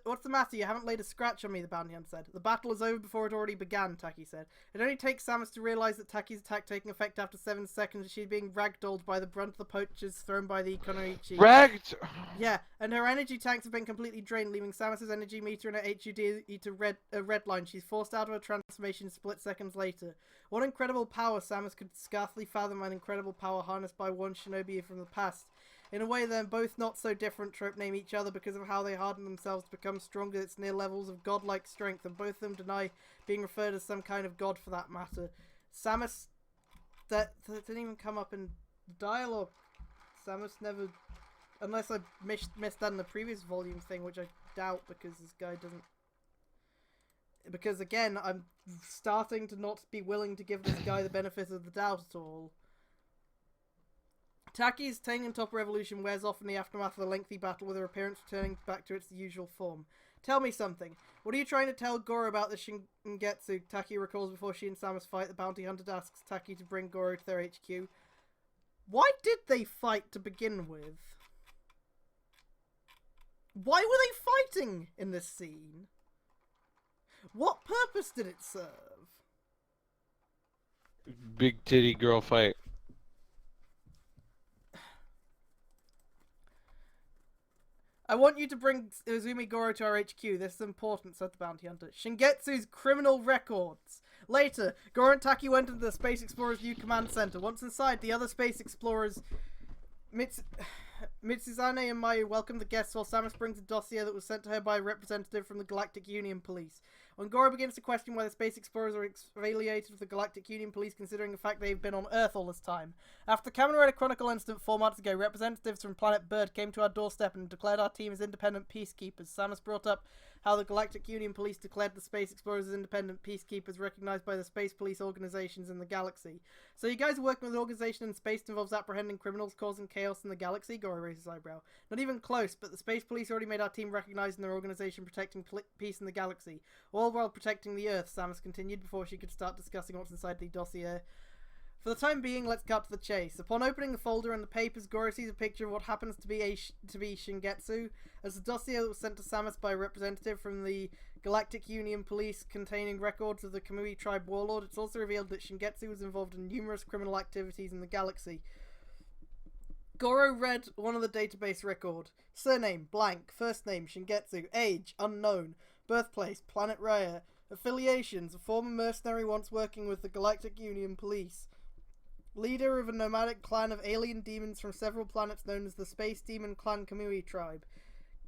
What's the matter? You haven't laid a scratch on me, the bounty hunter said. The battle is over before it already began, Taki said. It only takes Samus to realize that Taki's attack taking effect after 7 seconds and she's being ragdolled by the brunt of the poachers thrown by the Konoichi. Ragged! Yeah, and her energy tanks have been completely drained, leaving Samus's energy meter and her HUD to a red line. She's forced out of her transformation split seconds later. What incredible power! Samus could scarcely fathom an incredible power harnessed by one shinobi from the past. In a way, they're both not so different trope name each other because of how they harden themselves to become stronger. It's near levels of godlike strength, and both of them deny being referred as some kind of god for that matter. Samus, that didn't even come up in dialogue. Samus never, unless I missed that in the previous volume thing, which I doubt because this guy doesn't. Because again, I'm starting to not be willing to give this guy the benefit of the doubt at all. Taki's Tengen Top Revolution wears off in the aftermath of a lengthy battle, with her appearance returning back to its usual form. Tell me something. What are you trying to tell Goro about the Shingetsu? Taki recalls before she and Samus fight. The bounty hunter asks Taki to bring Goro to their HQ. Why did they fight to begin with? Why were they fighting in this scene? What purpose did it serve? Big titty girl fight. I want you to bring Izumi Goro to our HQ. This is important, said the bounty hunter. Shingetsu's criminal records. Later, Goro and Taki went into the Space Explorers' new command center. Once inside, the other Space Explorers, Mitsuzane and Mayu, welcomed the guests while Samus brings a dossier that was sent to her by a representative from the Galactic Union Police. When Goro begins to question why the Space Explorers are affiliated with the Galactic Union Police, considering the fact they've been on Earth all this time. After the Kamen Rider Chronicle incident 4 months ago, representatives from Planet Bird came to our doorstep and declared our team as independent peacekeepers. Samus brought up how the Galactic Union Police declared the Space Explorers as independent peacekeepers recognized by the space police organizations in the galaxy. So you guys are working with an organization in space that involves apprehending criminals causing chaos in the galaxy? Goro raised his eyebrow. Not even close, but the space police already made our team recognized in their organization protecting peace in the galaxy. All while protecting the Earth, Samus continued before she could start discussing what's inside the dossier. For the time being, let's cut to the chase. Upon opening the folder and the papers, Goro sees a picture of what happens to be Shingetsu. As the dossier that was sent to Samus by a representative from the Galactic Union Police containing records of the Kamui tribe warlord, it's also revealed that Shingetsu was involved in numerous criminal activities in the galaxy. Goro read one of the database record. Surname, blank. First name, Shingetsu. Age, unknown. Birthplace, Planet Raya. Affiliations, a former mercenary once working with the Galactic Union Police. Leader of a nomadic clan of alien demons from several planets known as the Space Demon Clan Kamui tribe.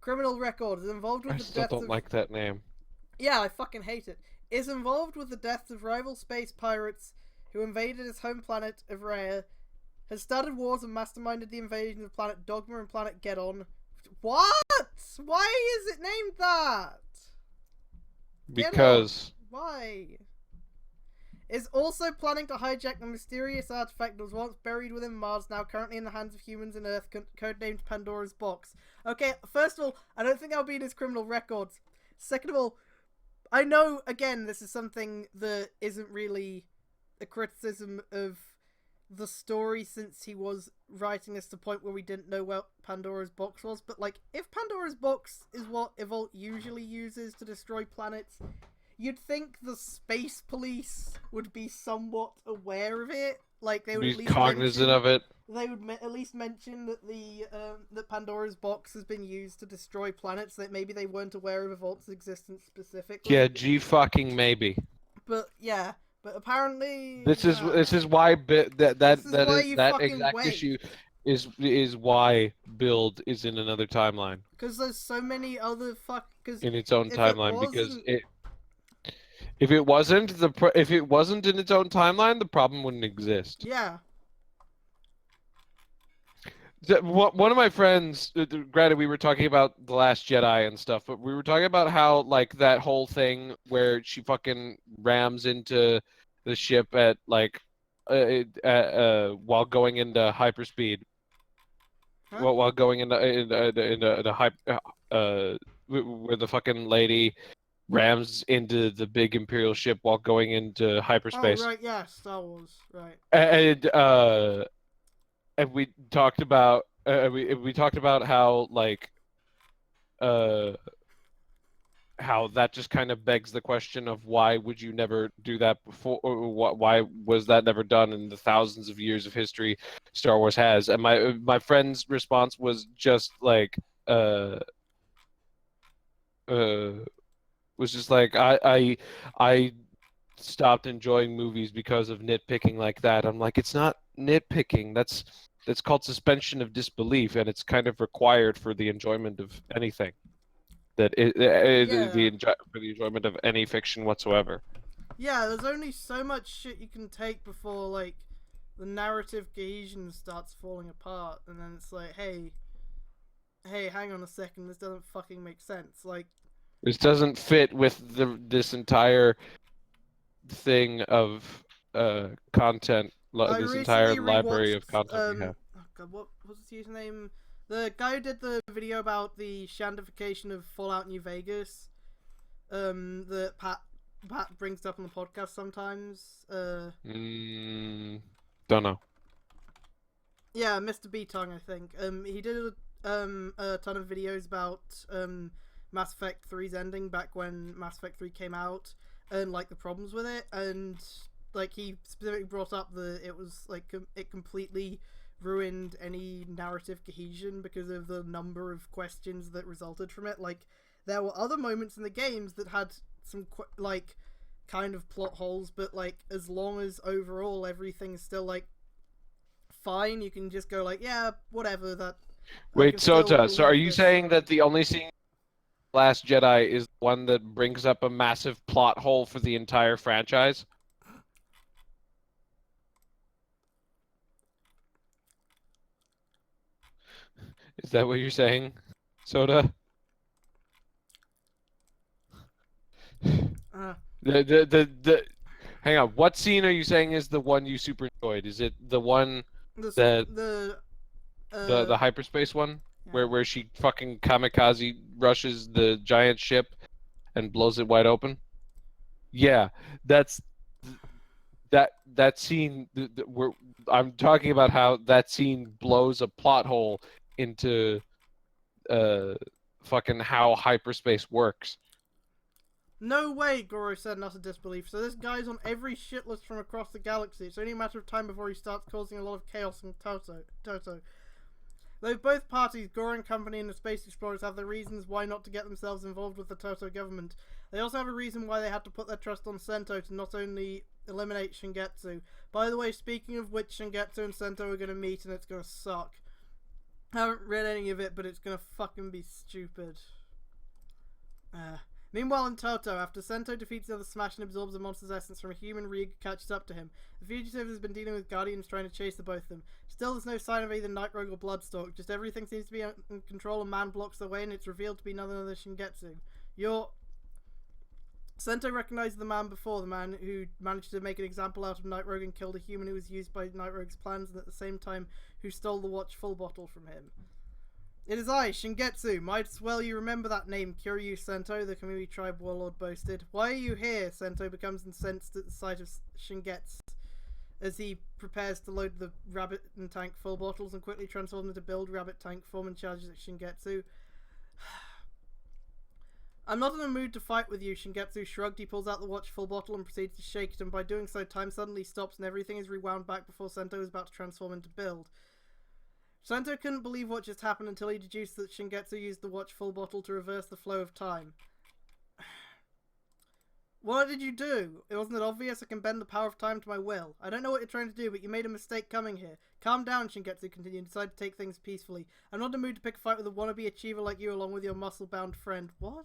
Criminal record is involved with I the still deaths don't of... like that name. Yeah, I fucking hate it. Is involved with the deaths of rival space pirates who invaded his home planet of Raya. Has started wars and masterminded the invasion of planet Dogma and planet Gedon. What? Why is it named that? Because... Why? Is also planning to hijack the mysterious artifact that was once buried within Mars, now currently in the hands of humans in Earth, codenamed Pandora's Box. Okay, first of all, I don't think that'll be in his criminal records. Second of all, I know, again, this is something that isn't really a criticism of the story, since he was writing us to the point where we didn't know what Pandora's Box was, but, like, if Pandora's Box is what Evolt usually uses to destroy planets, you'd think the space police would be somewhat aware of it. Like, they would Be at least cognizant of it. They would at least mention that that Pandora's Box has been used to destroy planets. That maybe they weren't aware of Evolt's existence specifically. Yeah, G maybe. But yeah, but apparently This is why that fucking exact wait. issue is why Build is in another timeline. Because there's so many other in its own if it timeline, because wasn't- if it wasn't in its own timeline, the problem wouldn't exist. Yeah. One of my friends, granted, we were talking about The Last Jedi and stuff, but we were talking about how, like, that whole thing where she fucking rams into the ship at, like, while going into hyperspeed. Huh? While going into the hype, where the fucking lady rams into the big Imperial ship while going into Oh hyperspace. right, yeah, Star Wars, right. And we talked about we talked about how like uh how that just kind of begs the question of why would you never do that before, or why was that never done in the thousands of years of history Star Wars has? And my friend's response was just like uh was just like I stopped enjoying movies because of nitpicking like that. I'm like, it's not nitpicking. That's called suspension of disbelief, and it's kind of required for the enjoyment of anything. Yeah. For the enjoyment of any fiction whatsoever. Yeah, there's only so much shit you can take before, like, the narrative cohesion starts falling apart, and then it's like, hey, hang on a second, this doesn't fucking make sense. Like, This doesn't fit with this entire thing of content. I This entire recently library of rewatched, content we have. oh god, what was his username? The guy who did the video about the shandification of Fallout New Vegas, that Pat brings up on the podcast sometimes. Don't know. Yeah, Mr. B-Tongue, I think. He did a ton of videos about Mass Effect 3's ending back when Mass Effect 3 came out, and like the problems with it, and like he specifically brought up that it was like it completely ruined any narrative cohesion because of the number of questions that resulted from it. Like, there were other moments in the games that had some like kind of plot holes, but like as long as overall everything's still like fine, you can just go like, yeah, whatever. That Wait, Sota, so are you saying that the only scene in Last Jedi is the one that brings up a massive plot hole for the entire franchise? Is that what you're saying, Soda? Hang on. What scene are you saying is the one you super enjoyed? Is it the one the hyperspace one yeah. where she fucking kamikaze rushes the giant ship and blows it wide open? Yeah, that's that scene. I'm talking about how that scene blows a plot hole into fucking how hyperspace works. No way, Goro said in utter disbelief. So this guy's on every shit list from across the galaxy. It's only a matter of time before he starts causing a lot of chaos in Toto. Though both parties, Goro and company and the Space Explorers, have their reasons why not to get themselves involved with the Toto government, they also have a reason why they had to put their trust on Sento to not only eliminate Shingetsu. By the way, speaking of which, Shingetsu and Sento are going to meet and it's going to suck. I haven't read any of it, but it's going to fucking be stupid. Meanwhile in Toto, after Sento defeats the other Smash and absorbs a monster's essence from a human, Ryuga catches up to him. The fugitive has been dealing with Guardians trying to chase the both of them. Still, there's no sign of either Night Rogue or Bloodstalk, just everything seems to be in control and man blocks their way, and it's revealed to be none other than Shingetsu. Sento recognizes the man before, the man who managed to make an example out of Night Rogue and killed a human who was used by Night Rogue's plans, and at the same time who stole the watch full bottle from him. It is I, Shingetsu. Might as well you remember that name, Kiryu Sento, the Kamui tribe warlord boasted. Why are you here? Sento becomes incensed at the sight of Shingetsu as he prepares to load the rabbit and tank full bottles and quickly transform them to build rabbit tank form and charges at Shingetsu. I'm not in a mood to fight with you, Shingetsu shrugged. He pulls out the watch full bottle and proceeds to shake it, and by doing so, time suddenly stops and everything is rewound back before Sento is about to transform into build. Sento couldn't believe what just happened until he deduced that Shingetsu used the watch full bottle to reverse the flow of time. What did you do? Wasn't it obvious? I can bend the power of time to my will. I don't know what you're trying to do, but you made a mistake coming here. Calm down, Shingetsu continued, and decided to take things peacefully. I'm not in the mood to pick a fight with a wannabe achiever like you along with your muscle-bound friend. What?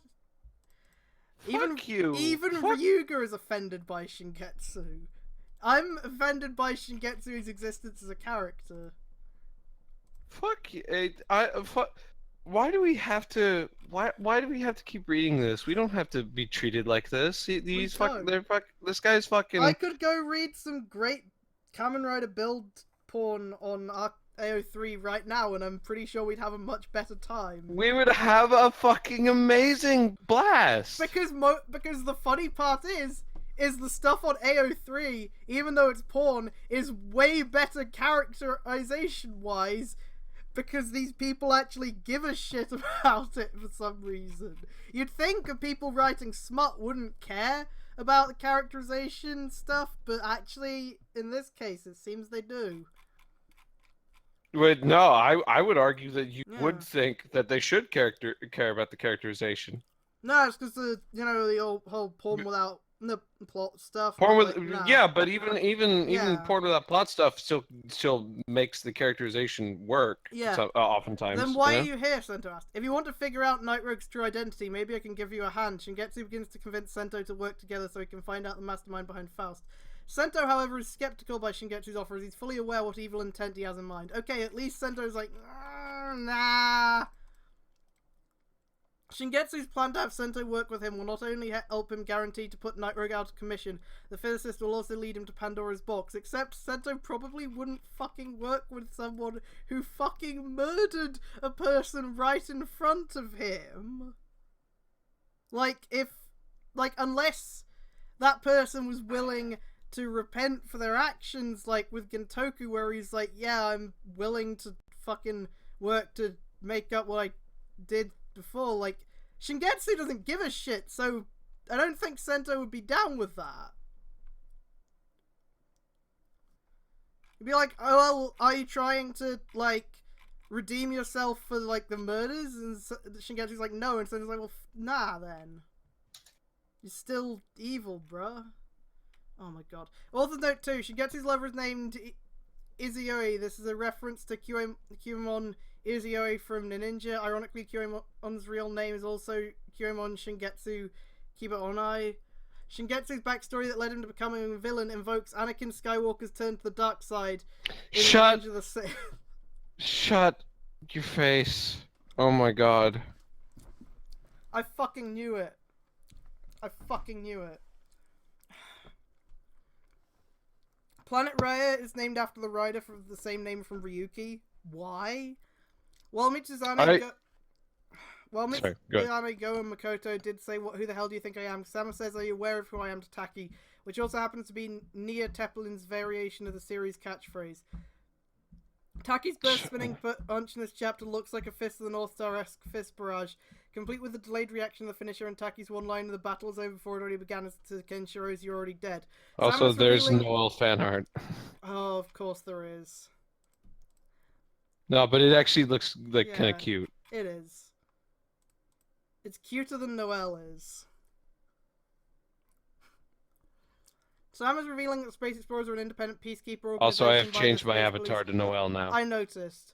Fuck you. Even Ryuga is offended by Shingetsu. I'm offended by Shingetsu's existence as a character. Fuck you. Why do we have to? Why do we have to keep reading this? We don't have to be treated like this. This guy's fucking. I could go read some great Kamen Rider build porn on AO3 right now, and I'm pretty sure we'd have a much better time. We would have a fucking amazing blast. Because the funny part is the stuff on AO3, even though it's porn, is way better characterization-wise, because these people actually give a shit about it for some reason. You'd think of people writing smut wouldn't care about the characterization stuff, but actually, in this case, it seems they do. But no, I would argue that you Yeah. would think that they should care about the characterization. No, it's because the whole porn without the plot stuff. Porn but, with like, nah. yeah, but even Yeah. porn without plot stuff still makes the characterization work. Yeah. Oftentimes. Then why you are know? you here? Sento asked. If you want to figure out Night Rogue's true identity, maybe I can give you a hand. Shingetsu begins to convince Sento to work together so he can find out the mastermind behind Faust. Sento, however, is skeptical by Shingetsu's offer as he's fully aware what evil intent he has in mind. Okay, at least Sento's like, nah. Shingetsu's plan to have Sento work with him will not only help him guarantee to put Night Rogue out of commission, the physicist will also lead him to Pandora's box, except Sento probably wouldn't fucking work with someone who fucking murdered a person right in front of him. Unless that person was willing to repent for their actions, like with Gintoku, where he's like, yeah, I'm willing to fucking work to make up what I did before. Like, Shingetsu doesn't give a shit, so I don't think Sento would be down with that. He'd be like, oh, well, are you trying to, like, redeem yourself for, like, the murders? And Shingetsu's like, no, and Sento's like, well, nah, then. You're still evil, bruh. Oh my god. Author's note 2, Shigetsu's lover is named Izuyoi. This is a reference to Kyuemon Izuyoi from Ninja. Ironically, Kyuemon's real name is also Kyuemon Shingetsu Kiba Onai. Shingetsu's backstory that led him to becoming a villain invokes Anakin Skywalker's turn to the dark side. Shut your face. Oh my god. I fucking knew it. I fucking knew it. Planet Raya is named after the rider from the same name from Ryuki. Why? While Michizane Go and Makoto did say, "Who the hell do you think I am?" Sama says, "Are you aware of who I am?" to Taki, which also happens to be Nia Teplin's variation of the series catchphrase. Taki's burst spinning punch in this chapter looks like a Fist of the North Star-esque fist barrage, complete with the delayed reaction of the finisher and Taki's one line, "The battle is over before it already began," as to Kenshiro's "You're already dead." Also, Samus there's revealing... Noel fan art. Oh, of course there is. No, but it actually looks like kind Yeah. of cute. It is. It's cuter than Noelle is. Sam is revealing that Space Explorers are an independent peacekeeper organization. Also, I have by the changed my Space avatar Police. to Noel now. I noticed.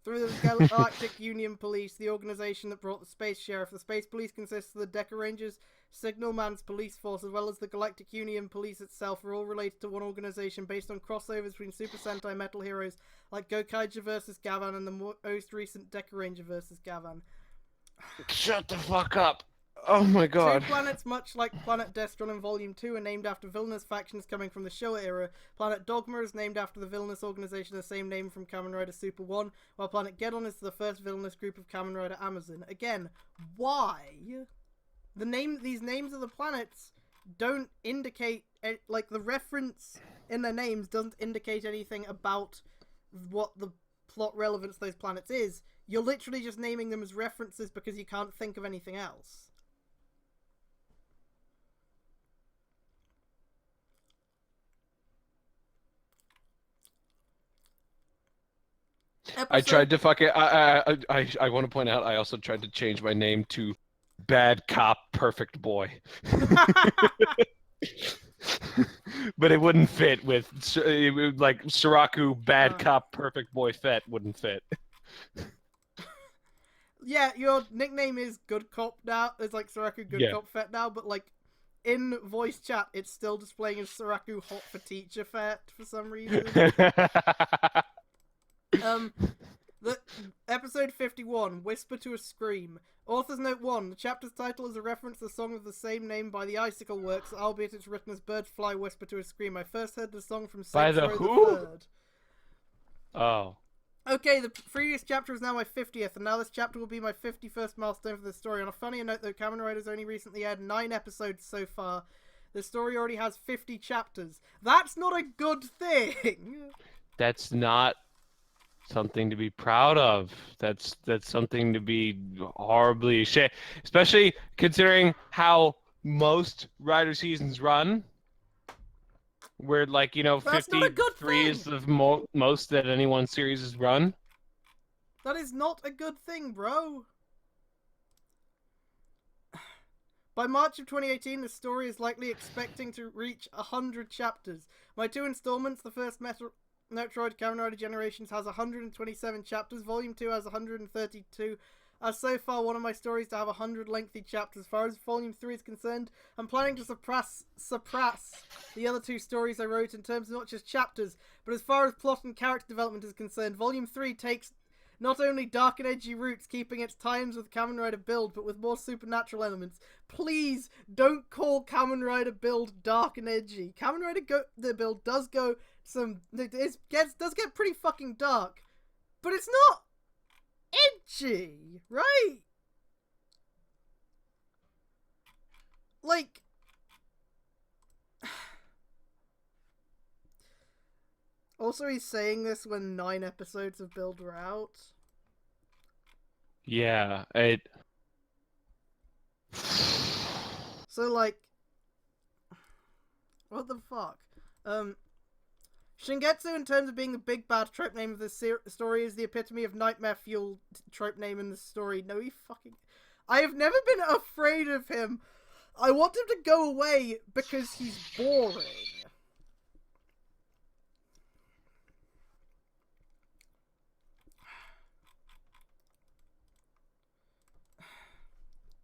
Through the Galactic Union Police, the organization that brought the Space Sheriff, the Space Police consists of the Deca Rangers, Signalman's police force, as well as the Galactic Union Police itself, are all related to one organization based on crossovers between Super Sentai metal heroes like Gokaiger vs. Gavan and the most recent Deca Ranger vs. Gavan. Shut the fuck up! Oh my god. Two planets, much like Planet Destron in Volume 2, are named after villainous factions coming from the Showa era. Planet Dogma is named after the villainous organization of the same name from Kamen Rider Super 1, while Planet Geddon is the first villainous group of Kamen Rider Amazon. Again, why? These names of the planets don't indicate, like, the reference in their names doesn't indicate anything about what the plot relevance of those planets is. You're literally just naming them as references because you can't think of anything else. I tried to fucking. I want to point out. I also tried to change my name to Bad Cop Perfect Boy, but it wouldn't fit with like Siraku Bad Cop Perfect Boy Fett wouldn't fit. Yeah, your nickname is Good Cop now. It's like Siraku Good Cop Fett now, but like in voice chat, it's still displaying as Siraku Hot for Teacher Fett for some reason. The episode 51, Whisper to a Scream. Author's note 1, the chapter's title is a reference to the song of the same name by the Icicle Works, albeit it's written as Bird Fly Whisper to a Scream. I first heard the song from By Saints the Row who? the Third. Oh. Okay, the previous chapter is now my 50th, and now this chapter will be my 51st milestone for the story. On a funnier note, though, Kamen Rider's only recently had 9 episodes so far. The story already has 50 chapters. That's not a good thing! That's not something to be proud of. That's something to be horribly ashamed, especially considering how most Rider seasons run. Where, like, you know, That's not a good 53 is the most that any one series has run. That is not a good thing, bro. By March of 2018, the story is likely expecting to reach 100 chapters. My 2 installments, the first Metroid Kamen Rider Generations has 127 chapters, Volume 2 has 132, as so far one of my stories to have 100 lengthy chapters. As far as Volume 3 is concerned, I'm planning to suppress the other 2 stories I wrote in terms of not just chapters, but as far as plot and character development is concerned. Volume 3 takes not only dark and edgy routes, keeping its times with Kamen Rider Build, but with more supernatural elements. Please don't call Kamen Rider Build dark and edgy. Kamen Rider the Build does go does get pretty fucking dark, but it's not edgy, right? Like, also he's saying this when 9 episodes of Build are out. Yeah, So, like, what the fuck? Shingetsu, in terms of being the big bad trope name of this story, is the epitome of nightmare-fueled trope name in the story. No, he fucking... I have never been afraid of him. I want him to go away because he's boring.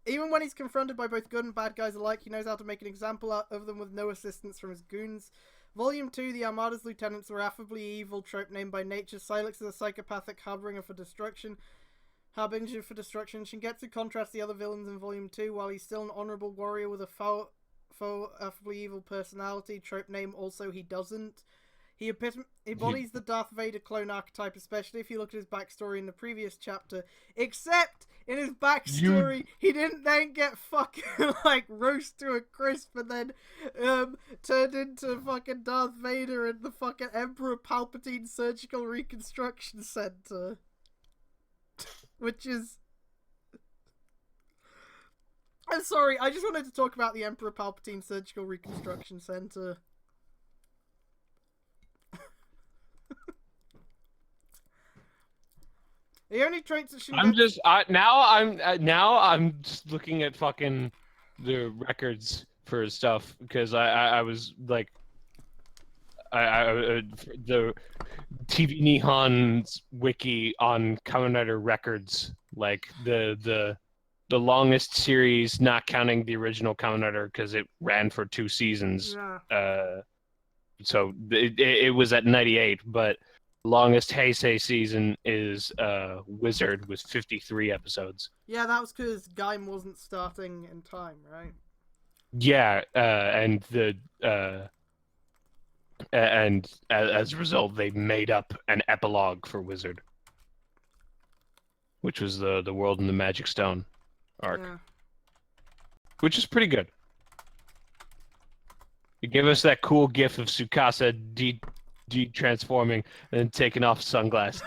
Even when he's confronted by both good and bad guys alike, he knows how to make an example out of them with no assistance from his goons. Volume 2, the Armada's lieutenants were affably evil, trope named by nature. Silex is a psychopathic harbinger for destruction. Shingetsu contrasts the other villains in Volume 2. While he's still an honorable warrior with a foul, affably evil personality, trope name also he doesn't. He embodies the Darth Vader clone archetype, especially if you look at his backstory in the previous chapter. Except, in his backstory, he didn't then get fucking, like, roast to a crisp and then, turned into fucking Darth Vader in the fucking Emperor Palpatine Surgical Reconstruction Center. Which is... I'm sorry, I just wanted to talk about the Emperor Palpatine Surgical Reconstruction Center. The only traits that I'm just looking at fucking the records for stuff because I was like the TV Nihon's wiki on Kamen Rider records, like the longest series, not counting the original Kamen Rider because it ran for 2 seasons. Yeah. So it was at 98, but longest Heisei season is Wizard with 53 episodes. Yeah, that was because Gaim wasn't starting in time, right? Yeah, and as a result, they made up an epilogue for Wizard, which was the World and the Magic Stone arc, Yeah. which is pretty good. It gave us that cool gif of Tsukasa de-transforming and then taking off his sunglasses.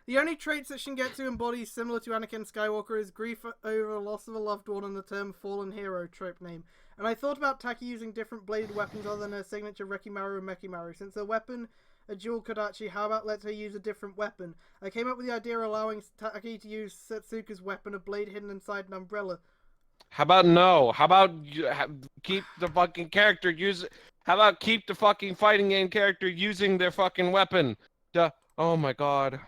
The only traits that Shingetsu embodies similar to Anakin Skywalker is grief over the loss of a loved one and the term fallen hero trope name. And I thought about Taki using different bladed weapons other than her signature Rekimaru and Mekimaru. Since her weapon, a dual Kodachi, how about let her use a different weapon? I came up with the idea of allowing Taki to use Setsuka's weapon, a blade hidden inside an umbrella. How about no? How about keep the fucking character How about keep the fucking fighting game character using their fucking weapon? Oh my god.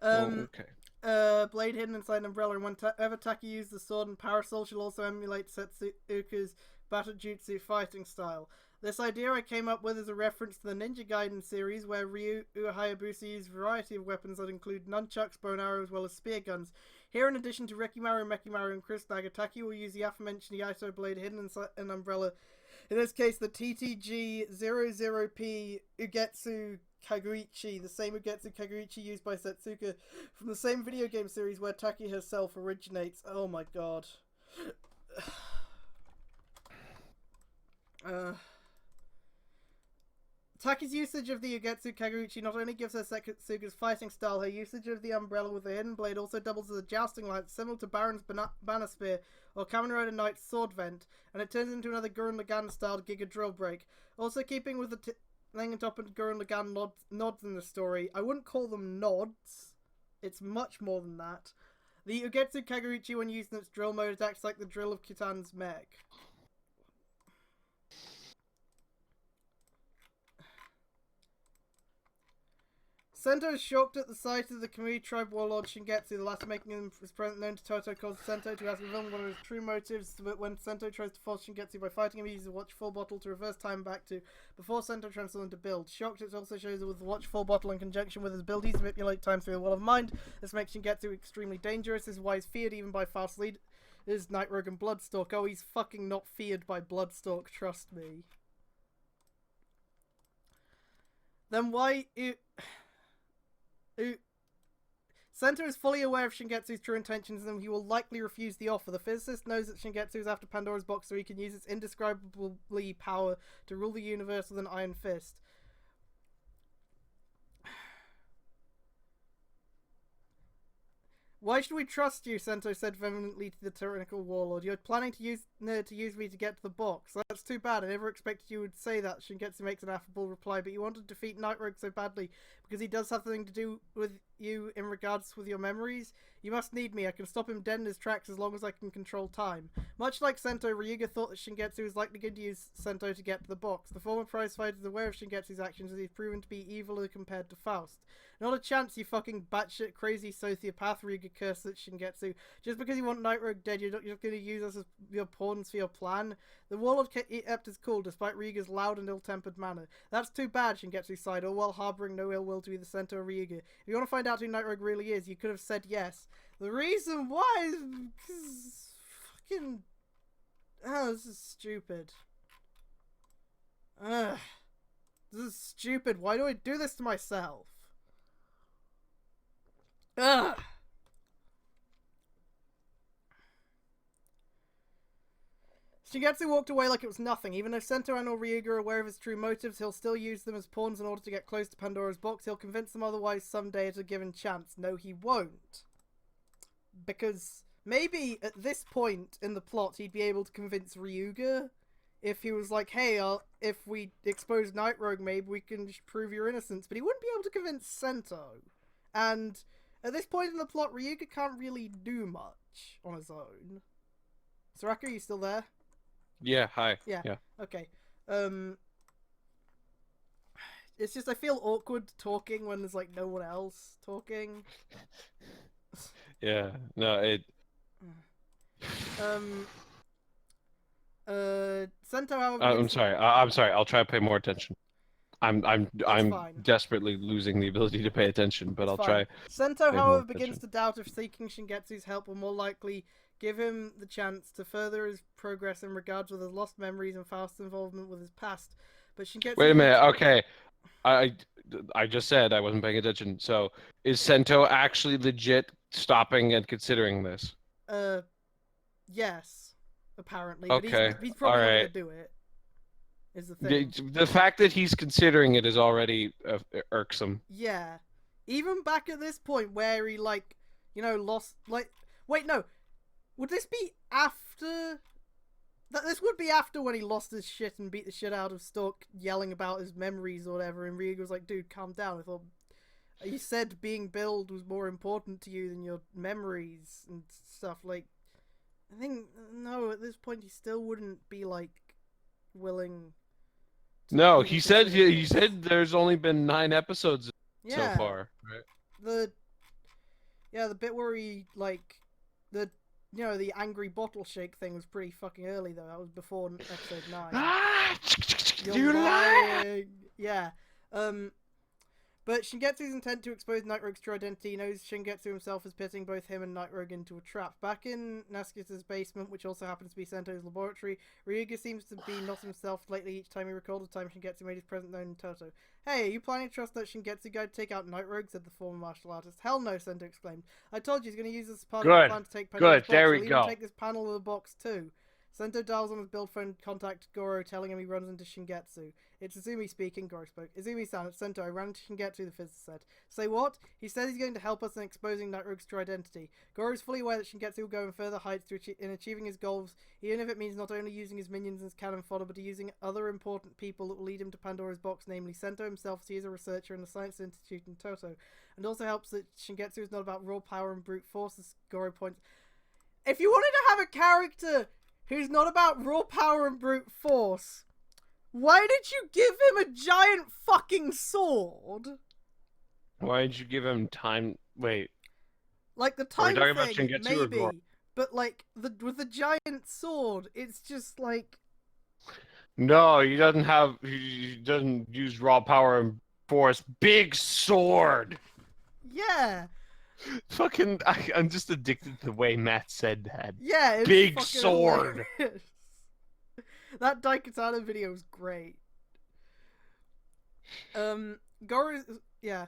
Okay. Blade hidden inside an umbrella, and whenever Taki uses the sword and parasol, she'll also emulate Setsuka's battle jutsu fighting style. This idea I came up with as a reference to the Ninja Gaiden series, where Ryu Hayabusa used a variety of weapons that include nunchucks, bow and arrow, as well as spear guns. Here, in addition to Rekimaru, Mekimaru, and Chris Dagger, Taki will use the aforementioned Yaito blade hidden inside an umbrella. In this case, the TTG 00P Ugetsu Kaguichi, the same Ugetsu Kaguichi used by Setsuka from the same video game series where Taki herself originates. Oh my god. Taki's usage of the Ugetsu Kaguichi not only gives her Setsuka's fighting style, her usage of the umbrella with the hidden blade also doubles as a jousting lance, similar to Baron's banner spear or Kamen Rider Knight's sword vent, and it turns into another Gurren Lagann styled Giga drill break. Also keeping with the laying on top of Gurren Lagann nods in the story, I wouldn't call them nods. It's much more than that. The Ugetsu Kaguichi, when used in its drill mode, acts like the drill of Kitan's mech. Sento is shocked at the sight of the Kamui tribe warlord Shingetsu, the last making him his present known to Toto, called Sento to ask reveal one of his true motives, but when Sento tries to force Shingetsu by fighting him, he uses a watch full bottle to reverse time back to before Sento transforms into build. Shocked, it also shows that with the watch full bottle in conjunction with his abilities to manipulate time through the wall of mind. This makes Shingetsu extremely dangerous. This is why he's feared even by fast leaders, Night Rogue and Bloodstalk. Oh, he's fucking not feared by Bloodstalk, trust me. Then why... Sento is fully aware of Shingetsu's true intentions and he will likely refuse the offer. The physicist knows that Shingetsu is after Pandora's box so he can use its indescribably power to rule the universe with an iron fist. Why should we trust you? Sento said vehemently to the tyrannical warlord. You're planning to use me to get to the box. That's too bad. I never expected you would say that. Shingetsu makes an affable reply, but you want to defeat Night Rogue so badly because he does have something to do with you in regards with your memories. You must need me. I can stop him dead in his tracks as long as I can control time. Much like Sento, Ryuga thought that Shingetsu was likely going to use Sento to get to the box. The former prize fighter is aware of Shingetsu's actions as he's proven to be evil compared to Faust. Not a chance, you fucking batshit crazy sociopath, Ryuga cursed at Shingetsu. Just because you want Night Rogue dead, you're not just going to use us as your pawns for your plan. The warlord kept his cool despite Ryuga's loud and ill-tempered manner. That's too bad, Shingetsu sighed, all while harbouring no ill will to either Sento or Ryuga. If you want to find out who Night Rogue really is, you could have said yes. The reason why is because fucking... Oh, this is stupid. Ugh. This is stupid. Why do I do this to myself? Ugh. Shingetsu walked away like it was nothing. Even though Sento and or Ryuga are aware of his true motives, he'll still use them as pawns in order to get close to Pandora's box. He'll convince them otherwise someday at a given chance. No, he won't. Because maybe at this point in the plot, he'd be able to convince Ryuga. If he was like, hey, if we expose Night Rogue, maybe we can prove your innocence. But he wouldn't be able to convince Sento. And at this point in the plot, Ryuga can't really do much on his own. Soraka, are you still there? Yeah, hi. Yeah. Okay. It's just I feel awkward talking when there's like no one else talking. Yeah. No, it. Sento, however, I'm sorry. I'm sorry. I'll try to pay more attention. I'm fine. desperately losing the ability to pay attention, but I'll try. Sento, pay however, more begins attention. to doubt if seeking Shingetsu's help will more likely give him the chance to further his progress in regards with his lost memories and Faust's involvement with his past. But Shingetsu... Wait a minute. Okay. I just said I wasn't paying attention. So is Sento actually legit stopping and considering this? Yes, apparently. Okay. But he's probably not Alright. going to do it. Is the thing. The fact that he's considering it is already irksome. Yeah. Even back at this point where he, like, you know, lost... Like, wait, no. Would this be after... This would be after when he lost his shit and beat the shit out of Stork, yelling about his memories or whatever, and Ryuga was like, dude, calm down. I thought... You said being billed was more important to you than your memories and stuff. Like, I think, no, at this point he still wouldn't be, like, willing... No, he said there's only been 9 episodes so far. Right? The bit where he, like, the angry bottle shake thing was pretty fucking early though. That was before episode 9. Ah, You're lying. Yeah. But Shingetsu's intent to expose Night Rogue's true identity knows Shingetsu himself is pitting both him and Night Rogue into a trap. Back in Nasuke's basement, which also happens to be Sento's laboratory, Ryuga seems to be not himself lately each time he recalled the time Shingetsu made his presence known in Toto. Hey, are you planning to trust that Shingetsu guy to take out Night Rogue? Said the former martial artist. Hell no, Sento exclaimed. I told you he's going to use this as part of his plan to take Pandora's box. There we He'll go. even take this panel of the box too. Sento dials on his build phone, contact Goro, telling him he runs into Shingetsu. It's Izumi speaking, Goro spoke. Izumi-san, it's Sento. I ran into Shingetsu, the physicist said. Say what? He says he's going to help us in exposing Night Rogue's true identity. Goro is fully aware that Shingetsu will go in further heights in achieving his goals, even if it means not only using his minions as cannon fodder, but using other important people that will lead him to Pandora's box, namely Sento himself, as he is a researcher in the Science Institute in Toto, and also helps that Shingetsu is not about raw power and brute force, as Goro points. If you wanted to have a character who's not about raw power and brute force, why did you give him a giant fucking sword? Why did you give him time? Wait. Like the Are we time talking about thing, Shingetsu or Goro? maybe, but like with the giant sword, it's just like No, he doesn't have. He doesn't use raw power and force. Big sword. yeah, Fucking. I'm just addicted to the way Matt said that. yeah, it's Big fucking sword. hilarious. That Daikatana video was great. Goro, yeah.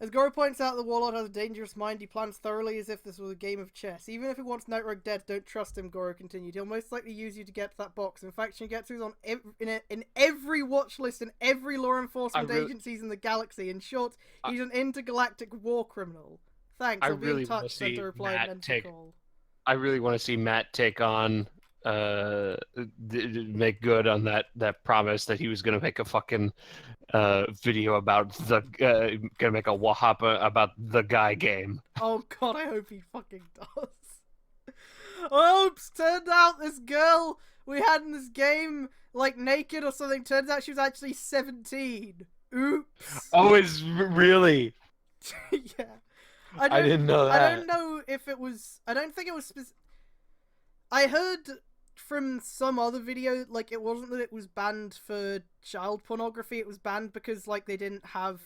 As Goro points out, the Warlord has a dangerous mind. He plans thoroughly as if this was a game of chess. Even if he wants Night Rogue dead, don't trust him, Goro continued. He'll most likely use you to get to that box. In fact, Shingetsu's on in every watch list and every law enforcement agencies in the galaxy. In short, he's an intergalactic war criminal. Thanks, I'll be in touch, Sento replied and ended the call. I really want to see Matt take on, make good on that promise that he was going to make a fucking video about gonna make a wahapa about the guy game. Oh god, I hope he fucking does. Oops, turned out this girl we had in this game, like naked or something, turns out she was actually 17. Oops. Oh, it's really? Yeah. I didn't know that. I don't know if it was, I don't think it was I heard from some other video, like, it wasn't that it was banned for child pornography, it was banned because, like, they didn't have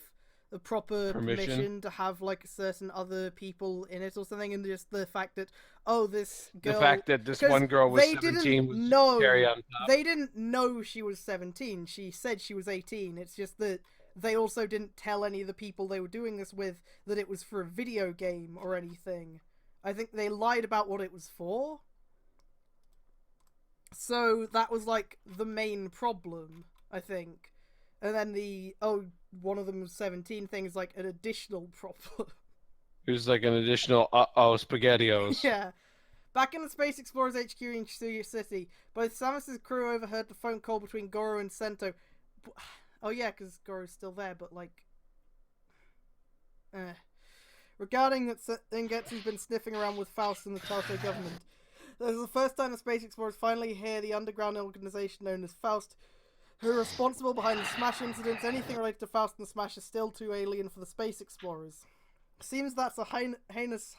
the proper permission to have, like, certain other people in it or something, and just the fact that, oh, this girl... The fact that this one girl was 17 was cherry on top. They didn't know she was 17, she said she was 18, it's just that they also didn't tell any of the people they were doing this with that it was for a video game or anything. I think they lied about what it was for. So that was, like, the main problem, I think. And then the, oh, one of them was 17 thing is, like, an additional problem. It was like an additional, uh-oh, SpaghettiOs. Yeah. Back in the Space Explorers HQ in Shibuya City, both Samus's crew overheard the phone call between Goro and Sento. Oh, yeah, because Goro's still there, but, like... Regarding that Sengetsu's been sniffing around with Faust and the Tato government. This is the first time the Space Explorers finally hear the underground organization known as Faust, who are responsible behind the Smash incidents. Anything related to Faust and the Smash is still too alien for the Space Explorers. Seems that's a heinous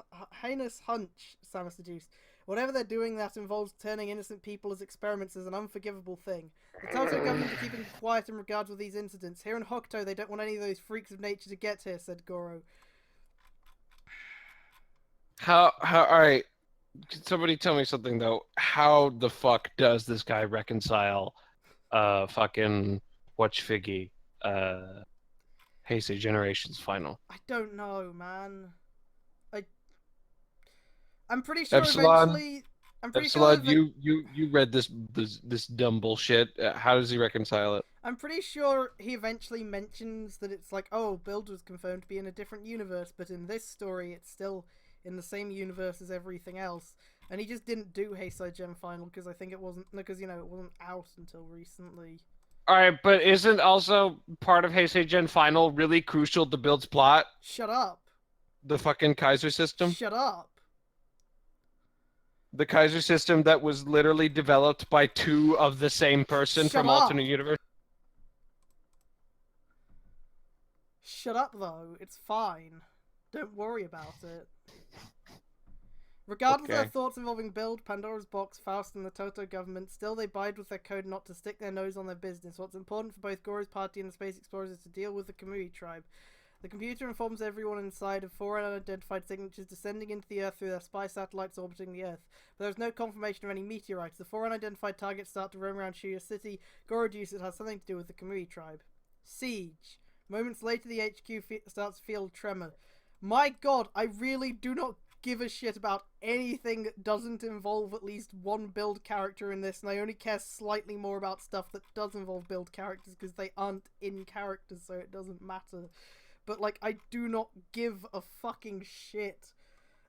hunch, Samus deduced. Whatever they're doing that involves turning innocent people as experiments is an unforgivable thing. The Tato government are keeping quiet in regards with these incidents. Here in Hokuto, they don't want any of those freaks of nature to get here, said Goro. Alright. Can somebody tell me something, though? How the fuck does this guy reconcile, fucking Watchfiggy, Heisei Generations Final? I don't know, man. I'm pretty sure Epsilon, eventually... I'm pretty Epsilon, sure you read this dumb bullshit. How does he reconcile it? I'm pretty sure he eventually mentions that it's like, oh, Build was confirmed to be in a different universe, but in this story it's still in the same universe as everything else. And he just didn't do Heisei Gen Final because I think it wasn't, because, you know, it wasn't out until recently. Alright, but isn't also part of Heisei Gen Final really crucial to Build's plot? Shut up. The fucking Kaiser system? Shut up. The Kaiser system that was literally developed by two of the same person Shut from up. alternate universe. Shut up, though. It's fine. Don't worry about it. Regardless of their Okay. thoughts involving Build, Pandora's Box, Faust, and the Toto government, still they bide with their code not to stick their nose on their business. What's important for both Goro's party and the Space Explorers is to deal with the Kamui tribe. The computer informs everyone inside of 4 unidentified signatures descending into the Earth through their spy satellites orbiting the Earth. But there is no confirmation of any meteorites. The 4 unidentified targets start to roam around Shuya City. Goro deduces it has something to do with the Kamui tribe. Siege. Moments later, the HQ starts to feel tremor. My god, I really do not give a shit about anything that doesn't involve at least one Build character in this, and I only care slightly more about stuff that does involve Build characters because they aren't in characters, so it doesn't matter. But, like, I do not give a fucking shit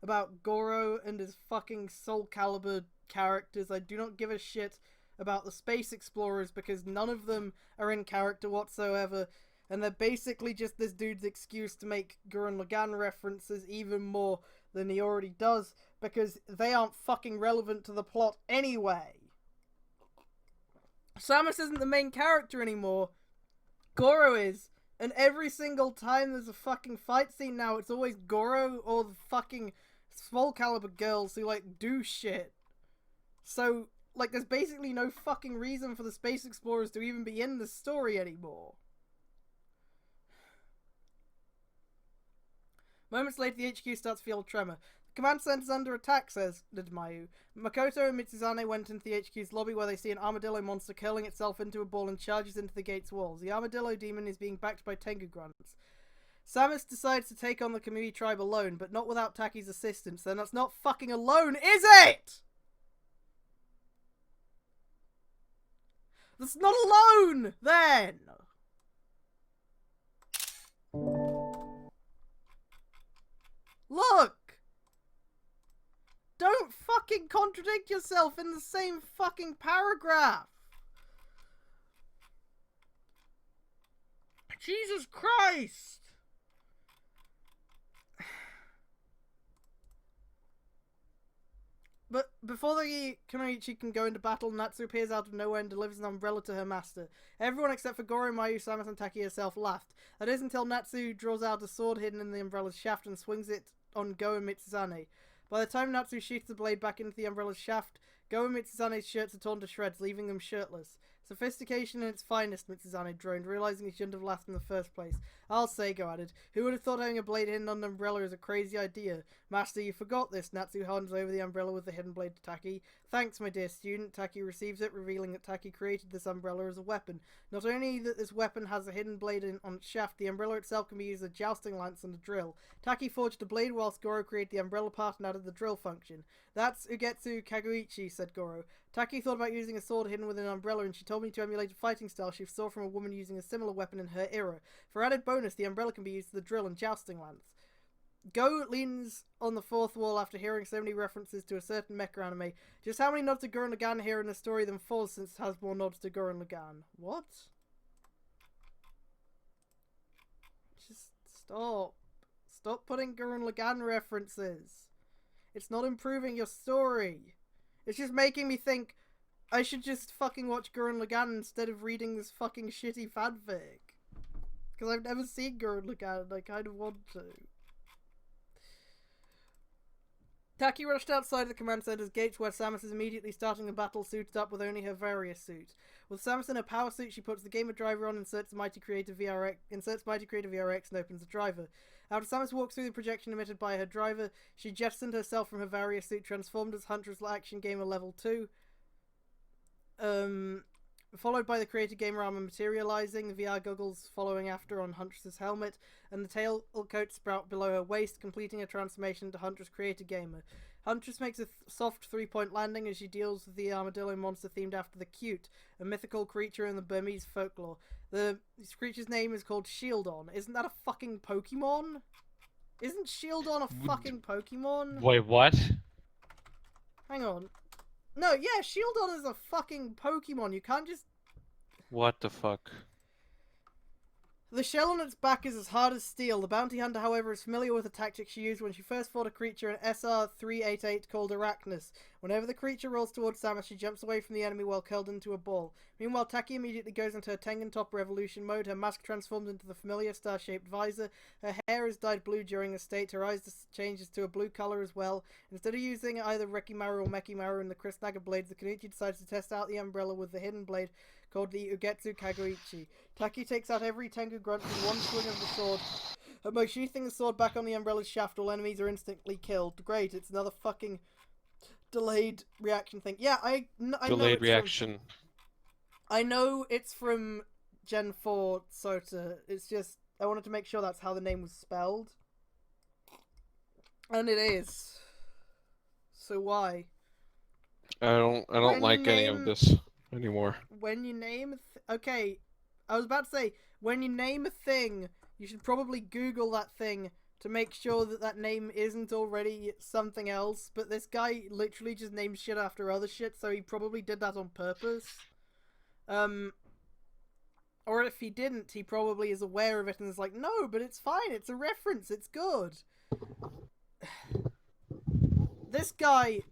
about Goro and his fucking Soul Calibur characters. I do not give a shit about the Space Explorers because none of them are in character whatsoever. And they're basically just this dude's excuse to make Gurren Lagann references even more than he already does, because they aren't fucking relevant to the plot anyway. Samus isn't the main character anymore. Goro is. And every single time there's a fucking fight scene now, it's always Goro or the fucking Soul Calibur girls who, like, do shit. So, like, there's basically no fucking reason for the Space Explorers to even be in the story anymore. Moments later, the HQ starts to feel tremor. The command center's under attack, says Mayu. Makoto and Mitsuzane went into the HQ's lobby where they see an armadillo monster curling itself into a ball and charges into the gate's walls. The armadillo demon is being backed by Tengu grunts. Samus decides to take on the Kamui tribe alone, but not without Taki's assistance. Then that's not fucking alone, is it? That's not alone, then! Look! Don't fucking contradict yourself in the same fucking paragraph! Jesus Christ! But before the Kunoichi can go into battle, Natsu appears out of nowhere and delivers an umbrella to her master. Everyone except for Goro, Mayu, Samus, and Taki herself laughed. That is until Natsu draws out a sword hidden in the umbrella's shaft and swings it on Go and Mitsuzane. By the time Natsu shoots the blade back into the umbrella's shaft, Go and Mitsuzane's shirts are torn to shreds, leaving them shirtless. Sophistication in its finest, Mitsuzane droned, realizing he shouldn't have laughed in the first place. I'll say, Go added. Who would have thought having a blade hidden on an umbrella is a crazy idea? Master, you forgot this. Natsu hands over the umbrella with the hidden blade to Taki. Thanks, my dear student. Taki receives it, revealing that Taki created this umbrella as a weapon. Not only that this weapon has a hidden blade on its shaft, the umbrella itself can be used as a jousting lance and a drill. Taki forged a blade whilst Goro created the umbrella part and added the drill function. That's Ugetsu Kaguichi, said Goro. Taki thought about using a sword hidden within an umbrella, and she told me to emulate a fighting style she saw from a woman using a similar weapon in her era. For added bonus, the umbrella can be used as the drill and jousting lance. Go leans on the fourth wall after hearing so many references to a certain mecha anime. Just how many nods to Gurren Lagann here in the story than falls, since it has more nods to Gurren Lagann? What? Just stop. Stop putting Gurren Lagann references. It's not improving your story. It's just making me think I should just fucking watch Gurren Lagann instead of reading this fucking shitty fanfic. Because I've never seen Gurren Lagann and I kind of want to. Taki rushed outside the command center's gates where Samus is immediately starting the battle suited up with only her Varia suit. With Samus in her power suit, she puts the gamer driver on, inserts Mighty Creator VRX, and opens the driver. After Samus walks through the projection emitted by her driver, she jettisoned herself from her Varia suit, transformed as Huntress Action Gamer Level 2. Followed by the Creator Gamer armor materializing, the VR goggles following after on Huntress's helmet, and the tailcoat sprout below her waist, completing a transformation into Huntress Creator Gamer. Huntress makes a soft three-point landing as she deals with the armadillo monster themed after the Cute, a mythical creature in the Burmese folklore. This creature's name is called Shieldon. Isn't that a fucking Pokemon? Isn't Shieldon a fucking Pokemon? Wait, what? Hang on. No, yeah, Shieldon is a fucking Pokemon. You can't just... What the fuck? The shell on its back is as hard as steel. The bounty hunter, however, is familiar with the tactic she used when she first fought a creature in SR-388 called Arachnus. Whenever the creature rolls towards Samus, she jumps away from the enemy while curled into a ball. Meanwhile, Taki immediately goes into her Tengen Top Revolution mode. Her mask transforms into the familiar star-shaped visor. Her hair is dyed blue during this state. Her eyes changes to a blue color as well. Instead of using either Rekimaru or Mekimaru in the Kristnaga blades, the Kenichi decides to test out the umbrella with the hidden blade called the Ugetsu Kagoichi. Taki takes out every Tengu grunt with one swing of the sword. At most, sheathing the sword back on the umbrella's shaft, all enemies are instantly killed. Great, it's another fucking delayed reaction thing. Yeah, I know Delayed it's reaction. I know it's from Gen 4 Sota. It's just, I wanted to make sure that's how the name was spelled. And it is. So why? I don't like any of this anymore. When you name okay, I was about to say, when you name a thing, you should probably Google that thing to make sure that that name isn't already something else. But this guy literally just names shit after other shit, so he probably did that on purpose. Or if he didn't, he probably is aware of it and is like, no, but it's fine, it's a reference, it's good. This guy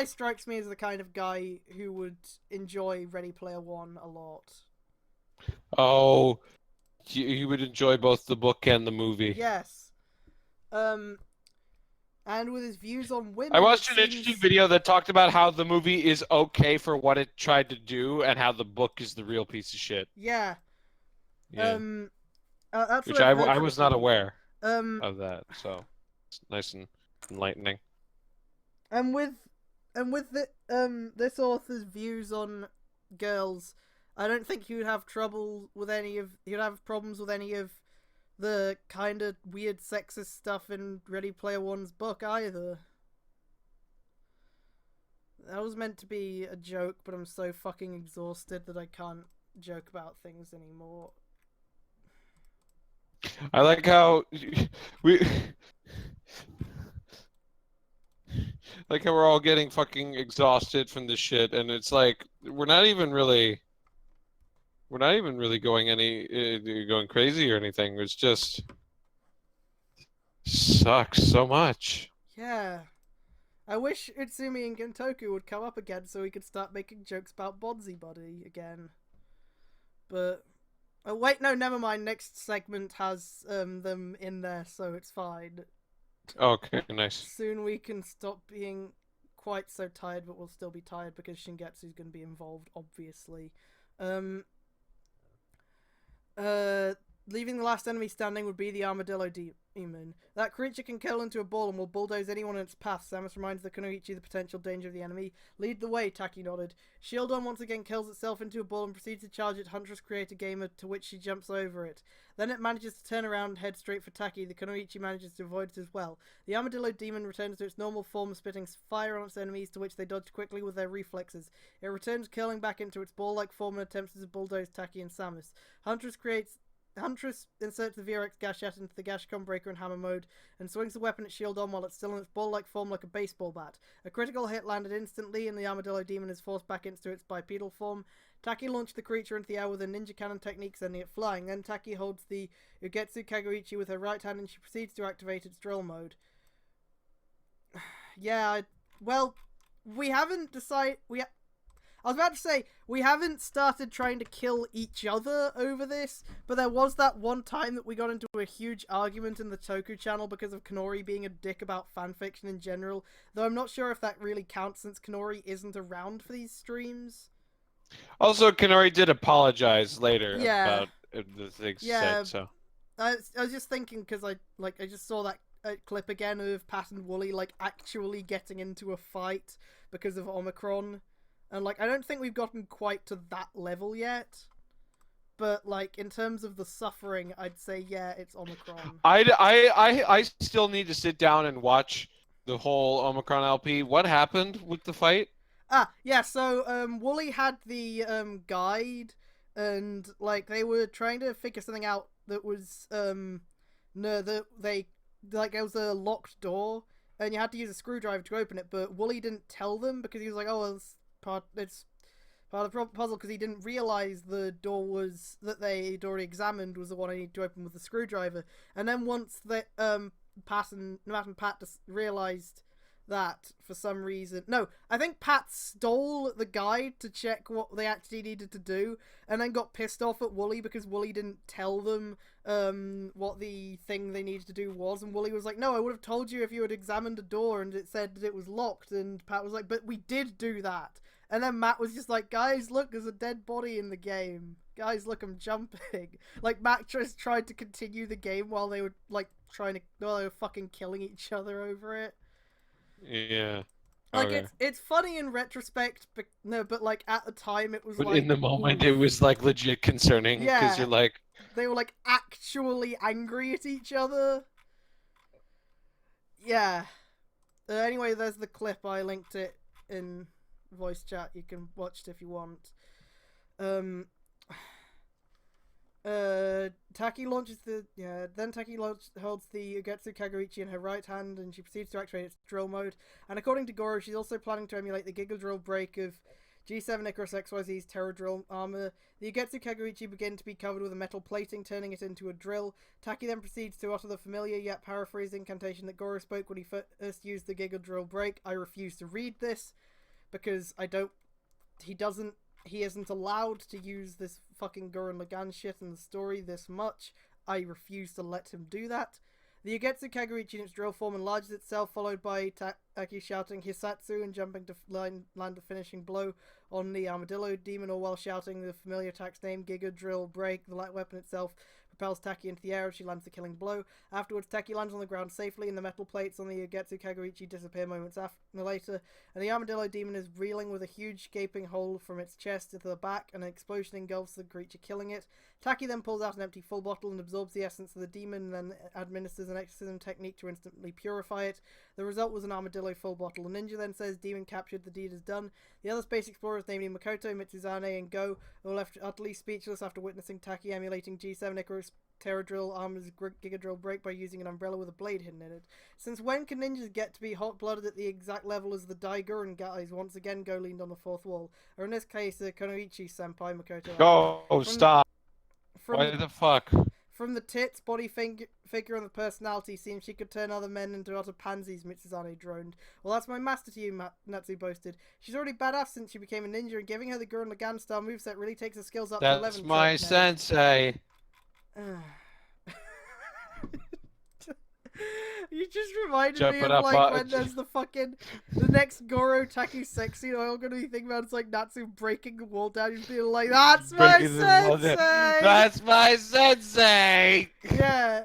strikes me as the kind of guy who would enjoy Ready Player One a lot. Oh, you would enjoy both the book and the movie. Yes. And with his views on women, I watched an interesting video that talked about how the movie is okay for what it tried to do, and how the book is the real piece of shit. Yeah. Yeah. That's Which what I've heard I from was not people. aware of that, so it's nice and enlightening. And with this author's views on girls, I don't think he would have problems with any of the kind of weird sexist stuff in Ready Player One's book either. That was meant to be a joke, but I'm so fucking exhausted that I can't joke about things anymore. I like how we like how we're all getting fucking exhausted from this shit, and it's like we're not even really going crazy or anything. It's just sucks so much. Yeah. I wish Utsumi and Gentoku would come up again so we could start making jokes about Bonzi Buddy again. But oh wait, no, never mind. Next segment has them in there, so it's fine. Okay, nice. Soon we can stop being quite so tired, but we'll still be tired because Shingetsu's going to be involved, obviously. Leaving the last enemy standing would be the Armadillo Demon. That creature can curl into a ball and will bulldoze anyone in its path. Samus reminds the Kunoichi the potential danger of the enemy. Lead the way, Taki nodded. Shieldon once again curls itself into a ball and proceeds to charge at Huntress Creator Gamer, to which she jumps over it. Then it manages to turn around and head straight for Taki. The Kunoichi manages to avoid it as well. The Armadillo Demon returns to its normal form, spitting fire on its enemies, to which they dodge quickly with their reflexes. It returns curling back into its ball-like form and attempts to bulldoze Taki and Samus. Huntress inserts the VRX Gashette into the Gashcon Breaker in hammer mode and swings the weapon at Shieldon while it's still in its ball-like form like a baseball bat. A critical hit landed instantly and the Armadillo Demon is forced back into its bipedal form. Taki launched the creature into the air with a ninja cannon technique, sending it flying. Then Taki holds the Ugetsu Kagoichi with her right hand and she proceeds to activate its drill mode. We haven't decided... I was about to say, we haven't started trying to kill each other over this, but there was that one time that we got into a huge argument in the Toku channel because of Kanori being a dick about fanfiction in general, though I'm not sure if that really counts since Kanori isn't around for these streams. Also, Kanori did apologize later Yeah. about the things Yeah. said, so... I was just thinking, because I just saw that clip again of Pat and Wooly, actually getting into a fight because of Omicron. And, I don't think we've gotten quite to that level yet. But, in terms of the suffering, I'd say, yeah, it's Omicron. I still need to sit down and watch the whole Omicron LP. What happened with the fight? Yeah, so, Wooly had the, guide, and, they were trying to figure something out that was, there was a locked door, and you had to use a screwdriver to open it, but Wooly didn't tell them, because he was like, oh, well, it's part of the puzzle because he didn't realize the door was that they'd already examined was the one I needed to open with the screwdriver. And then once Matt and Pat just realized that for some reason, no, I think Pat stole the guide to check what they actually needed to do, and then got pissed off at Wooly because Wooly didn't tell them what the thing they needed to do was, and Wooly was like, no, I would have told you if you had examined a door and it said that it was locked, and Pat was like, but we did do that. And then Matt was just like, guys, look, there's a dead body in the game. Guys, look, I'm jumping. Like, Matt just tried to continue the game while they were, like, while they were fucking killing each other over it. Yeah. Like, Okay. it's funny in retrospect, but like, at the time, it was But like... in the moment, oof. it was like legit concerning because Yeah. you're like, They were, like, actually angry at each other. Yeah. Anyway, there's the clip. I linked it in voice chat. You can watch it if you want. Taki launches the then Taki holds the Ugetsu Kagurichi in her right hand, and she proceeds to activate its drill mode. And according to Goro, she's also planning to emulate the Giga Drill break of G7 Icarus XYZ's Terror Drill armor. The Ugetsu Kagurichi begin to be covered with a metal plating, turning it into a drill. Taki then proceeds to utter the familiar yet paraphrased incantation that Goro spoke when he first used the Giga Drill break. I refuse to read this because he isn't allowed to use this fucking Gurren Lagann shit in the story this much. I refuse to let him do that. The Ugetsu Kagurichi in its drill form enlarges itself, followed by Taki shouting Hisatsu and jumping to land a finishing blow on the Armadillo Demon, all while shouting the familiar attack's name, Giga Drill Break. The light weapon itself propels Taki into the air as she lands the killing blow. Afterwards, Taki lands on the ground safely, and the metal plates on the Ugetsu Kagurichi disappear moments later, and the Armadillo Demon is reeling with a huge gaping hole from its chest to the back, and an explosion engulfs the creature, killing it. Taki then pulls out an empty full bottle and absorbs the essence of the demon, and then administers an exorcism technique to instantly purify it. The result was an Armadillo full bottle. The ninja then says, demon captured, the deed is done. The other space explorers, namely Makoto, Mitsuzane, and Go, are left utterly speechless after witnessing Taki emulating G7 Icarus Terror Drill armor's Giga Drill break by using an umbrella with a blade hidden in it. Since when can ninjas get to be hot-blooded at the exact level as the Daiguren guys? Once again, Go leaned on the fourth wall. Or in this case, Konoichi-senpai Makoto. go, stop. Why the fuck? From the tits, body figure, and the personality, seems she could turn other men into utter pansies, Mitsuzane droned. Well, that's my master to you, Natsu boasted. She's already badass since she became a ninja, and giving her the Gurren Lagann style moveset really takes her skills up to 11. That's my sensei. You just reminded Jump me it of up, like when there's the next Goro Taki sexy, and all I'm gonna be thinking about is like Natsu breaking the wall down. You're feeling like, that's my Breaking the wall sensei. down. That's my sensei. Yeah.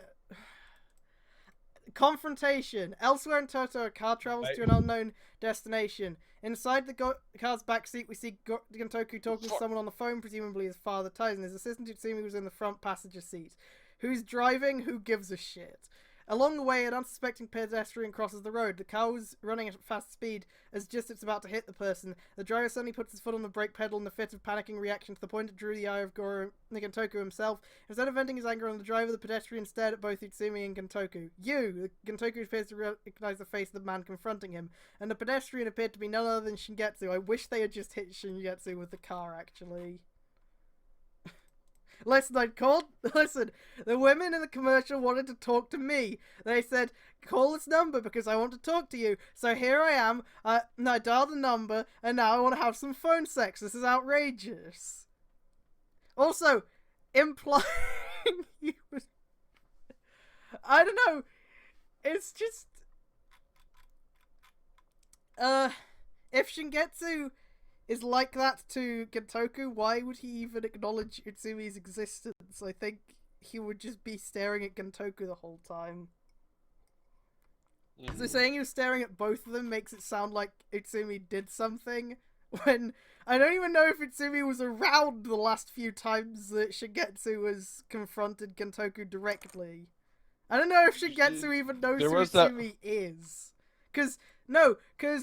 Confrontation. Elsewhere in Totoro, a car travels to an unknown destination. Inside the car's backseat, we see Gintoku talking to someone on the phone, presumably his father Tyson. His assistant Utsumi was in the front passenger seat. Who's driving? Who gives a shit? Along the way, an unsuspecting pedestrian crosses the road. The car was running at fast speed as just it's about to hit the person. The driver suddenly puts his foot on the brake pedal in a fit of panicking reaction to the point it drew the eye of Goro Gintoku himself. Instead of venting his anger on the driver, the pedestrian stared at both Utsumi and Gintoku. Gintoku appears to recognize the face of the man confronting him, and the pedestrian appeared to be none other than Shingetsu. I wish they had just hit Shingetsu with the car, actually. Listen, the women in the commercial wanted to talk to me. They said, call this number because I want to talk to you. So here I am. I dialed the number, and now I want to have some phone sex. This is outrageous. Also, implying he was... I don't know. It's just... If Shingetsu is like that to Gintoku, why would he even acknowledge Utsumi's existence? I think he would just be staring at Gintoku the whole time. So saying he was staring at both of them makes it sound like Utsumi did something, when I don't even know if Utsumi was around the last few times that Shigetsu has confronted Gintoku directly. I don't know if Shigetsu even knows who Utsumi is. Because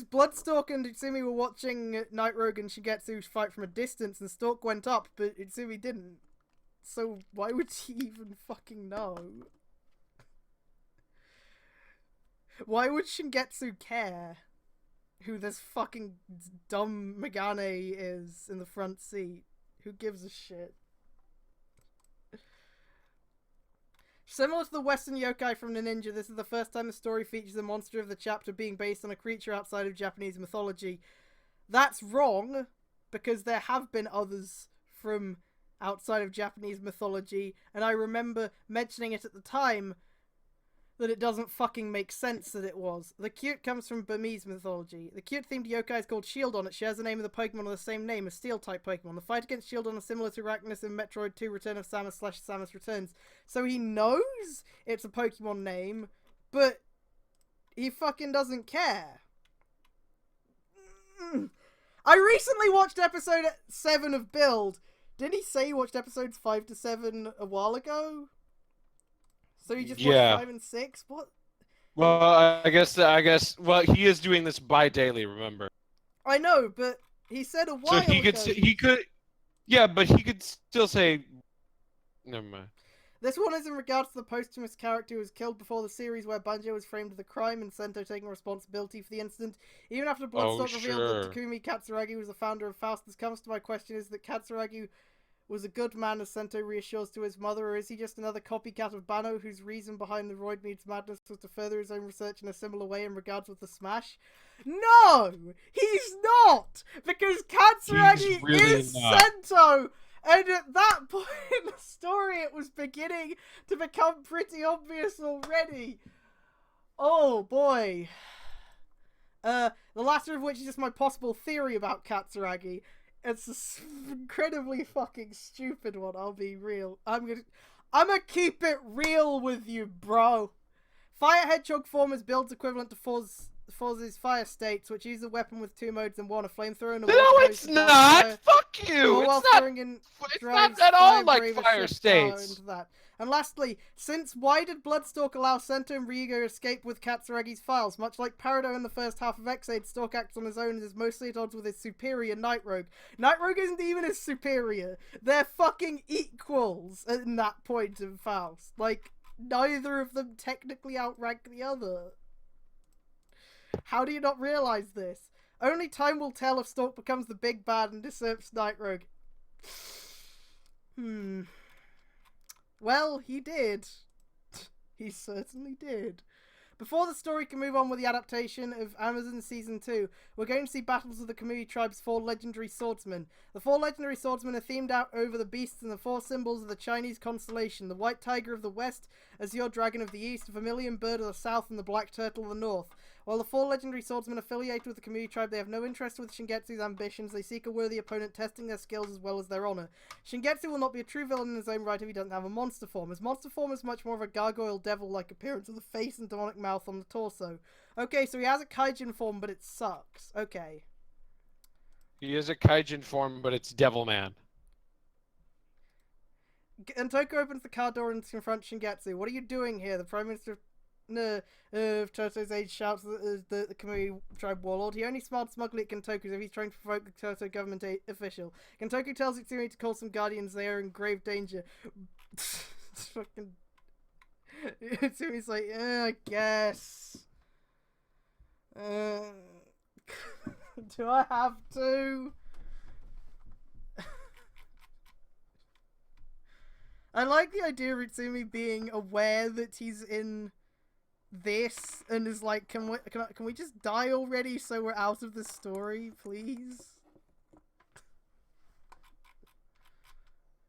Bloodstalk and Utsumi were watching Night Rogue and Shigetsu fight from a distance, and Stalk went up, but Utsumi didn't. So why would he even fucking know? Why would Shingetsu care? who this fucking dumb Megane is in the front seat. Who gives a shit? Similar to the Western yokai from the ninja, this is the first time the story features the monster of the chapter being based on a creature outside of Japanese mythology. That's wrong, because there have been others from outside of Japanese mythology, and I remember mentioning it at the time that it doesn't fucking make sense that it was. The cute comes from Burmese mythology. The cute themed yokai is called Shieldon. It shares the name of the Pokemon of the same name, a Steel-type Pokemon. The fight against Shieldon is similar to Arachnus in Metroid 2 Return of Samus / Samus Returns. So he knows it's a Pokemon name, but he fucking doesn't care. I recently watched episode 7 of Build. Didn't he say he watched episodes 5 to 7 a while ago? So he just watched 5 and 6? What? Well, I guess. Well, he is doing this bi-daily. Remember? I know, but he said a while So he ago. Yeah, but he could still say. Never mind. This one is in regards to the posthumous character who was killed before the series where Banjo was framed with a crime and Sento taking responsibility for the incident. Even after Bloodstock revealed that Takumi Katsuragi was the founder of Faust, this comes to my question: is that Katsuragi was a good man, as Sento reassures to his mother, or is he just another copycat of Bano whose reason behind the Roid Mead's madness was to further his own research in a similar way in regards with the Smash? No! He's not! Because Katsuragi is Sento! And at that point in the story, it was beginning to become pretty obvious already. Oh, boy. The latter of which is just my possible theory about Katsuragi. It's an incredibly fucking stupid one, I'll be real. I'm gonna keep it real with you, bro. Fire Hedgehog form is build's equivalent to Forz's Fire States, which use a weapon with 2 modes in one, a flamethrower and a... No, it's not! Fuck you! It's not at all like Fire States! And lastly, since why did Bloodstalk allow Sento and Ryuga to escape with Katsuragi's files? Much like Peridot in the first half of X-Aid, Stalk acts on his own and is mostly at odds with his superior Night Rogue. Night Rogue isn't even his superior. They're fucking equals at that point in Faust. Like, neither of them technically outrank the other. How do you not realize this? Only time will tell if Stalk becomes the big bad and usurps Night Rogue. Well, he did. He certainly did. Before the story can move on with the adaptation of Amazon Season 2, we're going to see battles of the Kamui tribe's 4 legendary swordsmen. The 4 legendary swordsmen are themed out over the beasts and the 4 symbols of the Chinese constellation: the White Tiger of the west, Azure Dragon of the east, the Vermilion Bird of the south, and the Black Turtle of the north. While the 4 legendary swordsmen affiliated with the Kamui tribe, they have no interest with Shingetsu's ambitions. They seek a worthy opponent, testing their skills as well as their honor. Shingetsu will not be a true villain in his own right if he doesn't have a monster form. His monster form is much more of a gargoyle devil-like appearance with a face and demonic mouth on the torso. Okay, so he has a kaijin form, but it sucks. Okay. He is a kaijin form, but it's Devilman. And Toko opens the car door and confronts Shingetsu. What are you doing here? The Prime Minister of Toto's age shouts at the Kamui tribe warlord. He only smiled smugly at Gentoku as if he's trying to provoke the Toto government official. Gentoku tells Itsumi to call some guardians. They are in grave danger. Fucking... Itsumi's like, I guess. Do I have to? I like the idea of Itsumi being aware that he's in this and is like, can we just die already so we're out of this story, please?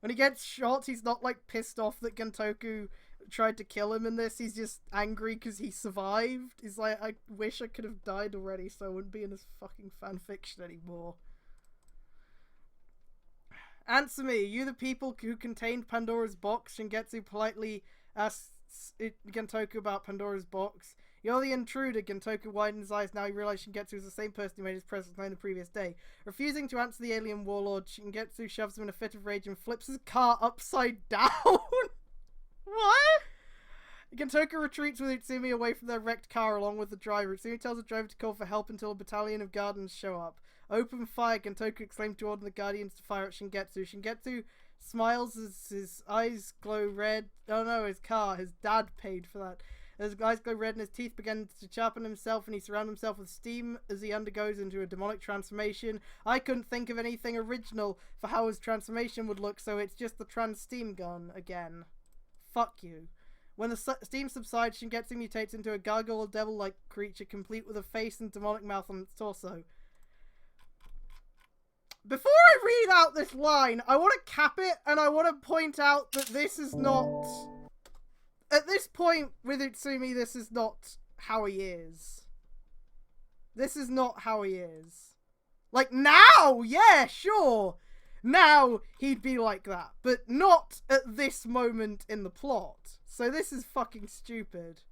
When he gets shot, he's not like pissed off that Gentoku tried to kill him in this. He's just angry because he survived. He's like, I wish I could have died already so I wouldn't be in this fucking fanfiction anymore. Answer me, are you the people who contained Pandora's box? Shingetsu politely asks Gentoku about Pandora's box. You're the intruder. Gentoku widened his eyes. Now he realized Shingetsu was the same person who made his presence known the previous day. Refusing to answer the alien warlord, Shingetsu shoves him in a fit of rage and flips his car upside down. What? Gentoku retreats with Itsumi away from their wrecked car along with the driver. Itsumi tells the driver to call for help until a battalion of guardians show up. Open fire, Gentoku exclaimed to order the guardians to fire at Shingetsu. Shingetsu smiles as his eyes glow red. Oh no, his car. His dad paid for that. As his eyes glow red and his teeth begin to sharpen himself and he surrounds himself with steam as he undergoes into a demonic transformation. I couldn't think of anything original for how his transformation would look, so it's just the trans steam gun again. Fuck you. When the steam subsides, Shingetsu mutates into a gargoyle devil-like creature complete with a face and demonic mouth on its torso. Before I read out this line, I want to cap it and I want to point out that this is not... At this point with Utsumi, this is not how he is. This is not how he is. Like, now, yeah, sure. Now, he'd be like that. But not at this moment in the plot. So this is fucking stupid.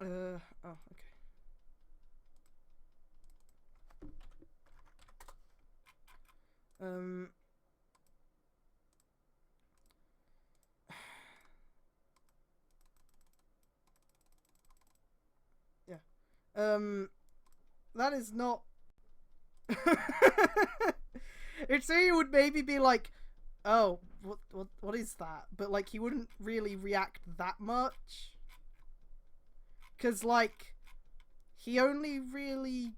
Oh, okay. Yeah. That is not... Utsumi would maybe be like, oh, what is that? But, like, he wouldn't really react that much. Because, like, he only really...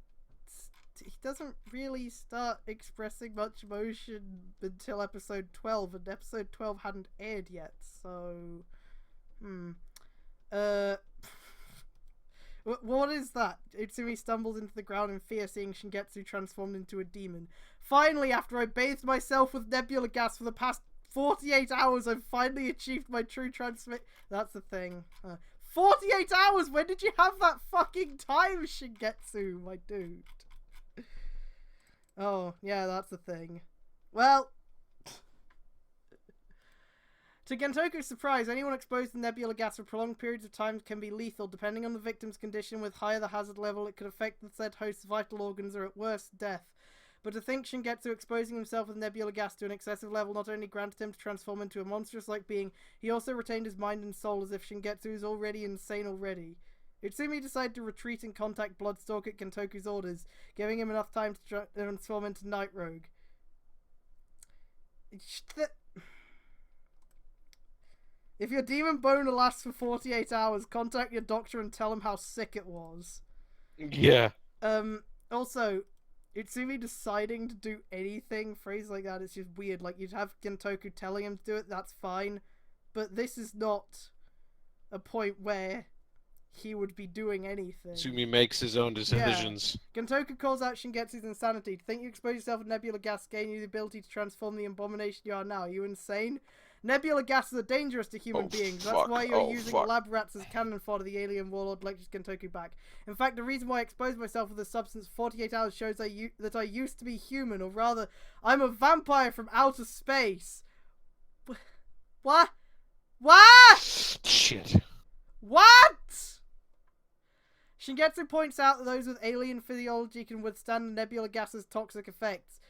He doesn't really start expressing much emotion until episode 12, and episode 12 hadn't aired yet, so... What is that? Utsumi stumbles into the ground in fear, seeing Shingetsu transformed into a demon. Finally, after I bathed myself with nebula gas for the past 48 hours, I've finally achieved my true transformation. That's the thing. 48 hours? When did you have that fucking time, Shingetsu, my dude? Oh, yeah, that's the thing. Well, to Gentoku's surprise, anyone exposed to nebula gas for prolonged periods of time can be lethal. Depending on the victim's condition, with higher the hazard level, it could affect the said host's vital organs or at worst, death. But to think Shingetsu exposing himself with nebula gas to an excessive level not only granted him to transform into a monstrous-like being, he also retained his mind and soul as if Shingetsu is already insane already. Utsumi decided to retreat and contact Bloodstalk at Gentoku's orders, giving him enough time to transform into Night Rogue. If your demon boner lasts for 48 hours, contact your doctor and tell him how sick it was. Yeah. Also, Utsumi deciding to do anything, phrase like that, it's just weird. Like, you'd have Gentoku telling him to do it, that's fine. But this is not a point where he would be doing anything. Utsumi makes his own decisions. Yeah. Gentoku calls out Shingetsu's insanity. To think you expose yourself to nebula gas gain you the ability to transform the abomination you are now. Are you insane? Nebula gases are dangerous to human beings. That's why you're using lab rats as cannon fodder. The alien warlord lectures Gentoku back. In fact, the reason why I exposed myself with this substance for 48 hours shows that I used to be human, or rather, I'm a vampire from outer space. What? What? Shit. What? Shingetsu points out that those with alien physiology can withstand the nebula gas's toxic effects.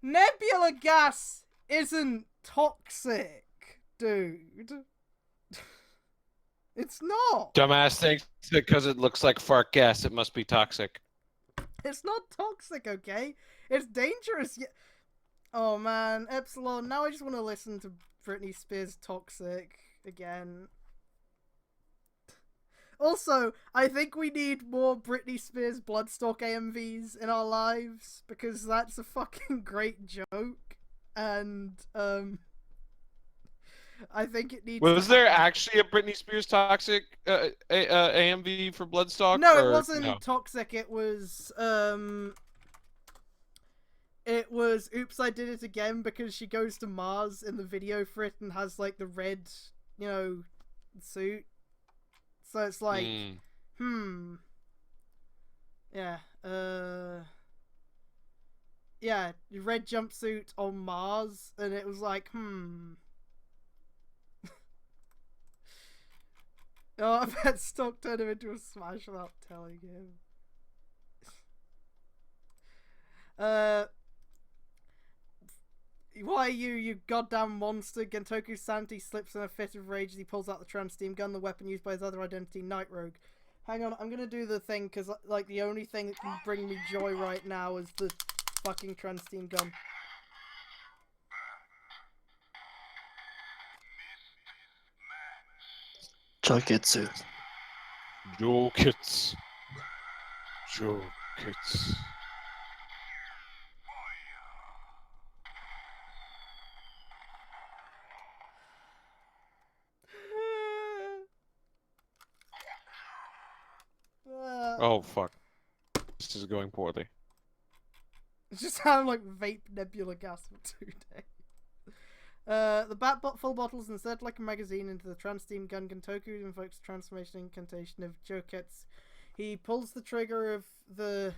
Nebula gas isn't toxic, dude. It's not. Dumbass thinks that because it looks like fart gas, it must be toxic. It's not toxic, okay? It's dangerous. Oh man, Epsilon, now I just want to listen to Britney Spears' Toxic again. Also, I think we need more Britney Spears Bloodstalk AMVs in our lives, because that's a fucking great joke, and, I think it needs Was there actually a Britney Spears Toxic AMV for Bloodstalk? No, it wasn't Toxic, it was Oops, I Did It Again, because she goes to Mars in the video for it and has, like, the red, you know, suit. So it's like, yeah, yeah, red jumpsuit on Mars, and it was like, Oh, I bet Stock turned him into a smash without telling him. Why you goddamn monster? Gentoku's sanity slips in a fit of rage as he pulls out the trans steam gun, the weapon used by his other identity, Night Rogue. Hang on, I'm gonna do the thing, because, like, the only thing that can bring me joy right now is the fucking trans steam gun. Chokitsu. Joe Kits. Joe Kits. Oh fuck. This is going poorly. It just sounded like vape nebula gas for 2 days. The bat full bottles insert like a magazine into the trans steam gun. Gentoku invokes the transformation incantation of Joketsu. He pulls the trigger of the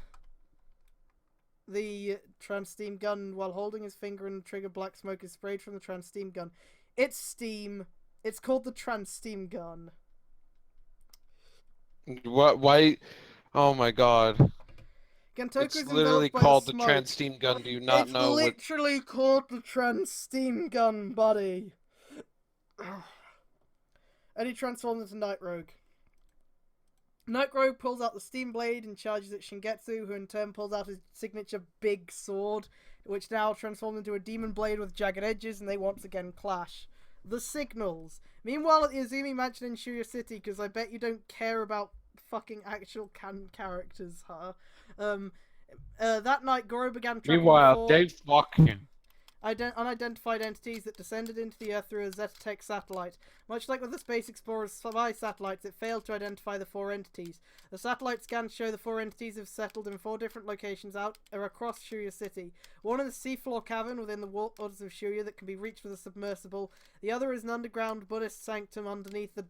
trans steam gun while holding his finger, and the trigger black smoke is sprayed from the trans steam gun. It's steam. It's called the trans steam gun. What? Why? Oh my god. Gentoku It's is literally enveloped by called the smoke. trans steam gun. Do you not know what? It's literally called the trans steam gun, buddy. And he transforms into Night Rogue. Night Rogue pulls out the steam blade and charges at Shingetsu, who in turn pulls out his signature big sword, which now transforms into a demon blade with jagged edges, and they once again clash. The signals. Meanwhile, at the Izumi Mansion in Shuya City, because I bet you don't care about fucking actual canon characters, huh? That night, Goro began tracking Meanwhile, they fucking. unidentified entities that descended into the Earth through a Zetatech satellite. Much like with the Space Explorer's spy satellites, it failed to identify the 4 entities. The satellite scans show the 4 entities have settled in 4 different locations out or across Shuya City. One in the seafloor cavern within the waters of Shuya that can be reached with a submersible. The other is an underground Buddhist sanctum underneath the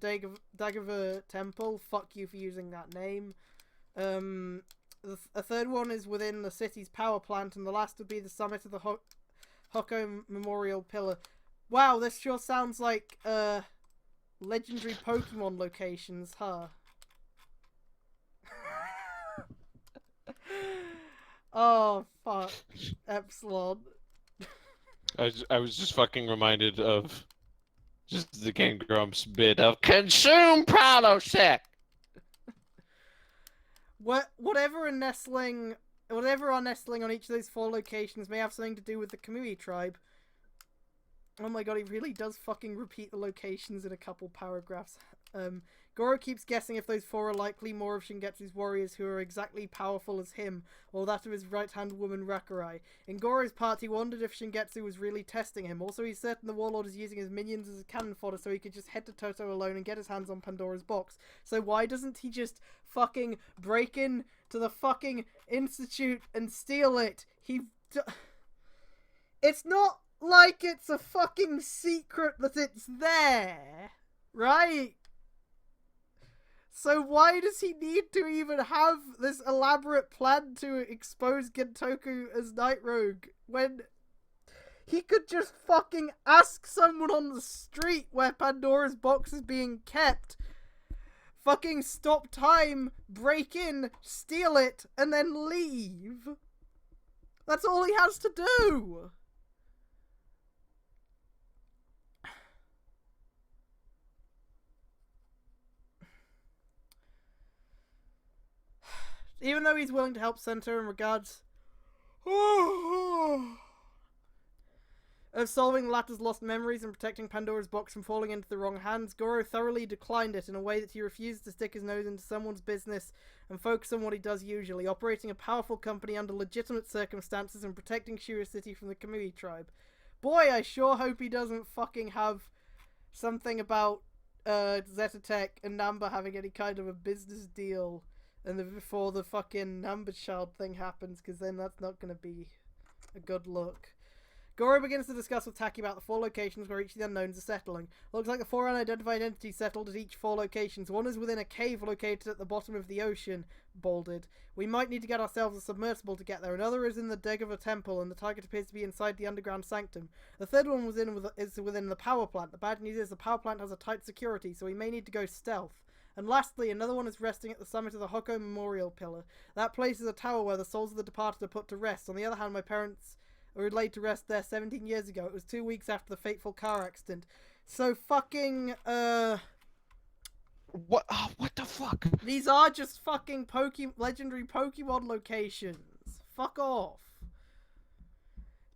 Dagava Temple. Fuck you for using that name. A third one is within the city's power plant, and the last would be the summit of the Hoko Memorial Pillar. Wow, this sure sounds like legendary Pokemon locations, huh? Oh fuck, Epsilon. I was just fucking reminded of just the Game Grumps bit of consume Prado-Sec. Whatever are nestling on each of those 4 locations may have something to do with the Kamui tribe. Oh my god, he really does fucking repeat the locations in a couple paragraphs. Goro keeps guessing if those 4 are likely more of Shingetsu's warriors who are exactly powerful as him, or that of his right-hand woman Rakurai. In Goro's part, he wondered if Shingetsu was really testing him. Also, he's certain the warlord is using his minions as cannon fodder so he could just head to Toto alone and get his hands on Pandora's box. So why doesn't he just fucking break in to the fucking institute and steal it? It's not like it's a fucking secret that it's there, right? So why does he need to even have this elaborate plan to expose Gentoku as Night Rogue when he could just fucking ask someone on the street where Pandora's box is being kept, fucking stop time, break in, steal it, and then leave? That's all he has to do! Even though he's willing to help Center in regards of solving the latter's lost memories and protecting Pandora's box from falling into the wrong hands, Goro thoroughly declined it in a way that he refuses to stick his nose into someone's business and focus on what he does usually, operating a powerful company under legitimate circumstances and protecting Shura City from the Kamui tribe. Boy, I sure hope he doesn't fucking have something about Zetatech and Namba having any kind of a business deal before the fucking Number Child thing happens, because then that's not going to be a good look. Goro begins to discuss with Taki about the 4 locations where each of the unknowns are settling. Looks like the 4 unidentified entities settled at each 4 locations. One is within a cave located at the bottom of the ocean, bolded. We might need to get ourselves a submersible to get there. Another is in the Degava Temple, and the target appears to be inside the underground sanctum. The third one is within the power plant. The bad news is the power plant has a tight security, so we may need to go stealth. And lastly, another one is resting at the summit of the Hoko Memorial Pillar. That place is a tower where the souls of the departed are put to rest. On the other hand, my parents were laid to rest there 17 years ago. It was 2 weeks after the fateful car accident. So fucking, What? Oh, what the fuck? these are just fucking legendary Pokemon locations. Fuck off.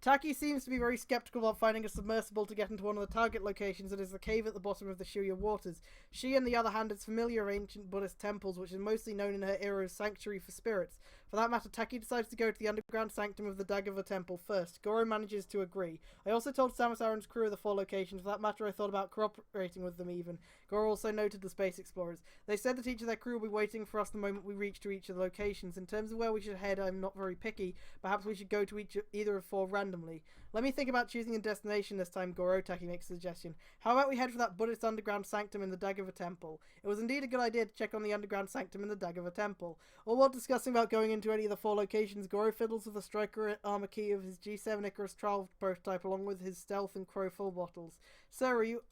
Taki seems to be very skeptical about finding a submersible to get into one of the target locations that is the cave at the bottom of the Shuya waters. She, on the other hand, is familiar with ancient Buddhist temples, which is mostly known in her era as sanctuary for spirits. For that matter, Taki decides to go to the underground sanctum of the Dagava temple first. Goro manages to agree. I also told Samus Aran's crew of the 4 locations. For that matter, I thought about cooperating with them even. Goro also noted the space explorers. They said that each of their crew will be waiting for us the moment we reach to each of the locations. In terms of where we should head, I'm not very picky. Perhaps we should go to either of 4 randomly. Let me think about choosing a destination this time, Goro, Taki makes a suggestion. How about we head for that Buddhist underground sanctum in the Dagava temple? It was indeed a good idea to check on the underground sanctum in the Dagava temple. All while discussing about going into any of the 4 locations, Goro fiddles with the striker armor key of his G7 Icarus trial prototype along with his stealth and crow full bottles. Sir, are you...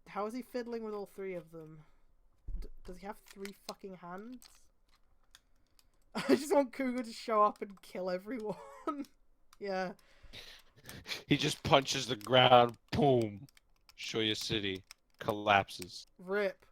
How is he fiddling with all 3 of them? Does he have 3 fucking hands? I just want Cougar to show up and kill everyone. Yeah. He just punches the ground, boom. Shoya City collapses. Rip.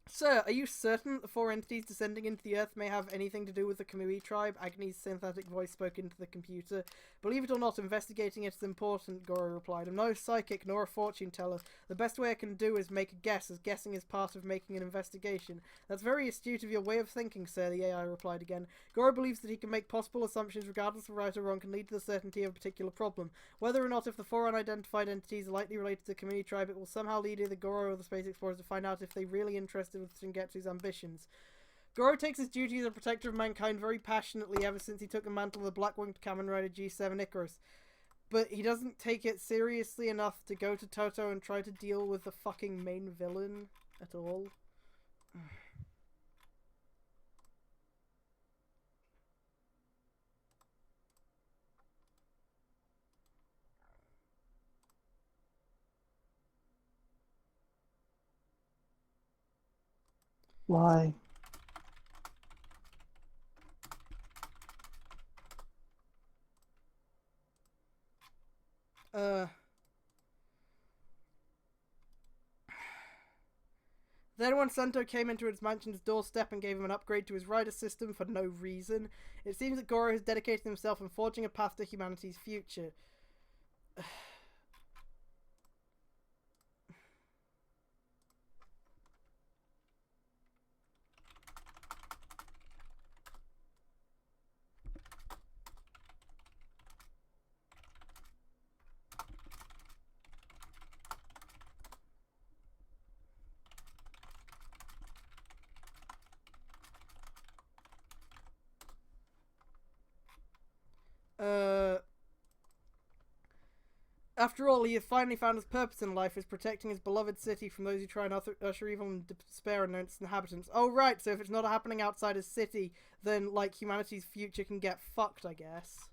Sir, are you certain that the 4 entities descending into the earth may have anything to do with the Kamui tribe? Agni's synthetic voice spoke into the computer. Believe it or not, investigating it is important, Goro replied. I'm no psychic nor a fortune teller. The best way I can do is make a guess, as guessing is part of making an investigation. That's very astute of your way of thinking, sir, the AI replied again. Goro believes that he can make possible assumptions regardless of right or wrong can lead to the certainty of a particular problem. Whether or not if the 4 unidentified entities are likely related to the Kamui tribe, it will somehow lead either Goro or the space explorers to find out if they're really interested with Shingetsu's ambitions. Goro takes his duty as a protector of mankind very passionately ever since he took the mantle of the Black-Winged Kamen Rider G7 Icarus. But he doesn't take it seriously enough to go to Toto and try to deal with the fucking main villain at all. Why? Then when Sento came into his mansion's doorstep and gave him an upgrade to his rider system for no reason, it seems that Goro has dedicated himself in forging a path to humanity's future. After all, he has finally found his purpose in life as protecting his beloved city from those who try and usher evil and despair in its inhabitants. Oh, right, so if it's not happening outside his city, then, like, humanity's future can get fucked, I guess.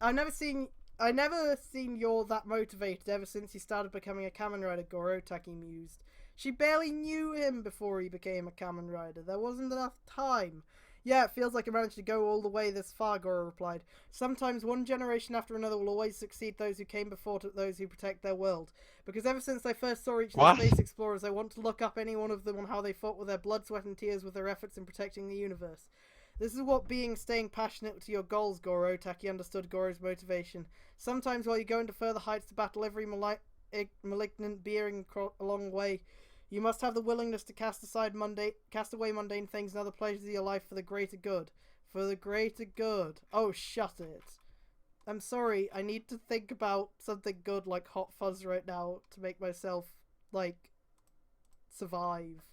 I never seen you're that motivated ever since he started becoming a Kamen Rider, Goro, Taki mused. She barely knew him before he became a Kamen Rider. There wasn't enough time. Yeah, it feels like I managed to go all the way this far, Goro replied. Sometimes one generation after another will always succeed those who came before to those who protect their world. Because ever since I first saw each of the space explorers, I want to look up any one of them on how they fought with their blood, sweat and tears with their efforts in protecting the universe. This is what staying passionate to your goals, Goro. Taki understood Goro's motivation. Sometimes while you go into further heights to battle every malignant being along the way, you must have the willingness to cast away mundane things and other pleasures of your life for the greater good. For the greater good. Oh, shut it. I'm sorry, I need to think about something good like Hot Fuzz right now to make myself, like, survive.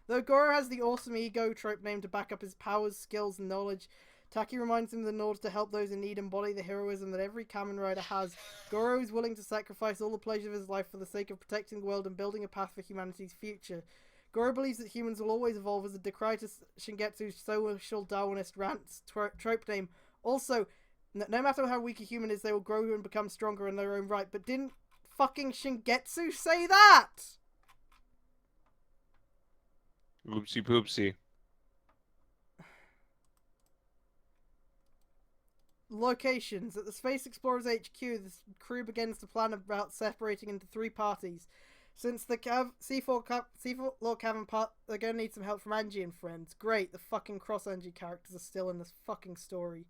Though Goro has the awesome ego trope name to back up his powers, skills, and knowledge, Taki reminds him that in order to help those in need embody the heroism that every Kamen Rider has, Goro is willing to sacrifice all the pleasure of his life for the sake of protecting the world and building a path for humanity's future. Goro believes that humans will always evolve as a decry to Shingetsu's social Darwinist rants trope name. Also, no matter how weak a human is, they will grow and become stronger in their own right. But didn't fucking Shingetsu say that? Oopsie poopsie. locations. At the Space Explorers HQ, the crew begins to plan about separating into 3 parties. Since the Seafloor Cavern part, they're going to need some help from Angie and friends. Great, the fucking cross-Angie characters are still in this fucking story.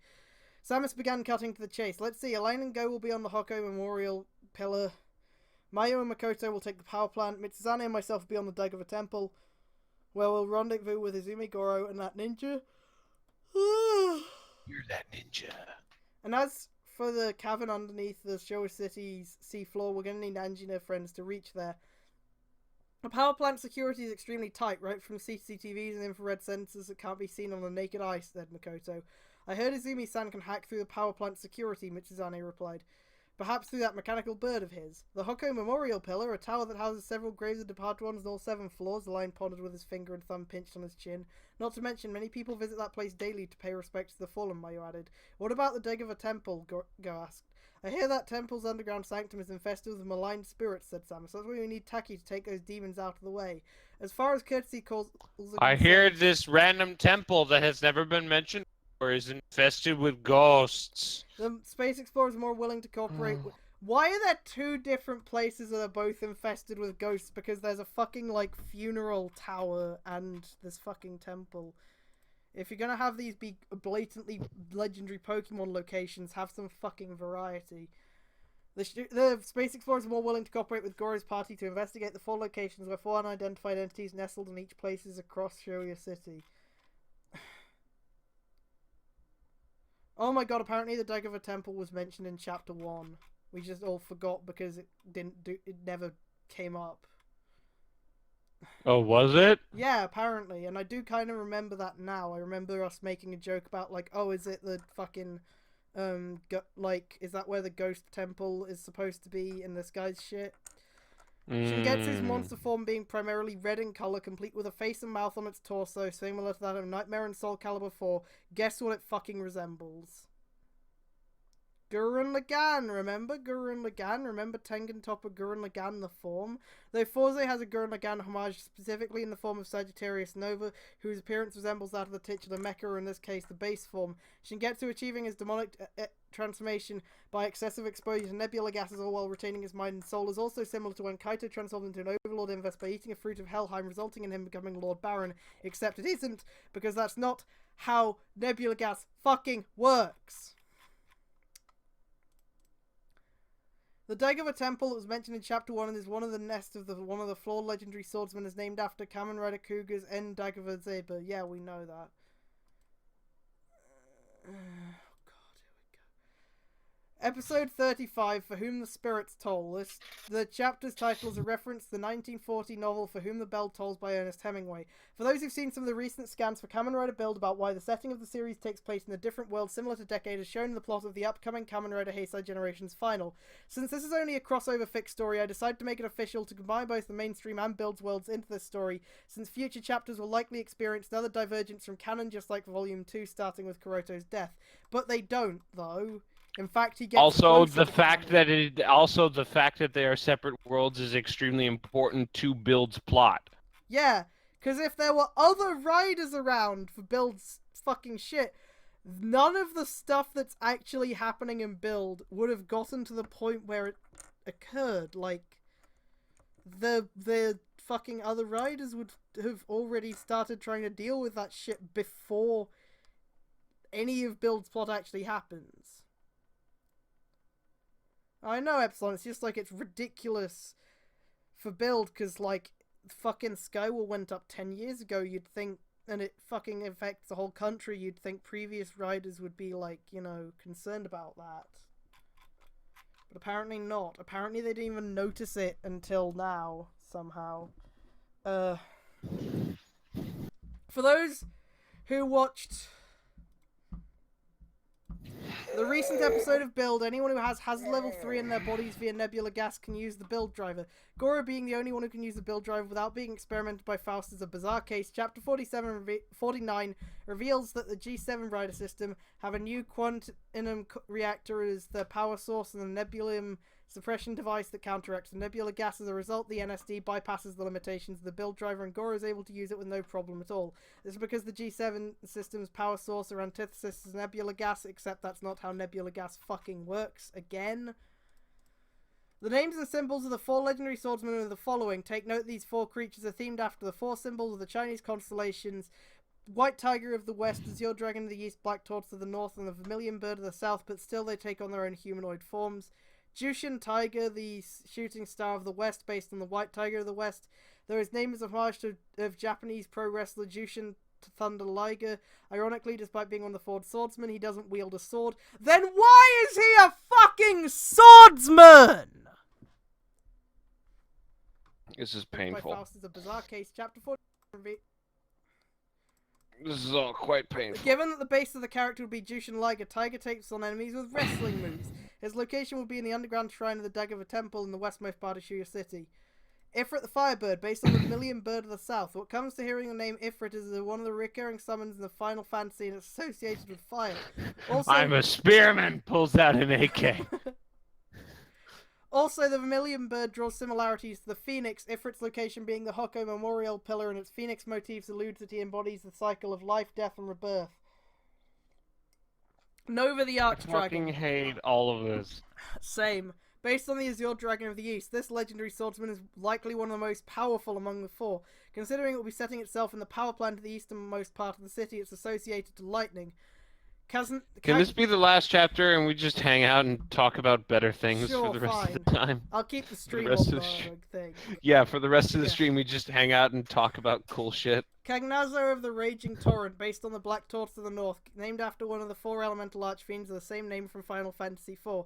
Samus began cutting to the chase. Let's see, Elaine and Go will be on the Hoko Memorial Pillar. Mayo and Makoto will take the power plant. Mitsuzane and myself will be on the Dagova Temple, where we'll rendezvous with Izumi, Goro, and that ninja. You're that ninja. And as for the cavern underneath the Showa City's seafloor, we're going to need Angie and her friends to reach there. The power plant security is extremely tight, right from CCTVs and infrared sensors that can't be seen on the naked eye, said Makoto. I heard Izumi-san can hack through the power plant security, Mitsuzane replied. Perhaps through that mechanical bird of his. The Hoko Memorial Pillar, a tower that houses several graves of departed ones on all 7 floors, the Lion pondered with his finger and thumb pinched on his chin. Not to mention, many people visit that place daily to pay respect to the fallen, Mayo added. What about the Dagova Temple? Go asked. I hear that temple's underground sanctum is infested with maligned spirits, said Samus. That's why we need Taki to take those demons out of the way. As far as courtesy calls... I hear this random temple that has never been mentioned or is infested with ghosts. The Space Explorers are more willing to cooperate with... Why are there 2 different places that are both infested with ghosts? Because there's a fucking, like, funeral tower and this fucking temple. If you're gonna have these be blatantly legendary Pokemon locations, have some fucking variety. The Space Explorers are more willing to cooperate with Goro's party to investigate the 4 locations where 4 unidentified entities nestled in each places across Showa City. Oh my god, apparently the Dagova Temple was mentioned in Chapter 1. We just all forgot because it never came up. Oh, was it? Yeah, apparently, and I do kind of remember that now. I remember us making a joke about, like, oh, is it the fucking, is that where the ghost temple is supposed to be in this guy's shit? Shingetsu's monster form being primarily red in color, complete with a face and mouth on its torso, similar to that of Nightmare and Soul Calibur 4. Guess what it fucking resembles? Gurren Lagann, remember Gurren Lagann? Remember Tengen Toppa Gurren Lagann the form? Though Forze has a Gurren Lagann homage specifically in the form of Sagittarius Nova, whose appearance resembles that of the titular mecha, or in this case the base form. Shingetsu achieving his demonic transformation by excessive exposure to nebula gases all while retaining his mind and soul is also similar to when Kaito transformed into an Overlord Inverse by eating a fruit of Helheim, resulting in him becoming Lord Baron, except it isn't, because that's not how nebula gas fucking works. The Dagova Temple that was mentioned in Chapter 1 and is one of the nest of one of the flawed legendary swordsmen is named after Kamen Rider Kuga's En Dagova Zeba. Yeah, we know that. Episode 35, For Whom the Spirits Toll. The chapter's title is a reference to the 1940 novel For Whom the Bell Tolls by Ernest Hemingway. For those who've seen some of the recent scans for Kamen Rider Build about why the setting of the series takes place in a different world similar to Decade is shown in the plot of the upcoming Kamen Rider Heisei Generations Final. Since this is only a crossover fic story, I decided to make it official to combine both the mainstream and Build's worlds into this story, since future chapters will likely experience another divergence from canon just like Volume 2 starting with Kuroto's death. But they don't, though. In fact, he gets also the fact that they are separate worlds is extremely important to Build's plot. Yeah, because if there were other riders around for Build's fucking shit, none of the stuff that's actually happening in Build would have gotten to the point where it occurred. Like, the fucking other riders would have already started trying to deal with that shit before any of Build's plot actually happens. I know, Epsilon, it's just like, it's ridiculous for Build, because, like, fucking Skyward went up 10 years ago, you'd think, and it fucking affects the whole country, you'd think previous riders would be, like, you know, concerned about that. But apparently not. Apparently they didn't even notice it until now, somehow. For those who watched the recent episode of Build, anyone who has Hazard Level 3 in their bodies via Nebula Gas can use the Build driver. Goro being the only one who can use the Build driver without being experimented by Faust is a bizarre case. Chapter 49 reveals that the G7 Rider system have a new quantum reactor as their power source and the Nebulium suppression device that counteracts the nebula gas. As a result, the NSD bypasses the limitations of the build driver, and Goro is able to use it with no problem at all. This is because the G7 system's power source or antithesis is nebula gas, except that's not how nebula gas fucking works. Again. The names and symbols of the 4 legendary swordsmen are the following. Take note these 4 creatures are themed after the 4 symbols of the Chinese constellations: White Tiger of the west, Azure Dragon of the east, Black Tortoise of the north, and the Vermilion Bird of the south, but still they take on their own humanoid forms. Jushin Tiger, the shooting star of the west, based on the White Tiger of the west, though his name is a homage of Japanese pro wrestler Jushin Thunder Liger. Ironically, despite being one of the 4 swordsmen, he doesn't wield a sword. Then why is he a fucking swordsman? This is painful. By Faust is a bizarre case. Chapter 4. This is all quite painful. Given that the base of the character would be Jushin Liger, Tiger takes on enemies with wrestling moves. His location would be in the underground shrine of the Dagova Temple in the westmost part of Shuya City. Ifrit the Firebird, based on the Vermilion Bird of the South. What comes to hearing the name Ifrit is one of the recurring summons in the Final Fantasy, and it's associated with fire. Also, I'm a spearman, pulls out an AK. Also, the Vermilion Bird draws similarities to the Phoenix, Ifrit's location being the Hoko Memorial Pillar, and its Phoenix motifs allude that he embodies the cycle of life, death, and rebirth. Nova the I Archdragon. fucking hate all of this. Same. Based on the Azure Dragon of the East, this legendary swordsman is likely one of the most powerful among the 4. Considering it will be setting itself in the power plant of the easternmost part of the city, it's associated to lightning. Can this be the last chapter and we just hang out and talk about better things Sure, for the rest fine. of the time? I'll keep the stream rest on of the thing. Yeah, for the rest of the Yeah. stream we just hang out and talk about cool shit. Kagnazo of the Raging Torrent, based on the Black Tortoise of the North, named after one of the 4 elemental archfiends of the same name from Final Fantasy IV.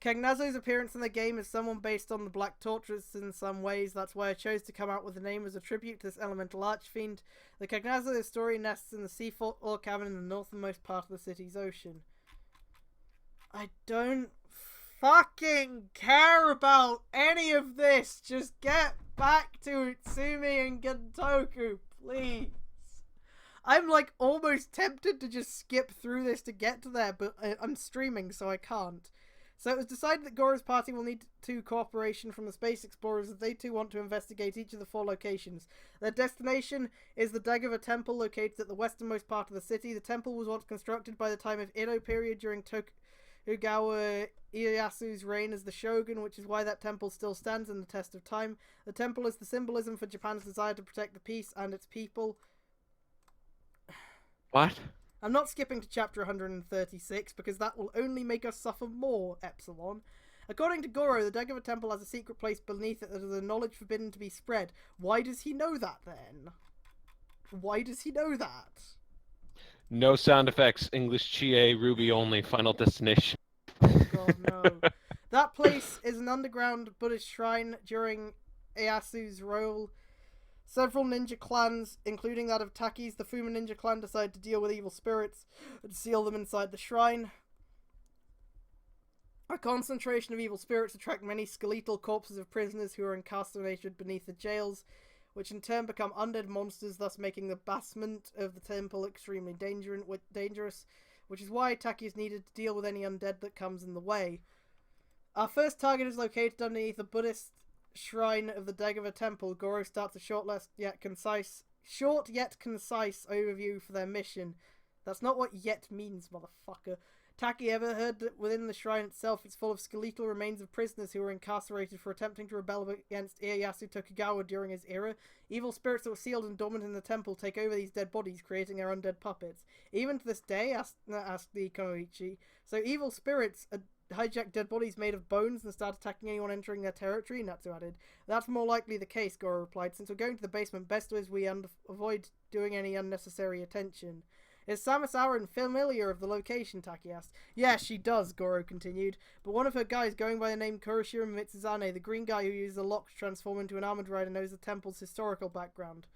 Kagnazo's appearance in the game is someone based on the Black Tortoise in some ways. That's why I chose to come out with the name as a tribute to this elemental archfiend. The Kagnazo story nests in the Seafort Ore Cavern in the northernmost part of the city's ocean. I don't fucking care about any of this. Just get back to Utsumi and Gentoku, please. I'm like almost tempted to just skip through this to get to there, but I'm streaming, so I can't. So it was decided that Goro's party will need cooperation from the space explorers as they too want to investigate each of the 4 locations. Their destination is the Dagova Temple, located at the westernmost part of the city. The temple was once constructed by the time of Edo period during Tokugawa Ieyasu's reign as the shogun, which is why that temple still stands in the test of time. The temple is the symbolism for Japan's desire to protect the peace and its people. What? I'm not skipping to chapter 136 because that will only make us suffer more, Epsilon. According to Goro, the Dagova Temple has a secret place beneath it that is a knowledge forbidden to be spread. Why does he know that then? Why does he know that? No sound effects, English Chie, Ruby only, Final Destination. Oh god, no. That place is an underground Buddhist shrine during Ieyasu's rule. Several ninja clans, including that of Taki's, the Fuma ninja clan, decide to deal with evil spirits and seal them inside the shrine. A concentration of evil spirits attract many skeletal corpses of prisoners who are incarcerated beneath the jails, which in turn become undead monsters, thus making the basement of the temple extremely dangerous, which is why Taki is needed to deal with any undead that comes in the way. Our first target is located underneath the Buddhist shrine of the Dagova Temple. Goro starts a short yet concise overview for their mission. That's not what yet means, motherfucker. Taki, ever heard that within the shrine itself it's full of skeletal remains of prisoners who were incarcerated for attempting to rebel against Ieyasu Tokugawa during his era? Evil spirits that were sealed and dormant in the temple take over these dead bodies, creating their undead puppets. Even to this day, asked the Koichi, so evil spirits hijack dead bodies made of bones and start attacking anyone entering their territory? Natsu added. That's more likely the case, Goro replied. Since we're going to the basement, best is we avoid doing any unnecessary attention. Is Samus Aran familiar of the location? Taki asked. Yeah, she does, Goro continued. But one of her guys, going by the name Kuroshiro Mitsuzane, the green guy who uses a lock to transform into an armored rider, knows the temple's historical background.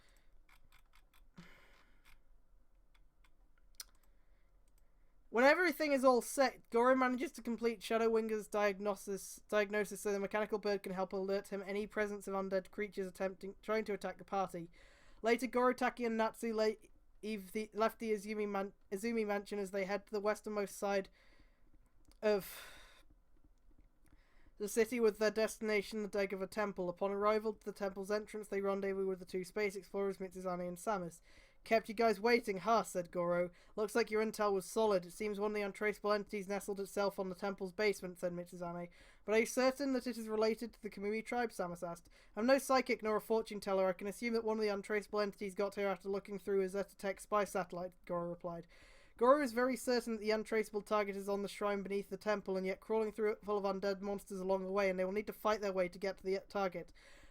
When everything is all set, Goro manages to complete Shadowwinger's diagnosis so the mechanical bird can help alert him any presence of undead creatures trying to attack the party. Later, Goro, Taki, and Natsu left the Izumi mansion as they head to the westernmost side of the city with their destination the deck of a temple. Upon arrival to the temple's entrance, they rendezvous with the two space explorers, Mitsuzane and Samus. Kept you guys waiting, huh? Said Goro. Looks like your intel was solid. It seems one of the untraceable entities nestled itself on the temple's basement, said Mitsuzane. But are you certain that it is related to the Kamui tribe? Samus asked. I'm no psychic nor a fortune teller. I can assume that one of the untraceable entities got here after looking through a Zetatech spy satellite, Goro replied. Goro is very certain that the untraceable target is on the shrine beneath the temple, and yet crawling through it full of undead monsters along the way, and they will need to fight their way to get to the target.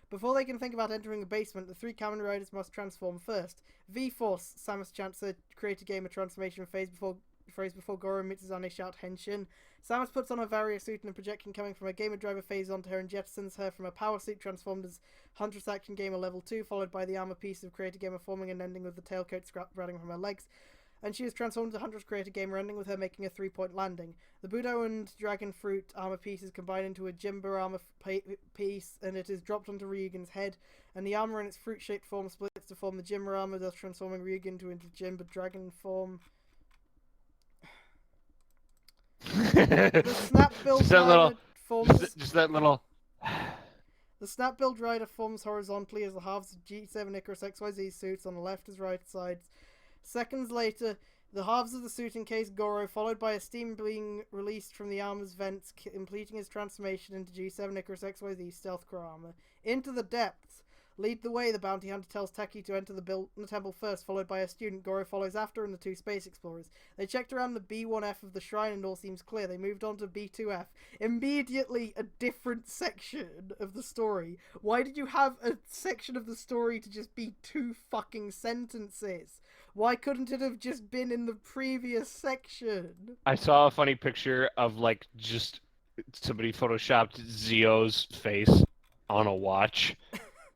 Before they can think about entering the basement, the 3 Kamen Riders must transform first. V-Force, Samus chants her creator gamer transformation phrase before Goro and Mitsuzane shout Henshin. Samus puts on her Varia suit and a projection coming from her gamer driver phase onto her and jettisons her from a power suit transformed as Huntress Action Gamer level 2, followed by the armor piece of creator gamer forming and ending with the tailcoat spreading from her legs. And she is transformed into Huntress Creator Gamer, ending with her making a 3-point landing. The Budo and Dragon Fruit armor pieces combine into a Jimba armor piece, and it is dropped onto Ryugen's head, and the armor in its fruit-shaped form splits to form the Jimba armor, thus transforming Ryugen into Jimba Dragon form. The Snap Build Rider forms... Just that little... The Snap Build Rider forms horizontally as the halves of G7 Icarus XYZ suits on the left as right sides. Seconds later, the halves of the suit encase Goro, followed by a steam being released from the armor's vents, completing his transformation into G7 Icarus XYZ Stealth Crow armor. Into the depths. Lead the way, the bounty hunter tells Taki to enter the temple first, followed by a student. Goro follows after and the 2 space explorers. They checked around the B1F of the shrine and all seems clear. They moved on to B2F. Immediately a different section of the story. Why did you have a section of the story to just be 2 fucking sentences? Why couldn't it have just been in the previous section? I saw a funny picture of, like, just somebody photoshopped Zio's face on a watch.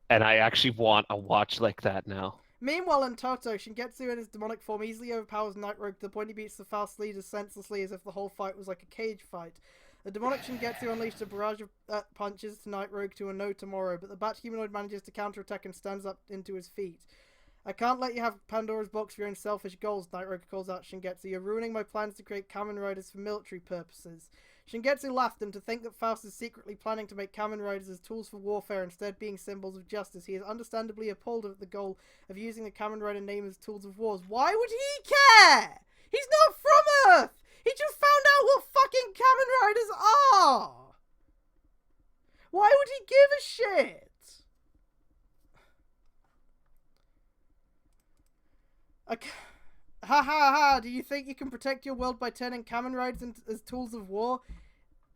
And I actually want a watch like that now. Meanwhile, in Toto, Shingetsu in his demonic form easily overpowers Night Rogue to the point he beats the Faust leaders senselessly as if the whole fight was like a cage fight. The demonic Shingetsu unleashed a barrage of punches to Night Rogue to a no tomorrow, but the Bat Humanoid manages to counterattack and stands up into his feet. I can't let you have Pandora's box for your own selfish goals, Night Rogue calls out Shingetsu. You're ruining my plans to create Kamen Riders for military purposes. Shingetsu laughed, and to think that Faust is secretly planning to make Kamen Riders as tools for warfare instead being symbols of justice. He is understandably appalled at the goal of using the Kamen Rider name as tools of wars. Why would he care? He's not from Earth! He just found out what fucking Kamen Riders are! Why would he give a shit? Ha ha ha, do you think you can protect your world by turning Kamen Riders as tools of war?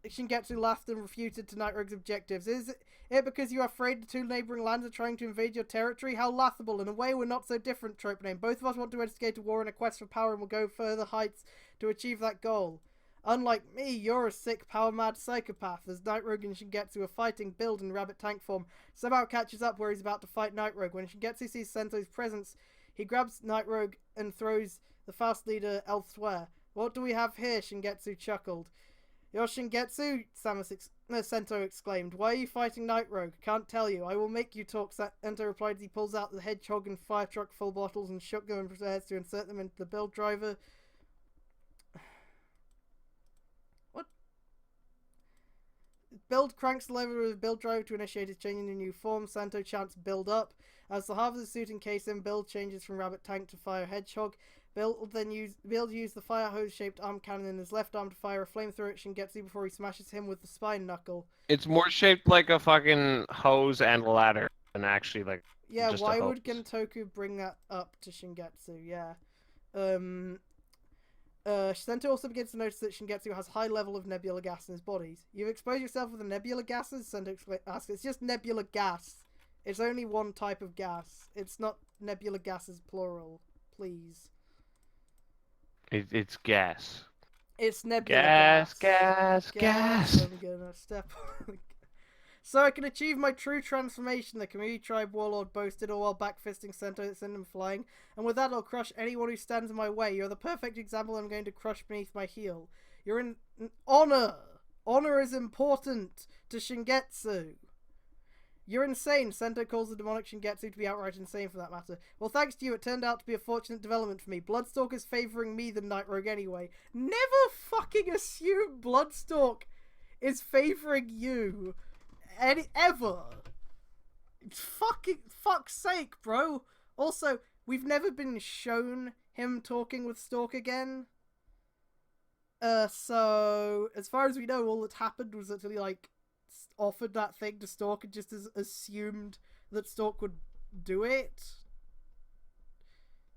Shingetsu laughed and refuted to Night Rogue's objectives. Is it because you are afraid the 2 neighbouring lands are trying to invade your territory? How laughable. In a way, we're not so different, Trope Name. Both of us want to instigate a war and a quest for power and will go further heights to achieve that goal. Unlike me, you're a sick, power-mad psychopath. As Night Rogue and Shingetsu are fighting, Build in rabbit tank form somehow catches up where he's about to fight Night Rogue. When Shingetsu sees Sento's presence, he grabs Night Rogue and throws the Fast Leader elsewhere. What do we have here? Shingetsu chuckled. You're Shingetsu? Sento exclaimed. Why are you fighting Night Rogue? Can't tell you. I will make you talk, Sento replied as he pulls out the hedgehog and fire truck full bottles and shotgun and prepares to insert them into the build driver. What? Build cranks the lever of the build driver to initiate his change into new form. Sento chants build up. As the half of the suit encase him, Build changes from rabbit tank to fire hedgehog. Build use the fire hose shaped arm cannon in his left arm to fire a flamethrower at Shingetsu before he smashes him with the spine knuckle. It's more shaped like a fucking hose and ladder than actually like. Yeah, just why a would hose. Gentoku bring that up to Shingetsu? Yeah. Sento also begins to notice that Shingetsu has high level of nebula gas in his body. You've exposed yourself with the nebula gases? Sento asks. It's just nebula gas. It's only one type of gas. It's not nebula gases plural. Please. It's gas. It's nebula gas. Gas. I'm gonna step on. So I can achieve my true transformation, the Kamui tribe warlord boasted, all while backfisting Sento that sent him flying. And with that, I'll crush anyone who stands in my way. You're the perfect example I'm going to crush beneath my heel. You're in honor. Honor is important to Shingetsu. You're insane. Sento calls the demonic Shingetsu to be outright insane for that matter. Well, thanks to you, it turned out to be a fortunate development for me. Bloodstalker's favouring me than Night Rogue anyway. Never fucking assume Bloodstalk is favoring you ever. Fuck's sake, bro. Also, we've never been shown him talking with Stork again. So as far as we know, all that happened was that he like offered that thing to Stork and just assumed that Stork would do it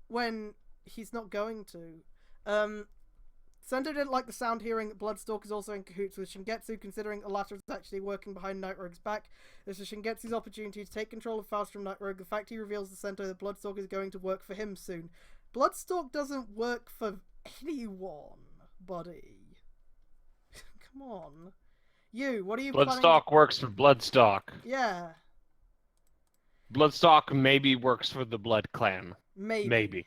when he's not going to. Sento didn't like the sound hearing that Bloodstalk is also in cahoots with Shingetsu, considering the latter is actually working behind Night Rogue's back. This is Shingetsu's opportunity to take control of Faust from Night Rogue. The fact he reveals to Sento that Bloodstalk is going to work for him soon. Bloodstalk doesn't work for anyone, buddy. Come on. What are you planning? Bloodstock works for Bloodstock. Yeah. Bloodstock maybe works for the Blood Clan. Maybe.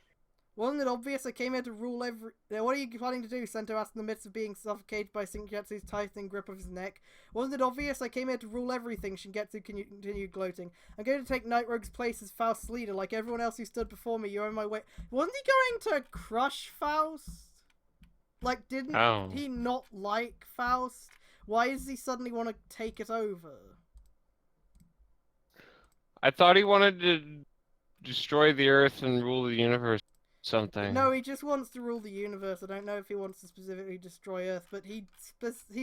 Wasn't it obvious I came here to rule every... What are you planning to do? Sento asked in the midst of being suffocated by Shingetsu's tightening grip of his neck. Wasn't it obvious I came here to rule everything? Shingetsu continued gloating. I'm going to take Night Rogue's place as Faust's leader, like everyone else who stood before me. You're in my way. Wasn't he going to crush Faust? Like, didn't he not like Faust? Why does he suddenly want to take it over? I thought he wanted to destroy the Earth and rule the universe. Something. No, he just wants to rule the universe. I don't know if he wants to specifically destroy Earth, but he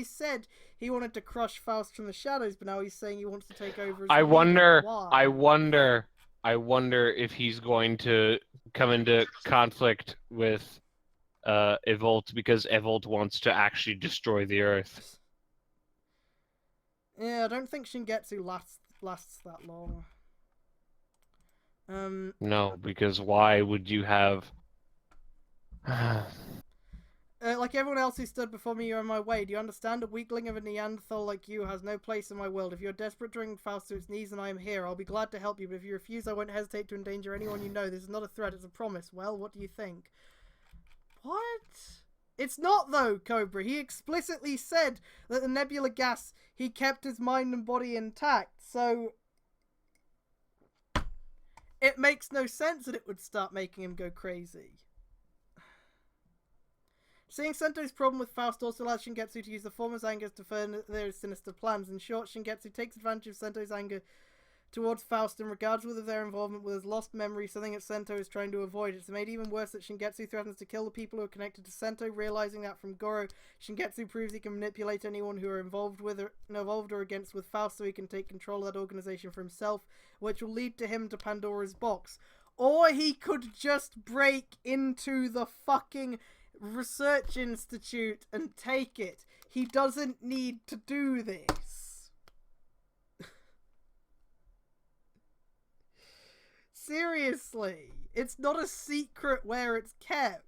said he wanted to crush Faust from the shadows, but now he's saying he wants to take over as I leader. wonder Why? if he's going to come into conflict with Evolt, because Evolt wants to actually destroy the Earth. Yeah, I don't think Shingetsu lasts that long. No, because why would you have... like everyone else who stood before me, you're in my way. Do you understand? A weakling of a Neanderthal like you has no place in my world. If you're desperate to bring Faust to its knees and I am here, I'll be glad to help you, but if you refuse, I won't hesitate to endanger anyone you know. This is not a threat, it's a promise. Well, what do you think? What? It's not, though, Cobra. He explicitly said that the nebula gas, he kept his mind and body intact, so... It makes no sense that it would start making him go crazy. Seeing Sento's problem with Faust also allows Shingetsu to use the former's anger to further their sinister plans. In short, Shingetsu takes advantage of Sento's anger towards Faust and regards with their involvement with his lost memory, something that Sento is trying to avoid. It's made even worse that Shingetsu threatens to kill the people who are connected to Sento. Realizing that from Goro, Shingetsu proves he can manipulate anyone who are involved or against with Faust, so he can take control of that organization for himself, which will lead to him to Pandora's box. Or he could just break into the fucking research institute and take it. He doesn't need to do this. Seriously, it's not a secret where it's kept.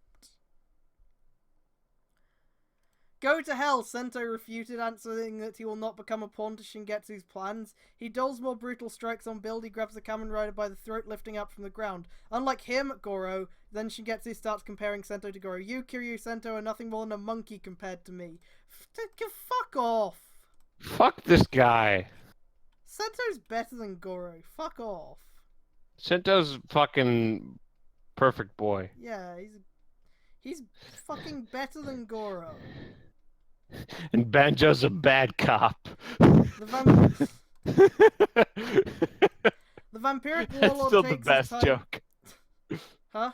Go to hell, Sento refuted, answering that he will not become a pawn to Shingetsu's plans. He doles more brutal strikes on Build. He grabs the Kamen Rider by the throat, lifting up from the ground. Unlike him, Goro, then Shingetsu starts comparing Sento to Goro. You, Kiryu, Sento are nothing more than a monkey compared to me. Fuck off. Fuck this guy. Sento's better than Goro. Fuck off. Sento's fucking perfect boy. Yeah, he's fucking better than Goro. And Banjo's a bad cop. The vampiric That's warlord still the takes best his time... joke. Huh?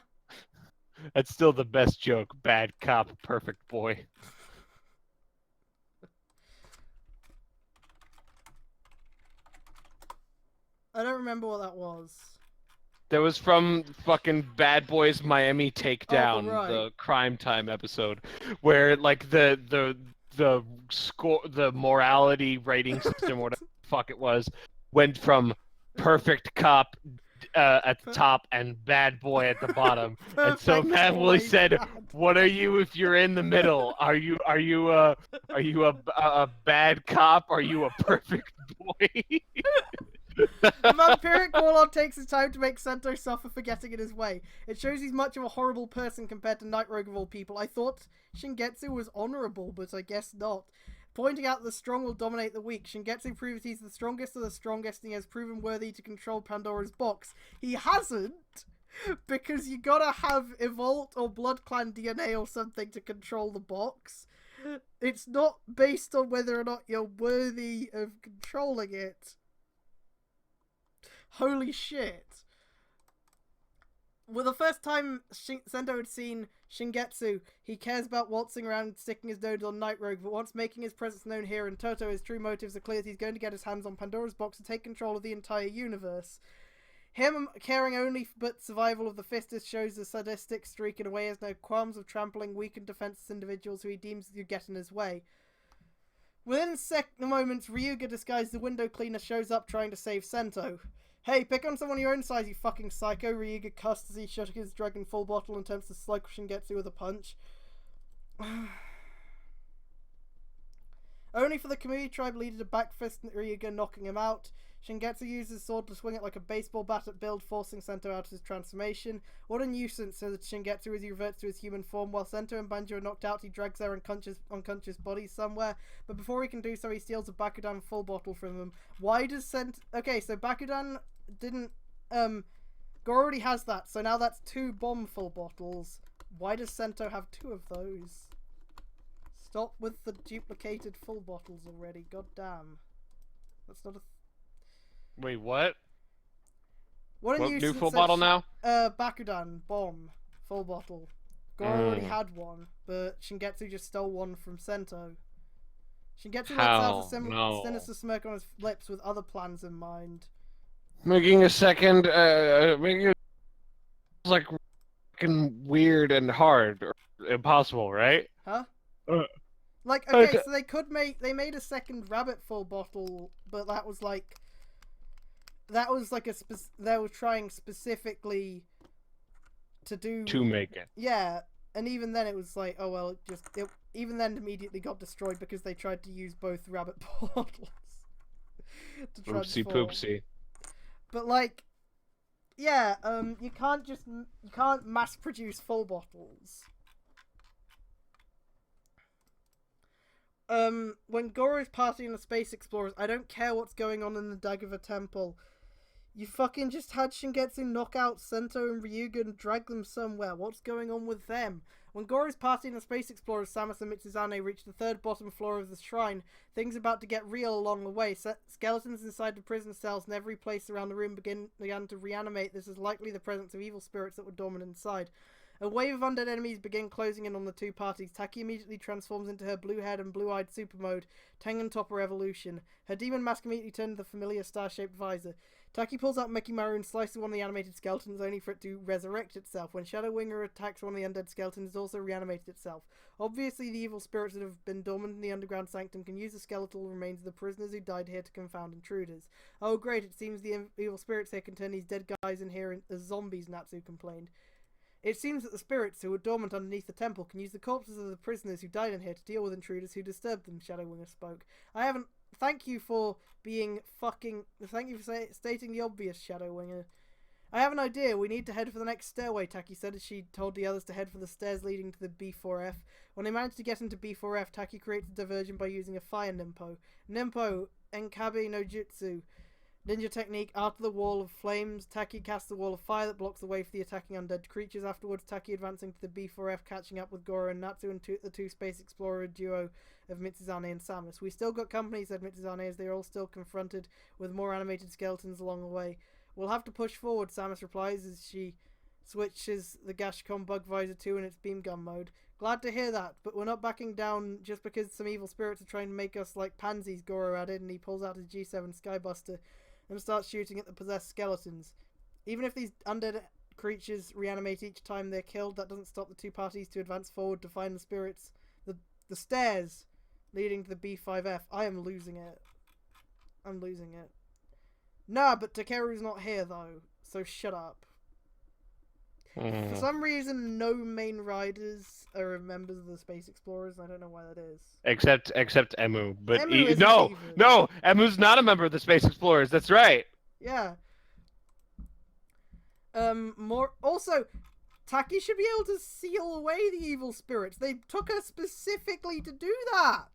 That's still the best joke. Bad cop, perfect boy. I don't remember what that was. That was from fucking Bad Boys Miami Takedown, right. the Crime Time episode, where like the score, the morality rating system, whatever the fuck it was, went from perfect cop at the top and bad boy at the bottom. And so Matt Woolley said, "What are you if you're in the middle? Are you a bad cop? Are you a perfect boy?" The vampiric warlord takes his time to make Sento suffer for getting in his way. It shows he's much of a horrible person compared to Night Rogue of all people. I thought Shingetsu was honorable, but I guess not. Pointing out that the strong will dominate the weak, Shingetsu proves he's the strongest of the strongest and he has proven worthy to control Pandora's box. He hasn't, because you gotta have Evolt or Blood Clan DNA or something to control the box. It's not based on whether or not you're worthy of controlling it. Holy shit. Well, the first time Sento had seen Shingetsu, he cares about waltzing around and sticking his nose on Night Rogue, but once making his presence known here in Toto, his true motives are clear that he's going to get his hands on Pandora's box and take control of the entire universe. Him caring only but survival of the fittest shows a sadistic streak in a way, has no qualms of trampling weak and defenseless individuals who he deems to get in his way. Within moments, Ryuga, disguised as the window cleaner, shows up trying to save Sento. Hey, pick on someone your own size, you fucking psycho, Ryuga cussed as he shut his dragon full bottle and attempts to slug Shingetsu with a punch. Only for the Kamui tribe leader to backfist Ryuga, knocking him out. Shingetsu uses his sword to swing it like a baseball bat at Build, forcing Sento out of his transformation. What a nuisance, says Shingetsu as he reverts to his human form. While Sento and Banjo are knocked out, he drags their unconscious bodies somewhere. But before he can do so, he steals a Bakudan full bottle from them. Why does Sento... Okay, so Bakudan didn't... Goro already has that, so now that's 2 bomb full bottles. Why does Sento have 2 of those? Stop with the duplicated full bottles already, god damn. That's not a... Wait, what? What New full bottle now? Bakudan, bomb, full bottle. Goro already had one, but Shingetsu just stole one from Sento. Shingetsu lets out a sinister smirk on his lips with other plans in mind. Making a second, making it like fucking weird and hard or impossible, right? Huh? Like, okay, so they made a second rabbit full bottle, but that was like they were trying specifically to make it. Yeah, and even then it was like, oh well, even then immediately got destroyed because they tried to use both rabbit bottles to transform. Oopsie poopsie. But like, yeah, you can't mass produce full bottles. When Goro's partying the Space Explorers, I don't care what's going on in the Dagova Temple. You fucking just had Shingetsu knock out Sento and Ryuga and drag them somewhere. What's going on with them? When Goro's partying the Space Explorers, Samus and Mitsuzane reach the 3rd bottom floor of the shrine. Things about to get real along the way. Skeletons inside the prison cells in every place around the room began to reanimate. This is likely the presence of evil spirits that were dormant inside. A wave of undead enemies begin closing in on the 2 parties. Taki immediately transforms into her blue-haired and blue-eyed super mode, Tengen Topper Evolution. Her demon mask immediately turned to the familiar star-shaped visor. Taki pulls out Mickey Maru and slices one of the animated skeletons, only for it to resurrect itself. When Shadow Winger attacks one of the undead skeletons, it also reanimated itself. Obviously, the evil spirits that have been dormant in the underground sanctum can use the skeletal remains of the prisoners who died here to confound intruders. Oh great, it seems the evil spirits here can turn these dead guys in here as zombies, Natsu complained. It seems that the spirits who were dormant underneath the temple can use the corpses of the prisoners who died in here to deal with intruders who disturbed them, Shadow Winger spoke. Thank you for stating the obvious, Shadow Winger. I have an idea. We need to head for the next stairway, Taki said as she told the others to head for the stairs leading to the B4F. When they managed to get into B4F, Taki creates a diversion by using a fire Nimpo. Nimpo, Enkabe no Jutsu. Ninja technique, out of the wall of flames. Taki casts a wall of fire that blocks the way for the attacking undead creatures. Afterwards, Taki advancing to the B4F, catching up with Goro and Natsu and the 2 Space Explorer duo of Mitsuzane and Samus. We still got company, said Mitsuzane, as they are all still confronted with more animated skeletons along the way. We'll have to push forward, Samus replies as she switches the Gashcon Bug Visor 2 in its beam gun mode. Glad to hear that, but we're not backing down just because some evil spirits are trying to make us like pansies, Goro added, and he pulls out his G7 Skybuster and starts shooting at the possessed skeletons. Even if these undead creatures reanimate each time they're killed, that doesn't stop the 2 parties to advance forward to find the spirits. The stairs leading to the B5F. I am losing it. I'm losing it. Nah, but Takeru's not here though, so shut up. For some reason, no main riders are members of the Space Explorers. I don't know why that is. Except Emu, but Emu isn't no, even. Emu's not a member of the Space Explorers. That's right. Yeah. Also, Taki should be able to seal away the evil spirits. They took her specifically to do that.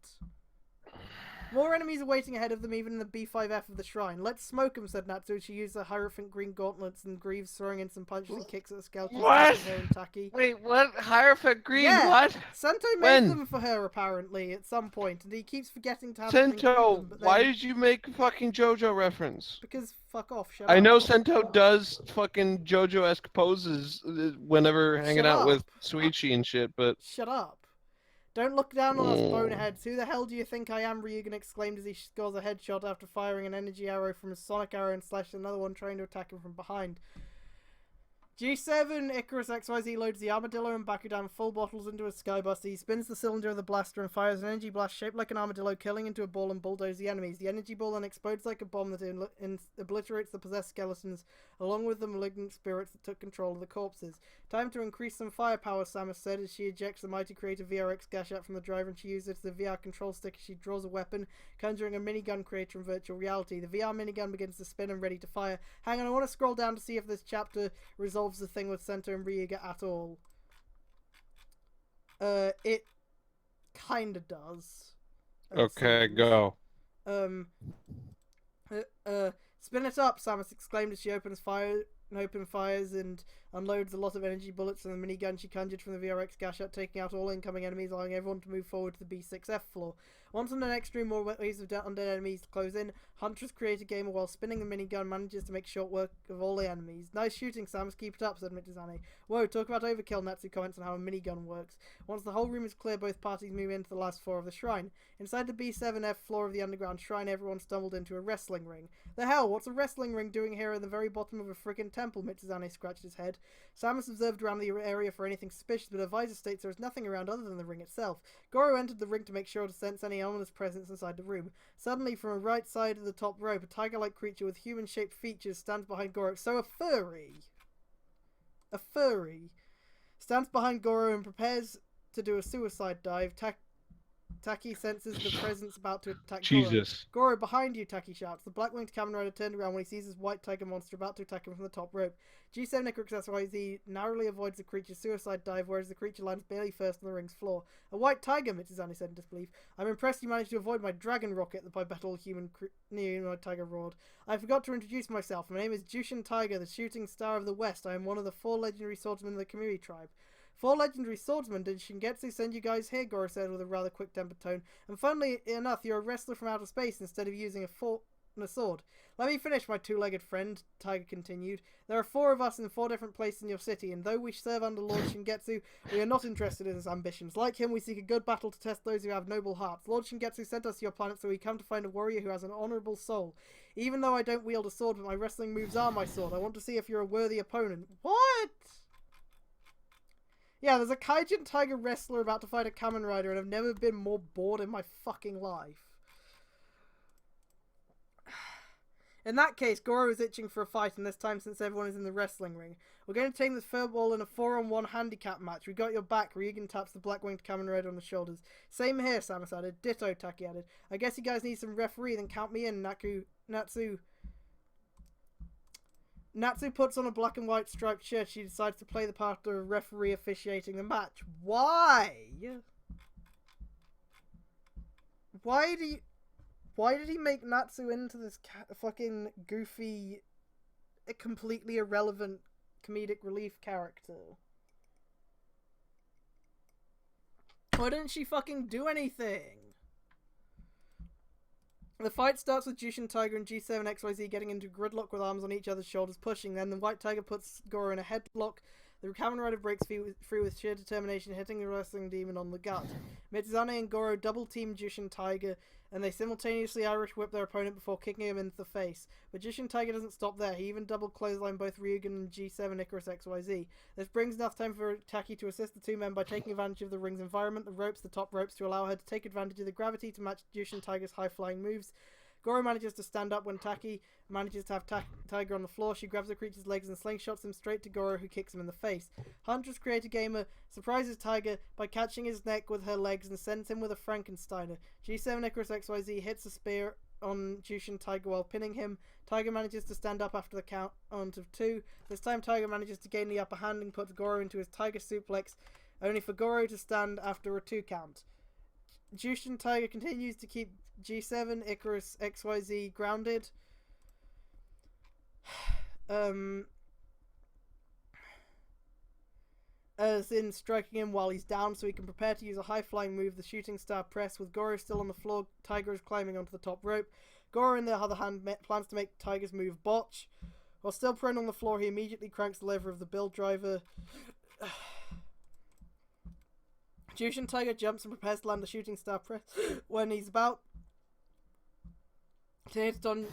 More enemies are waiting ahead of them, even in the B5F of the shrine. Let's smoke them, said Natsu as she used the hierophant green gauntlets and greaves, throwing in some punches and kicks at the skeletons. What? Her and Taki. Wait, what? Hierophant Green, Yeah. what? Sento made When? them for her, apparently, at some point, and he keeps forgetting to have them include Sento, them, but why then- did you make a fucking JoJo reference? Because fuck off, shut up. I know Sento does fucking JoJo-esque poses whenever hanging Shut out up. with Suichi and shit, but Shut up. Don't look down on us, Mm. boneheads. Who the hell do you think I am? Ryugen exclaimed as he scores a headshot after firing an energy arrow from his sonic arrow and slashed another one trying to attack him from behind. G7 Icarus XYZ loads the armadillo and Bakudan full bottles into a skybuster. He spins the cylinder of the blaster and fires an energy blast shaped like an armadillo, killing into a ball and bulldoze the enemies. The energy ball then explodes like a bomb that obliterates the possessed skeletons, along with the malignant spirits that took control of the corpses. Time to increase some firepower, Samus said as she ejects the mighty creator VRX Gashat from the driver, and she uses it as the VR control stick as she draws a weapon, conjuring a minigun creator in virtual reality. The VR minigun begins to spin and ready to fire. Hang on, I want to scroll down to see if this chapter resolves the thing with Sento and Ryuga at all. It kinda does. okay, go. Spin it up, Samus exclaimed as she opens fires and unloads a lot of energy bullets from the minigun she conjured from the VRX Gashat, taking out all incoming enemies, allowing everyone to move forward to the B6F floor. Once on the next stream, more waves of undead enemies close in. Huntress creator gamer, while spinning the minigun, manages to make short work of all the enemies. Nice shooting, Samus. Keep it up, said Mitsuzane. Whoa, talk about overkill, Natsu comments on how a minigun works. Once the whole room is clear, both parties move into the last floor of the shrine. Inside the B7F floor of the underground shrine, everyone stumbled into a wrestling ring. The hell, what's a wrestling ring doing here at the very bottom of a friggin' temple? Mitsuzane scratched his head. Samus observed around the area for anything suspicious, but her visor states there is nothing around other than the ring itself. Goro entered the ring to make sure to sense any ominous presence inside the room. Suddenly, from a right side of the top rope, a tiger-like creature with human-shaped features stands behind Goro. So a furry stands behind Goro and prepares to do a suicide dive. Taki senses the presence about to attack Jesus. Goro, behind you, Taki shouts. The black-winged Kamen Rider turned around when he sees his white tiger monster about to attack him from the top rope. G7 Icarus XYZ narrowly avoids the creature's suicide dive, whereas the creature lands barely first on the ring's floor. A white tiger, Mitsuzane said in disbelief. I'm impressed you managed to avoid my dragon rocket, the bipedal humanoid tiger roared. I forgot to introduce myself. My name is Jushin Tiger, the shooting star of the West. I am one of the 4 legendary swordsmen of the Kamui tribe. 4 legendary swordsmen? Did Shingetsu send you guys here? Goro said with a rather quick-tempered tone. And funnily enough, you're a wrestler from outer space instead of using a sword. Let me finish, my 2-legged friend, Tiger continued. There are 4 of us in 4 different places in your city, and though we serve under Lord Shingetsu, we are not interested in his ambitions. Like him, we seek a good battle to test those who have noble hearts. Lord Shingetsu sent us to your planet, so we come to find a warrior who has an honorable soul. Even though I don't wield a sword, but my wrestling moves are my sword, I want to see if you're a worthy opponent. What? Yeah, there's a Kaijin Tiger wrestler about to fight a Kamen Rider, and I've never been more bored in my fucking life. In that case, Goro is itching for a fight, and this time since everyone is in the wrestling ring. We're going to take this furball in a 4-on-1 handicap match. We got your back. Ryugen taps the black-winged Kamen Rider on the shoulders. Same here, Samus added. Ditto, Taki added. I guess you guys need some referee, then count me in, Natsu puts on a black and white striped shirt. She decides to play the part of a referee officiating the match. Why? Why did he make Natsu into this fucking goofy, completely irrelevant comedic relief character? Why didn't she fucking do anything? The fight starts with Jushin Tiger and G7 XYZ getting into gridlock with arms on each other's shoulders, pushing. Then the white tiger puts Goro in a headlock. The Kamen Rider breaks free with sheer determination, hitting the wrestling demon on the gut. Mitsuzane and Goro double-team Jushin Tiger, and they simultaneously Irish whip their opponent before kicking him into the face. But Jushin Tiger doesn't stop there. He even double clothesline both Ryugen and G7 Icarus XYZ. This brings enough time for Taki to assist the 2 men by taking advantage of the ring's environment, the top ropes, to allow her to take advantage of the gravity to match Jushin Tiger's high-flying moves. Goro manages to stand up when Taki manages to have Tiger on the floor. She grabs the creature's legs and slingshots him straight to Goro, who kicks him in the face. Huntress Creator Gamer surprises Tiger by catching his neck with her legs and sends him with a Frankensteiner. G7 Icarus XYZ hits a spear on Jushin Tiger while pinning him. Tiger manages to stand up after the count of 2. This time Tiger manages to gain the upper hand and puts Goro into his Tiger Suplex, only for Goro to stand after a 2 count. Jushin Tiger continues to keep G7, Icarus, XYZ, grounded. As in striking him while he's down so he can prepare to use a high-flying move, the shooting star press. With Goro still on the floor, Tiger is climbing onto the top rope. Goro, on the other hand, plans to make Tiger's move botch. While still prone on the floor, he immediately cranks the lever of the build driver. Jushin Tiger jumps and prepares to land the shooting star press. When he's about to hit on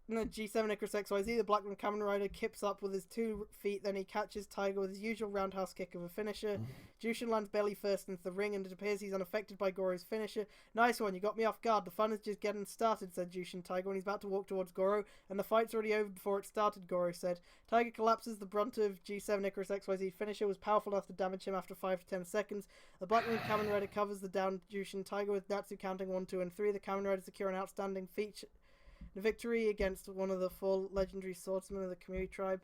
G7 Icarus XYZ, the Blackman Kamen Rider kips up with his 2 feet, then he catches Tiger with his usual roundhouse kick of a finisher. Jushin lands belly first into the ring, and it appears he's unaffected by Goro's finisher. Nice one, you got me off guard. The fun is just getting started, said Jushin Tiger when he's about to walk towards Goro, and the fight's already over before it started, Goro said. Tiger collapses. The brunt of G7 Icarus XYZ finisher was powerful enough to damage him after 5 to 10 seconds. The Blackman Kamen Rider covers the down Jushin Tiger with Natsu counting 1, 2, and 3. The Kamen Rider secure an outstanding feature. The victory against one of the 4 legendary swordsmen of the Kamui tribe.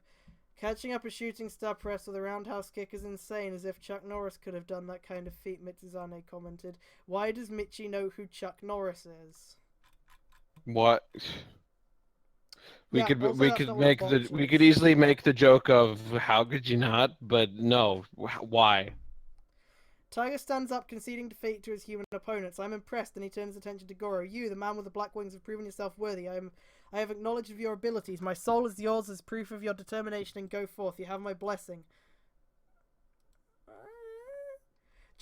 Catching up a shooting star press with a roundhouse kick is insane, as if Chuck Norris could have done that kind of feat, Mitsuzane commented. Why does Michi know who Chuck Norris is? What? We Yeah, could also we that's could not what make a the botch we is. could easily make the joke of how could you not? But no, why? Tiger stands up, conceding defeat to his human opponents. I'm impressed, and he turns attention to Goro. You, the man with the black wings, have proven yourself worthy. I have acknowledged of your abilities. My soul is yours as proof of your determination, and go forth. You have my blessing.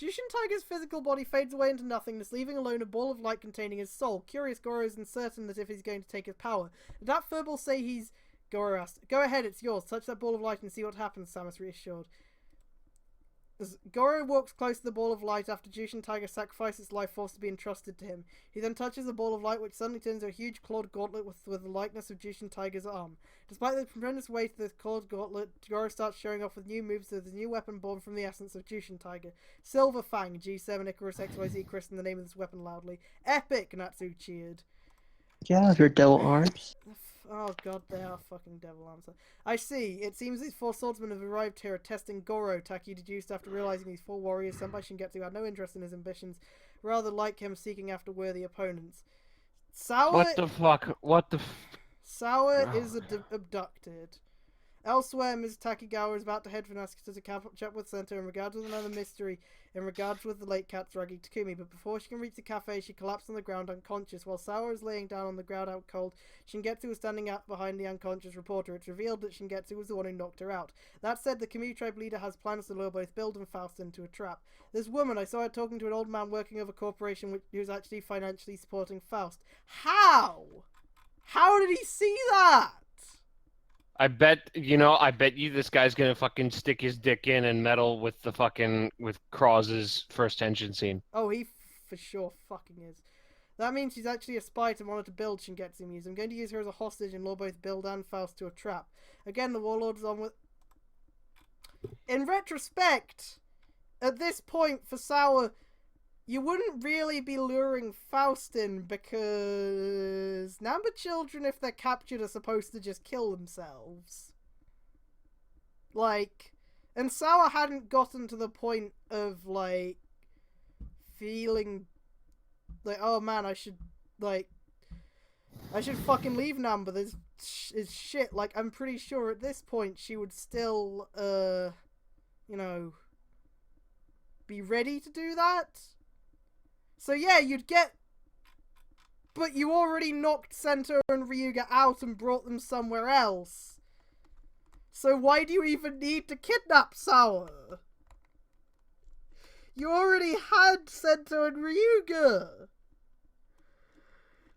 Jushin Tiger's physical body fades away into nothingness, leaving alone a ball of light containing his soul. Curious, Goro is uncertain that if he's going to take his power. Did that furball say he's... Goro asked. Go ahead, it's yours. Touch that ball of light and see what happens, Samus reassured. As Goro walks close to the ball of light after Jushin Tiger sacrifices its life force to be entrusted to him. He then touches the ball of light, which suddenly turns into a huge clawed gauntlet with the likeness of Jushin Tiger's arm. Despite the tremendous weight of this clawed gauntlet, Goro starts showing off with new moves with his new weapon born from the essence of Jushin Tiger. Silver Fang, G7 Icarus XYZ christened the name of this weapon loudly. Epic, Natsu cheered. Yeah, your devil arms. Oh god, they are fucking devil arms. I see. It seems these 4 swordsmen have arrived here testing Goro, Taki deduced after realizing these 4 warriors sent by Shingetsu had no interest in his ambitions, rather like him seeking after worthy opponents. Sour... What the fuck? What the Sour is abducted. Elsewhere, Ms. Takigawa is about to head for Nasuke to catch up with Sento in regards with another mystery in regards with the late cat dragging Takumi, but before she can reach the cafe, she collapsed on the ground unconscious. While Sour is laying down on the ground out cold, Shingetsu was standing out behind the unconscious reporter. It's revealed that Shingetsu was the one who knocked her out. That said, the Kamui tribe leader has plans to lure both Build and Faust into a trap. This woman, I saw her talking to an old man working over a corporation who's actually financially supporting Faust. How? How did he see that? I bet you this guy's gonna fucking stick his dick in and meddle with the fucking with Krause's first tension scene. Oh, he for sure fucking is. That means she's actually a spy to monitor Build, Shingetsu mused. I'm going to use her as a hostage and lure both Build and Faust to a trap. Again, the Warlord is on with... In retrospect, at this point for Sour, you wouldn't really be luring Faust in because Namba children, if they're captured, are supposed to just kill themselves. Like, and Sour hadn't gotten to the point of, like, feeling like, oh man, I should fucking leave Namba. This is shit. Like, I'm pretty sure at this point she would still, you know, be ready to do that. So yeah, you'd get... But you already knocked Sento and Ryuga out and brought them somewhere else. So why do you even need to kidnap Sour? You already had Sento and Ryuga.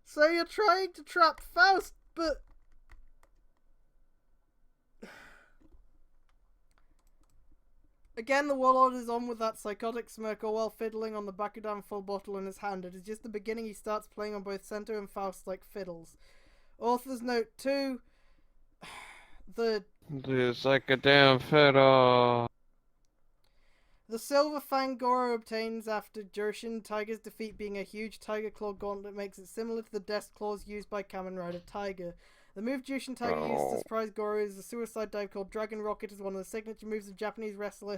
So you're trying to trap Faust, but... Again, the Warlord is on with that psychotic smirk all while fiddling on the Bakudan full bottle in his hand. It is just the beginning. He starts playing on both Sento and Faust like fiddles. Author's note 2. It's like a damn fiddle. The Silver Fang Goro obtains after Jushin Tiger's defeat being a huge Tiger Claw gauntlet makes it similar to the Death Claws used by Kamen Rider Tiger. The move Jushin Tiger used to surprise Goro is a suicide dive called Dragon Rocket, is one of the signature moves of Japanese wrestler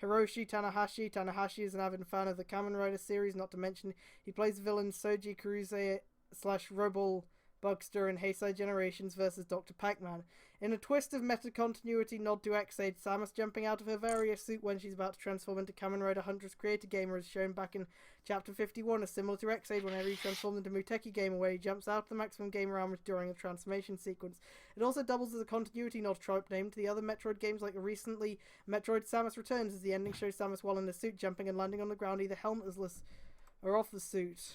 Hiroshi Tanahashi. Tanahashi is an avid fan of the Kamen Rider series, not to mention he plays villain Soji Kuruse / Robol Bugster in Heisei Generations vs. Dr. Pac-Man. In a twist of meta-continuity nod to X-Aid, Samus jumping out of her various suit when she's about to transform into Kamen Rider Huntress Creator Gamer is shown back in Chapter 51, is similar to X-Aid whenever he transformed into Muteki Gamer, where he jumps out of the Maximum Gamer armor during the transformation sequence. It also doubles as a continuity nod trope name to the other Metroid games, like recently Metroid Samus Returns, as the ending shows Samus while in the suit jumping and landing on the ground either helmetless or off the suit.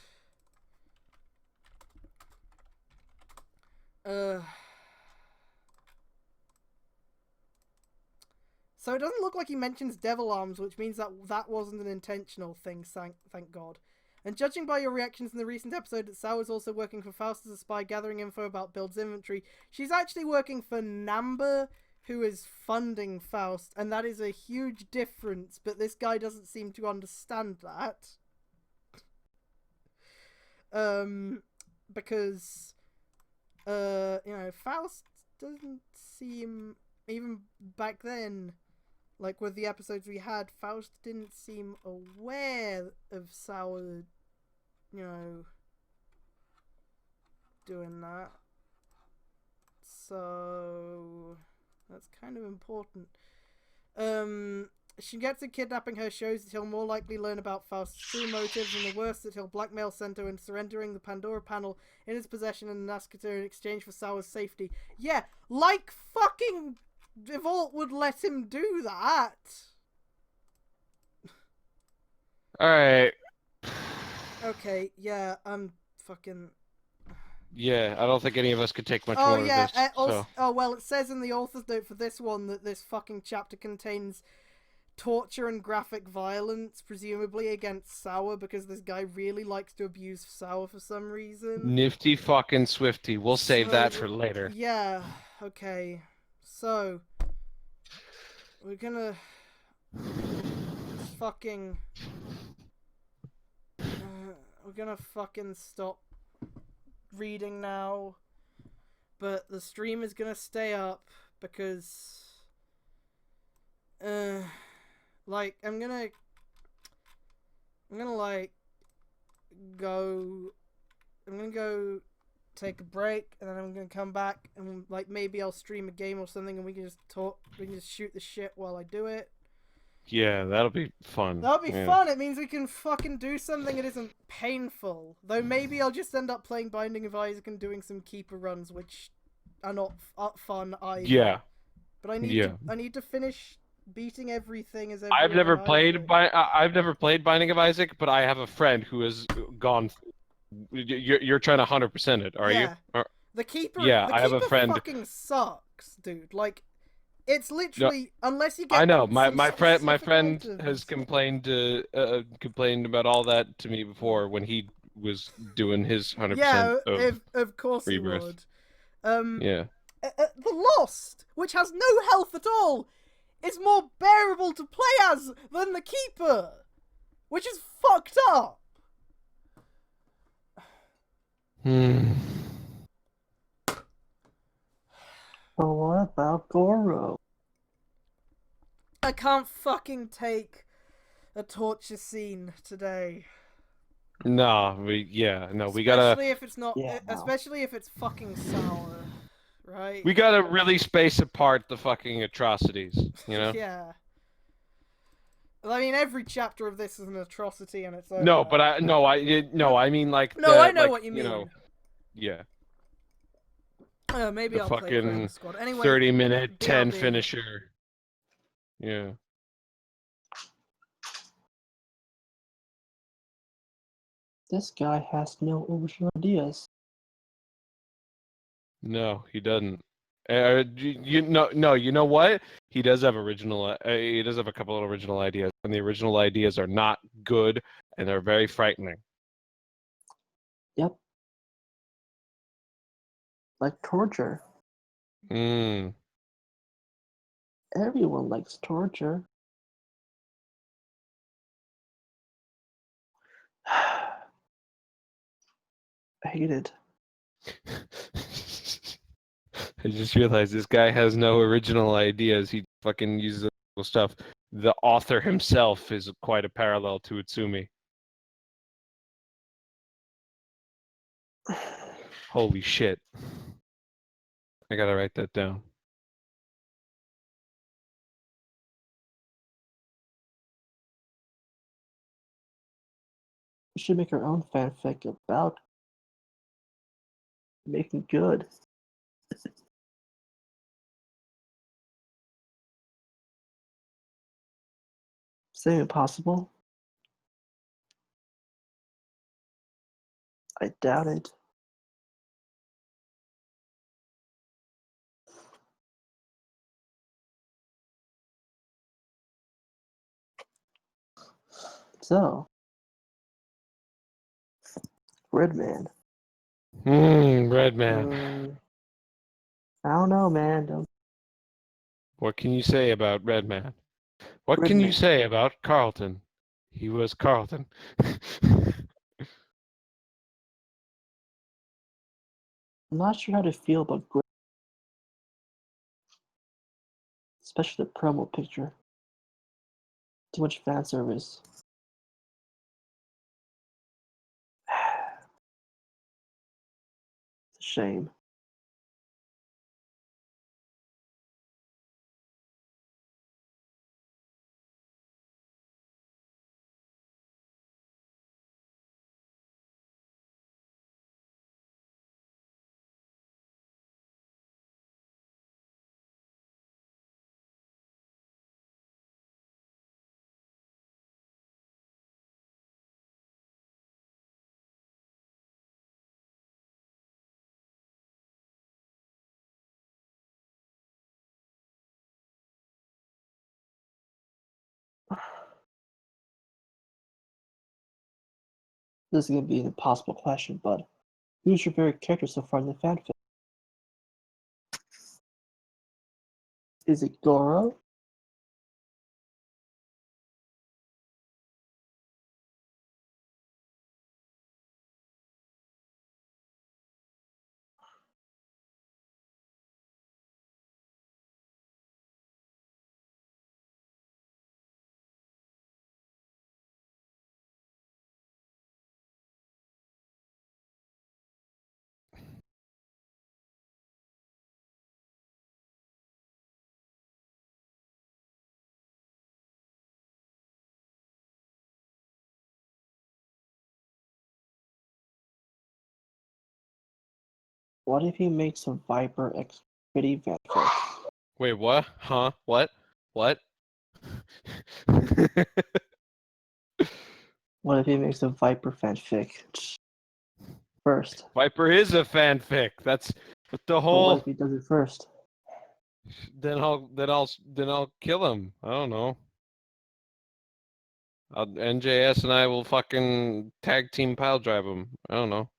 So it doesn't look like he mentions devil arms, which means that that wasn't an intentional thing, thank God. And judging by your reactions in the recent episode that Sao is also working for Faust as a spy, gathering info about Build's inventory, she's actually working for Namba, who is funding Faust, and that is a huge difference, but this guy doesn't seem to understand that. Because, you know, Faust doesn't seem, even back then, like with the episodes we had, Faust didn't seem aware of Sour, you know, doing that. So that's kind of important. Shigetsu kidnapping her shows that he'll more likely learn about Faust's true motives, and the worst, that he'll blackmail Sento into surrendering the Pandora panel in his possession and Nasciter in exchange for Sour's safety. Yeah, like fucking Devault would let him do that. Alright. Okay, yeah, I'm fucking... Yeah, I don't think any of us could take much more of this. Also, oh, well, it says in the author's note for this one that this fucking chapter contains torture and graphic violence, presumably against Sour, because this guy really likes to abuse Sour for some reason. Nifty fucking Swifty. We'll save that for later. Yeah, okay. So, we're gonna fucking... we're gonna fucking stop reading now, but the stream is gonna stay up because like I'm gonna like go take a break, and then I'm gonna come back, and like maybe I'll stream a game or something, and we can just talk, we can just shoot the shit while I do it. Yeah, that'll be fun. That'll be fun. It means we can fucking do something that isn't painful. Though maybe I'll just end up playing Binding of Isaac and doing some keeper runs, which are not fun either. Yeah. But I need to finish beating everything as I've never played Binding of Isaac, but I have a friend who has gone. You're trying to 100% it, are you? The keeper. Yeah, the I have a keeper friend. Fucking sucks, dude. Like, it's literally unless you get. I know some my friend items. has complained about all that to me before when he was doing his 100%. Yeah, of course he Rebirth. would. Yeah. The Lost, which has no health at all, is more bearable to play as than the Keeper, which is fucked up. But what about Goro? I can't fucking take a torture scene today. No, we gotta. Especially if it's not. Yeah, no. Especially if it's fucking sour, right? We gotta really space apart the fucking atrocities, you know? Yeah. Well, I mean, every chapter of this is an atrocity in its own. No, right? but I mean like. No, I know what you mean. You know, yeah. Maybe The I'll play fucking Crane Squad. Anyway, 30-minute 10 BRB. finisher. Yeah. This guy has no original ideas. No, he doesn't. You know what? He does have original. He does have a couple of original ideas, and the original ideas are not good, and they're very frightening. Yep. Like torture. Mm. Everyone likes torture. I hate it. I just realized this guy has no original ideas. He fucking uses stuff. the author himself is quite a parallel to Utsumi. Holy shit. I gotta write that down. We should make our own fanfic about making good. Say impossible? I doubt it. So, Redman. Redman. I don't know, man. What can you say about Redman? What can you Redman. say about Carlton? He was Carlton. I'm not sure how to feel about Grid, especially the promo picture. Too much fan service. It's a shame. This is going to be an impossible question, but who's your favorite character so far in the fanfic? Is it Goro? What if he makes a Viper X pretty fanfic? Wait, what? Huh? What? What? What if he makes a Viper fanfic? First. Viper is a fanfic. That's what the But what whole. if he does it first? Then I'll kill him. I don't know. NJS and I will fucking tag team pile drive him. I don't know.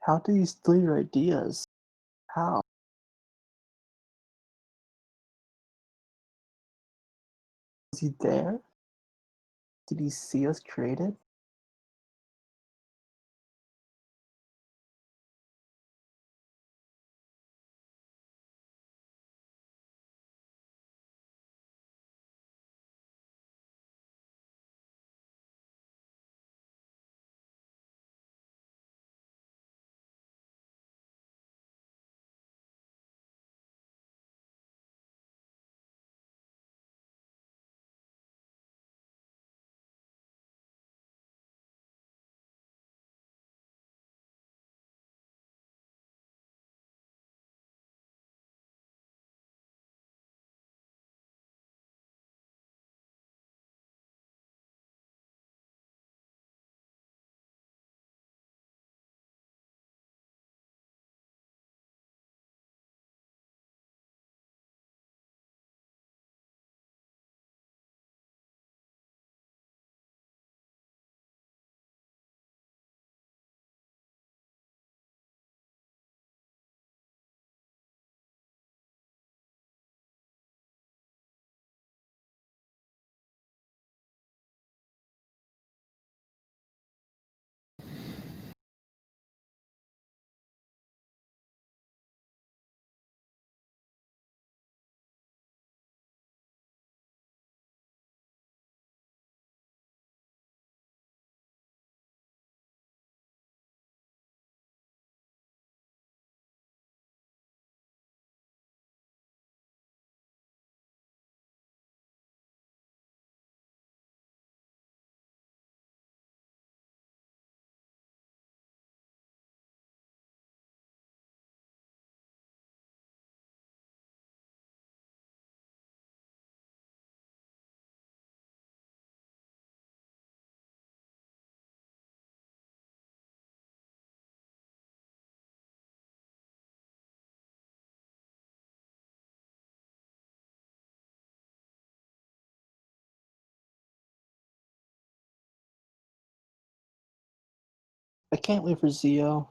How do you steal your ideas? How? Was he there? Did he see us create it? I can't wait for Zio.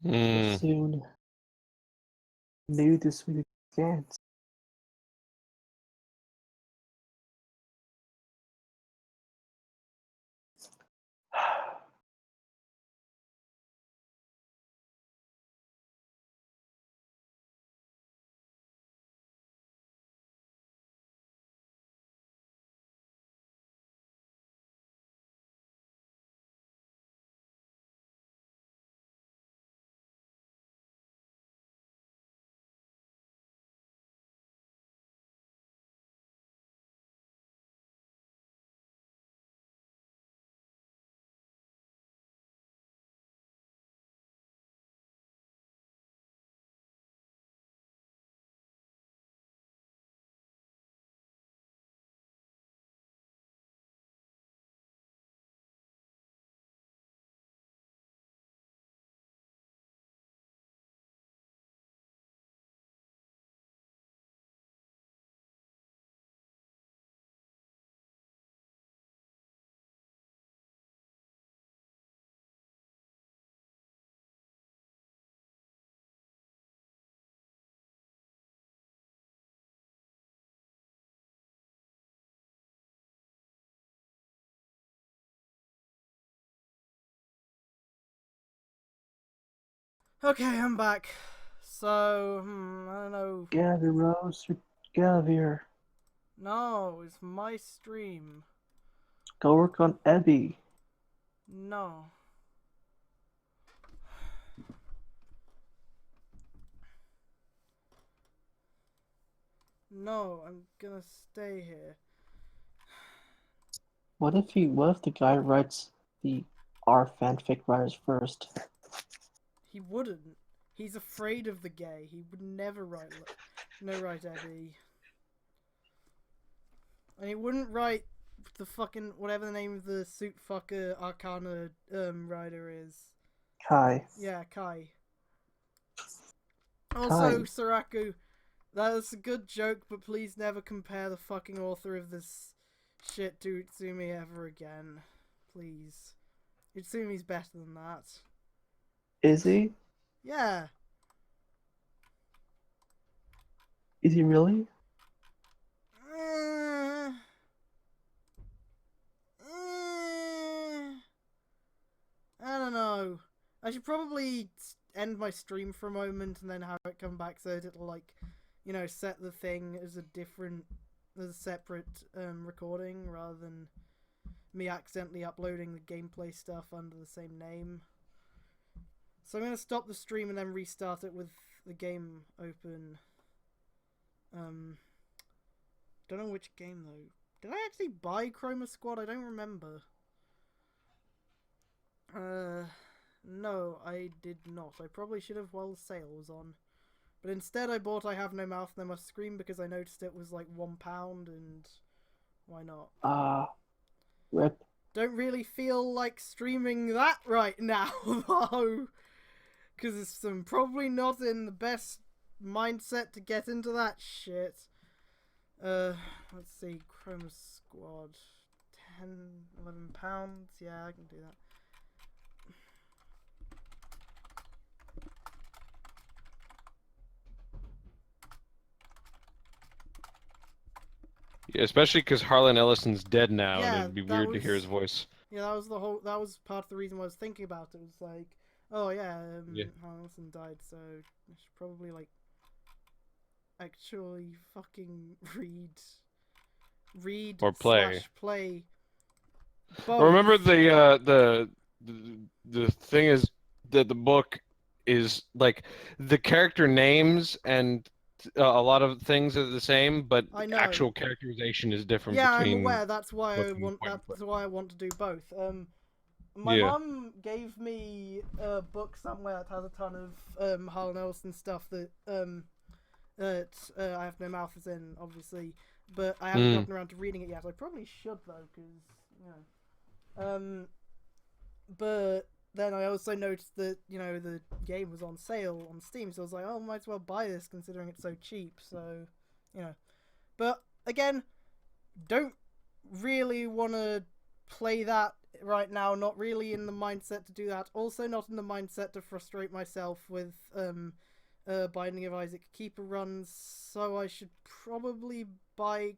Hmm. Soon. Maybe this week I can't. Okay, I'm back. So, I don't know. Get out of here, Rose. Get out of here. No, it's my stream. Go work on Ebby. No. No, I'm gonna stay here. What if the guy writes our fanfic writers first? He wouldn't. He's afraid of the gay. He would never write. Write Abby. And he wouldn't write the fucking whatever the name of the suit fucker Arcana rider is. Kai. Yeah, Kai. Also, Kai. Saraku, that is a good joke, but please never compare the fucking author of this shit to Utsumi ever again. Please. Utsumi's better than that. Is he? Yeah. Is he really? I don't know. I should probably end my stream for a moment and then have it come back so that it'll, like, you know, set the thing as a separate recording rather than me accidentally uploading the gameplay stuff under the same name. So I'm going to stop the stream and then restart it with the game open. Don't know which game though. Did I actually buy Chroma Squad? I don't remember. No, I did not. I probably should have while the sale was on. But instead I bought I Have No Mouth No Must Scream because I noticed it was like £1 and why not? Rip. Don't really feel like streaming that right now though. Because I'm probably not in the best mindset to get into that shit. Let's see, Chroma Squad. £11. Yeah, I can do that. Yeah, especially because Harlan Ellison's dead now, Yeah, and it'd be that weird to hear was- his voice. Yeah, that was part of the reason why I was thinking about it. It was like, oh yeah, Yeah. Harrelson died, so I should probably like actually fucking read Or play. / play. Well, Both. remember the thing is that the book is like the character names and a lot of things are the same, but I know. actual characterization is different Yeah, between. I'm aware. That's why I book and want. point and That's why I want to do both. My Yeah. mum gave me a book somewhere that has a ton of Harlan Ellison stuff that I Have No Mouth is in, obviously, but I haven't gotten around to reading it yet. I probably should though, because you know. But then I also noticed that the game was on sale on Steam, so I was like, oh, might as well buy this considering it's so cheap. So, but again, don't really want to play that right now. Not really in the mindset to do that. Also, not in the mindset to frustrate myself with Binding of Isaac Keeper runs. So I should probably buy